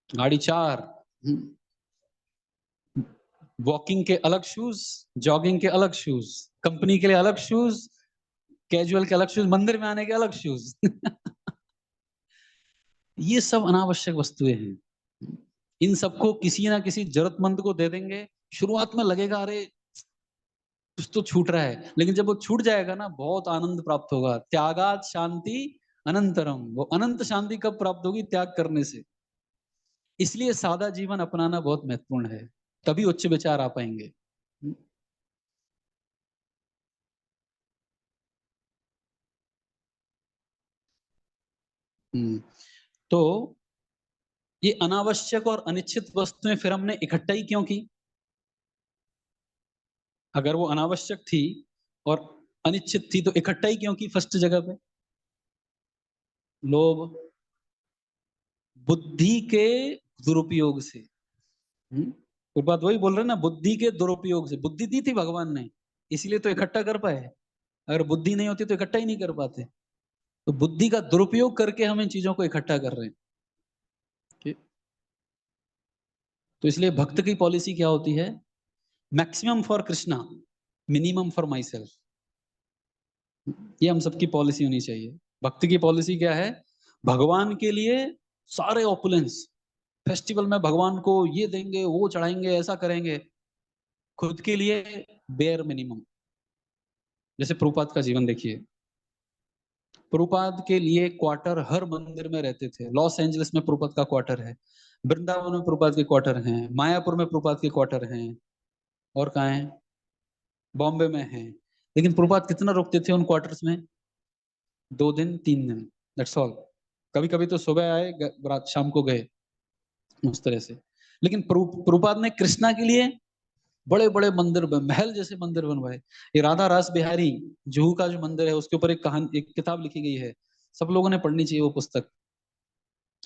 गाड़ी 4, वॉकिंग के अलग शूज, जॉगिंग के अलग शूज, कंपनी के लिए अलग शूज, कैजुअल के अलग शूज, मंदिर में आने के अलग शूज। ये सब अनावश्यक वस्तुएं हैं। इन सबको किसी ना किसी जरूरतमंद को दे देंगे। शुरुआत में लगेगा अरे कुछ तो छूट रहा है, लेकिन जब वो छूट जाएगा ना, बहुत आनंद प्राप्त होगा। त्यागात शांति अनंतरम। वो अनंत शांति कब प्राप्त होगी? त्याग करने से। इसलिए सादा जीवन अपनाना बहुत महत्वपूर्ण है, तभी उच्च विचार आ पाएंगे। तो ये अनावश्यक और अनिश्चित वस्तुएं फिर हमने इकट्ठा ही क्यों की? अगर वो अनावश्यक थी और अनिश्चित थी तो इकट्ठा ही क्यों की फर्स्ट जगह पे? लोभ, बुद्धि के दुरुपयोग से। तो बात वही बोल रहे ना, बुद्धि के दुरुपयोग से। बुद्धि दी थी भगवान ने, इसीलिए तो इकट्ठा कर पाए। अगर बुद्धि नहीं होती तो इकट्ठा ही नहीं कर पाते। तो बुद्धि का दुरुपयोग करके हम इन चीजों को इकट्ठा कर रहे हैं। तो इसलिए भक्त की पॉलिसी क्या होती है? Maximum for Krishna, minimum for my self. ये हम सबकी पॉलिसी होनी चाहिए। भक्ति की पॉलिसी क्या है? भगवान के लिए सारे ऑपुलेंस, फेस्टिवल में भगवान को ये देंगे, वो चढ़ाएंगे, ऐसा करेंगे। खुद के लिए बेयर मिनिमम। जैसे प्रभुपाद का जीवन देखिए, प्रभुपाद के लिए क्वार्टर हर मंदिर में रहते थे। लॉस एंजलिस में प्रभुपाद का क्वार्टर है, वृंदावन में प्रभुपाद के क्वार्टर हैं, मायापुर में प्रभुपाद के क्वार्टर हैं, और कहाँ है? बॉम्बे में है। लेकिन प्रभुपाद कितना रुकते थे उन क्वार्टर्स में? 2 दिन 3 दिन, दैट्स ऑल। कभी कभी तो सुबह आए, रात शाम को गए, उस तरह से। लेकिन प्रभुपाद ने कृष्णा के लिए बड़े बड़े मंदिर, महल जैसे मंदिर बनवाए। ये राधा रास बिहारी जुहू का जो मंदिर है, उसके ऊपर एक कहानी, एक किताब लिखी गई है, सब लोगों ने पढ़नी चाहिए वो पुस्तक।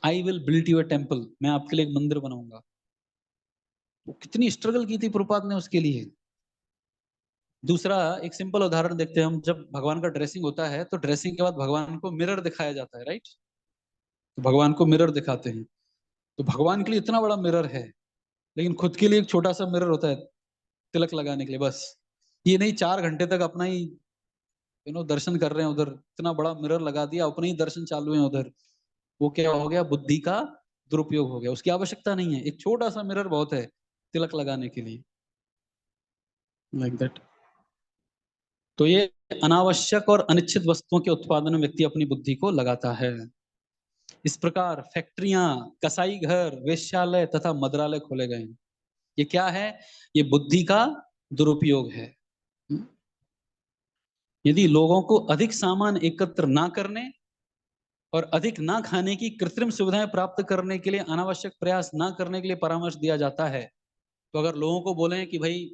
I will build you a temple, मैं आपके लिए एक मंदिर बनाऊंगा। वो कितनी स्ट्रगल की थी प्रभुपाद ने उसके लिए। दूसरा एक सिंपल उदाहरण देखते हैं हम। जब भगवान का ड्रेसिंग होता है तो ड्रेसिंग के बाद भगवान को मिरर दिखाया जाता है, राइट? तो भगवान को मिरर दिखाते हैं। तो भगवान के लिए इतना बड़ा मिरर है, लेकिन खुद के लिए एक छोटा सा मिरर होता है तिलक लगाने के लिए, बस। ये नहीं 4 घंटे तक अपना ही दर्शन कर रहे हैं उधर, इतना बड़ा मिरर लगा दिया, अपने ही दर्शन चालू है उधर। वो क्या हो गया? बुद्धि का दुरुपयोग हो गया। उसकी आवश्यकता नहीं है, एक छोटा सा मिरर बहुत है तिलक लगाने के लिए, लाइक दैट। तो ये अनावश्यक और अनिश्चित वस्तुओं के उत्पादन में व्यक्ति अपनी बुद्धि को लगाता है। इस प्रकार फैक्ट्रियां, कसाई घर, वेश्यालय तथा मदिरालय खोले गए हैं। ये क्या है? ये बुद्धि का दुरुपयोग है। यदि लोगों को अधिक सामान एकत्र ना करने और अधिक ना खाने की कृत्रिम सुविधाएं प्राप्त करने के लिए अनावश्यक प्रयास ना करने के लिए परामर्श दिया जाता है, तो अगर लोगों को बोलें कि भाई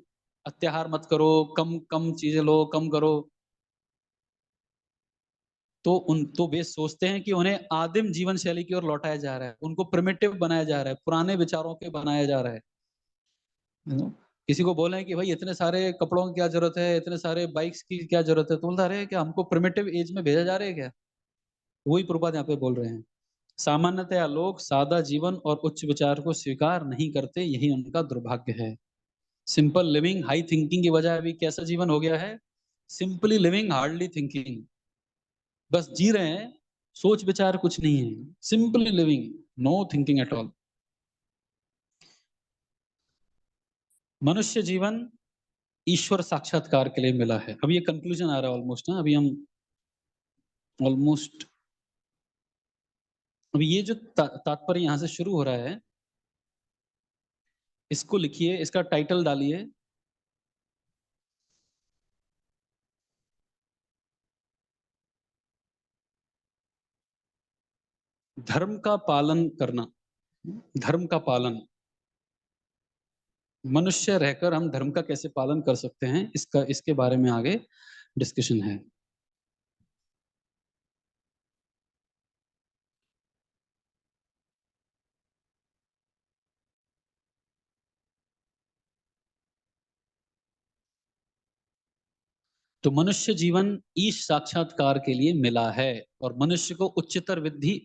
अत्याहार मत करो, कम कम चीजें लो, कम करो, तो वे सोचते हैं कि उन्हें आदिम जीवन शैली की ओर लौटाया जा रहा है, उनको प्रिमिटिव बनाया जा रहा है, पुराने विचारों के बनाया जा रहा है। किसी को बोले कि भाई इतने सारे कपड़ों की क्या जरूरत है, इतने सारे बाइक्स की क्या जरूरत है, तो बोलता रहे कि हमको प्रिमिटिव एज में भेजा जा रहा है क्या? वही प्रभुपाद यहाँ पे बोल रहे हैं। सामान्यतया लोग सादा जीवन और उच्च विचार को स्वीकार नहीं करते, यही उनका दुर्भाग्य है। सिंपल लिविंग हाई थिंकिंग की बजाय अभी कैसा जीवन हो गया है? Simply living hardly thinking. बस जी रहे हैं, सोच विचार कुछ नहीं है, simply living, no thinking at all. मनुष्य जीवन ईश्वर साक्षात्कार के लिए मिला है। अब ये कंक्लूजन आ रहा है ऑलमोस्ट ना, अभी हम ऑलमोस्ट, अभी ये जो तात्पर्य यहां से शुरू हो रहा है, इसको लिखिए, इसका टाइटल डालिए, धर्म का पालन करना। धर्म का पालन, मनुष्य रहकर हम धर्म का कैसे पालन कर सकते हैं, इसके बारे में आगे डिस्कशन है। तो मनुष्य जीवन ईश साक्षात्कार के लिए मिला है, और मनुष्य को उच्चतर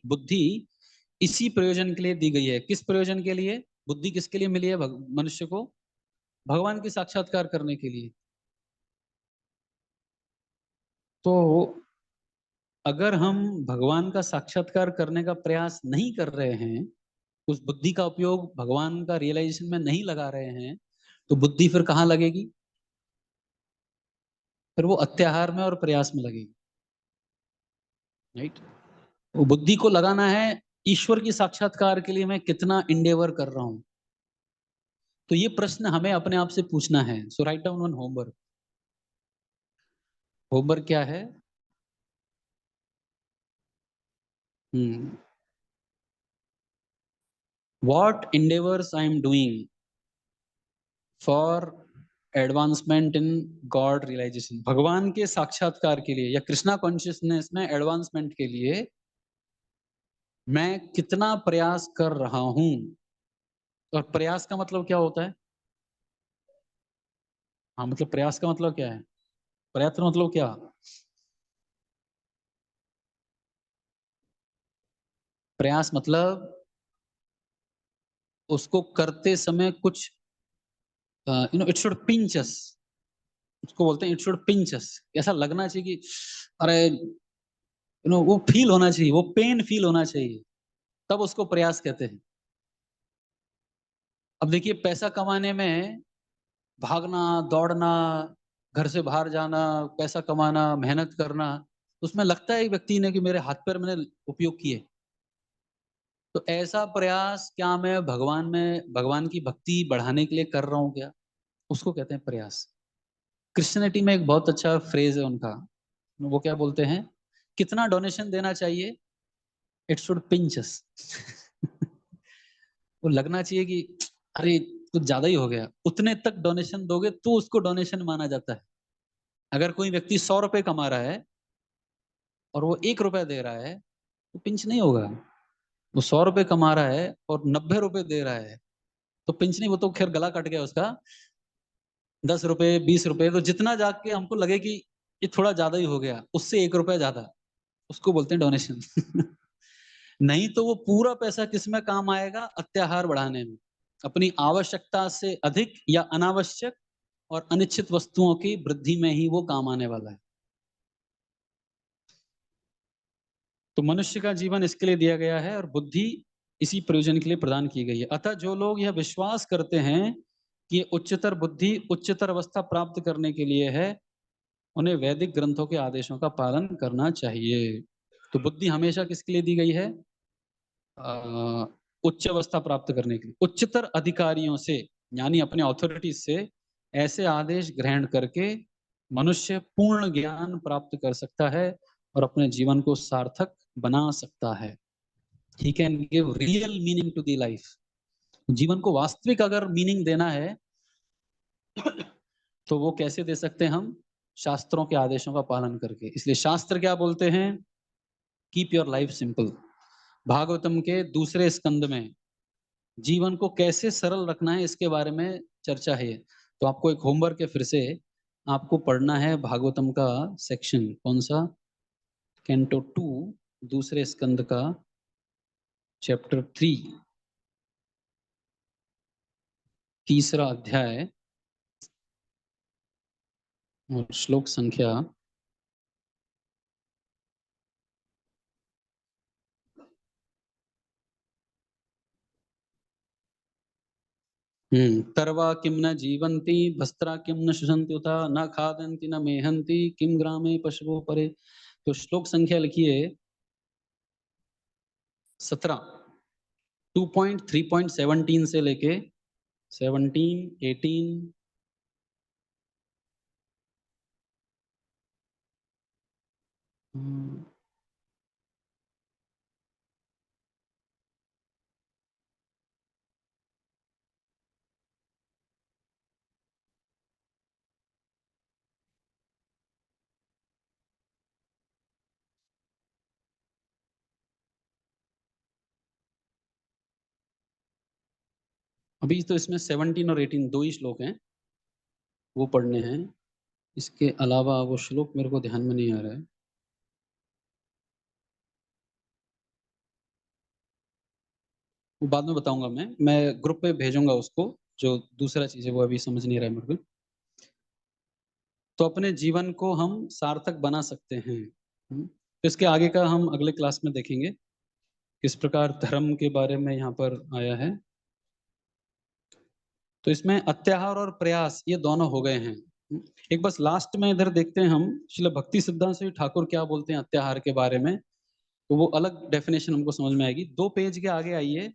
बुद्धि इसी प्रयोजन के लिए दी गई है। किस प्रयोजन के लिए बुद्धि किसके लिए मिली है? मनुष्य को भगवान की साक्षात्कार करने के लिए। तो अगर हम भगवान का साक्षात्कार करने का प्रयास नहीं कर रहे हैं, उस बुद्धि का उपयोग भगवान का रियलाइजेशन में नहीं लगा रहे हैं, तो बुद्धि फिर कहाँ लगेगी? फिर वो अत्याहार में और प्रयास में लगेगी, राइट? वो बुद्धि को लगाना है ईश्वर की साक्षात्कार के लिए मैं कितना इंडेवर कर रहा हूं। तो ये प्रश्न हमें अपने आप से पूछना है। So write down one homework. Homework क्या है? What endeavors I am doing for advancement in God realisation, भगवान के साक्षात्कार के लिए या कृष्णा कॉन्शियसनेस में एडवांसमेंट के लिए मैं कितना प्रयास कर रहा हूं। और प्रयास का मतलब क्या होता है? हाँ, मतलब प्रयास का मतलब क्या है? प्रयत्न मतलब क्या? प्रयास मतलब उसको करते समय कुछ इट शुड पिंच अस, उसको बोलते हैं इट शुड पिंच अस। ऐसा लगना चाहिए कि अरे वो फील होना चाहिए, वो पेन फील होना चाहिए, तब उसको प्रयास कहते हैं। अब देखिए पैसा कमाने में भागना दौड़ना, घर से बाहर जाना, पैसा कमाना, मेहनत करना, उसमें लगता है व्यक्ति ने कि मेरे हाथ पैर मैंने उपयोग किए। तो ऐसा प्रयास क्या मैं भगवान की भक्ति बढ़ाने के लिए कर रहा हूं क्या, उसको कहते हैं प्रयास। क्रिश्चियनिटी में एक बहुत अच्छा फ्रेज है उनका, वो क्या बोलते हैं, कितना डोनेशन देना चाहिए, इट शुड पिंच अस। वो लगना चाहिए कि अरे कुछ ज्यादा ही हो गया, उतने तक डोनेशन दोगे तो उसको डोनेशन माना जाता है। अगर कोई व्यक्ति 100 रुपए कमा रहा है और वो 1 रुपया दे रहा है तो पिंच नहीं होगा। वो 100 रुपए कमा रहा है और 90 रुपए दे रहा है तो पिंच नहीं, वो तो खैर गला कट गया उसका। 10 रुपए 20 रुपए तो जितना जाके हमको लगे कि ये थोड़ा ज्यादा ही हो गया, उससे 1 रुपया ज्यादा, उसको बोलते हैं डोनेशन। नहीं तो वो पूरा पैसा किस में काम आएगा, अत्याहार बढ़ाने में, अपनी आवश्यकता से अधिक या अनावश्यक और अनिश्चित वस्तुओं की वृद्धि में ही वो काम आने वाला है। तो मनुष्य का जीवन इसके लिए दिया गया है और बुद्धि इसी प्रयोजन के लिए प्रदान की गई है। अतः जो लोग यह विश्वास करते हैं कि ये उच्चतर बुद्धि उच्चतर अवस्था प्राप्त करने के लिए है, उन्हें वैदिक ग्रंथों के आदेशों का पालन करना चाहिए। तो बुद्धि हमेशा किसके लिए दी गई है, उच्च अवस्था प्राप्त करने के लिए, उच्चतर अधिकारियों से यानी अपने अथॉरिटी से ऐसे आदेश ग्रहण करके मनुष्य पूर्ण ज्ञान प्राप्त कर सकता है और अपने जीवन को सार्थक बना सकता है। He can give real meaning to the life. जीवन को वास्तविक अगर मीनिंग देना है तो वो कैसे दे सकते हैं हम, शास्त्रों के आदेशों का पालन करके। इसलिए शास्त्र क्या बोलते हैं, keep your life simple. Bhagavatam के दूसरे स्कंद में जीवन को कैसे सरल रखना है इसके बारे में चर्चा है। तो आपको एक होमवर्क है, फिर से आपको पढ़ना है भागवतम का सेक्शन, कौन सा, कैंटो 2 दूसरे स्कंद का चैप्टर 3 तीसरा अध्याय और श्लोक संख्या 'तरवा किम न जीवन्ति भस्त्रा किम न शुशन्ति उता न खादन्ति न मेहन्ति किम ग्रामे पशवो परे'। तो श्लोक संख्या लिखिए 17, 2.3.17 से लेके 17, 18, अभी तो इसमें 17 और 18 दो ही श्लोक हैं, वो पढ़ने हैं। इसके अलावा वो श्लोक मेरे को ध्यान में नहीं आ रहा है, वो बाद में बताऊंगा। मैं ग्रुप पे भेजूंगा उसको, जो दूसरा चीज है वो अभी समझ नहीं रहा है मेरे को। तो अपने जीवन को हम सार्थक बना सकते हैं। तो इसके आगे का हम अगले क्लास में देखेंगे किस प्रकार धर्म के बारे में यहाँ पर आया है। तो इसमें अत्याहार और प्रयास ये दोनों हो गए हैं। एक बस लास्ट में इधर देखते हैं हम, श्रील भक्ति सिद्धांत श्री ठाकुर क्या बोलते हैं अत्याहार के बारे में, तो वो अलग डेफिनेशन हमको समझ में आएगी। 2 पेज के आगे आइए,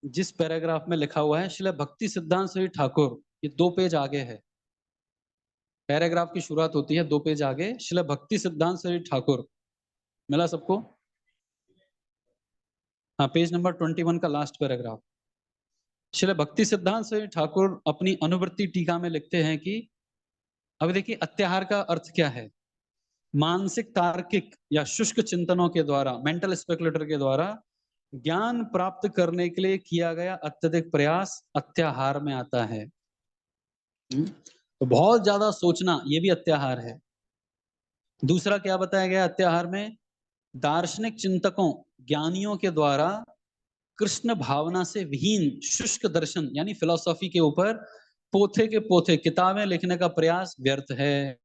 जिस पैराग्राफ में लिखा हुआ है श्रील भक्ति सिद्धांत श्री ठाकुर, ये 2 पेज आगे है। पैराग्राफ की शुरुआत होती है 2 पेज आगे, श्रील भक्ति सिद्धांत श्री ठाकुर। मिला सबको? हाँ, पेज नंबर 21 का लास्ट पैराग्राफ। श्रील भक्ति सिद्धांत श्री ठाकुर अपनी अनुवृत्ति टीका में लिखते हैं कि अब देखिए अत्याहार का अर्थ क्या है। मानसिक तार्किक या शुष्क चिंतनों के द्वारा, मेंटल स्पेकुलेटर के द्वारा ज्ञान प्राप्त करने के लिए किया गया अत्यधिक प्रयास अत्याहार में आता है। तो बहुत ज्यादा सोचना ये भी अत्याहार है। दूसरा क्या बताया गया अत्याहार में, दार्शनिक चिंतकों ज्ञानियों के द्वारा कृष्ण भावना से विहीन शुष्क दर्शन यानी फिलॉसफी के ऊपर पोथे के पोथे किताबें लिखने का प्रयास व्यर्थ है।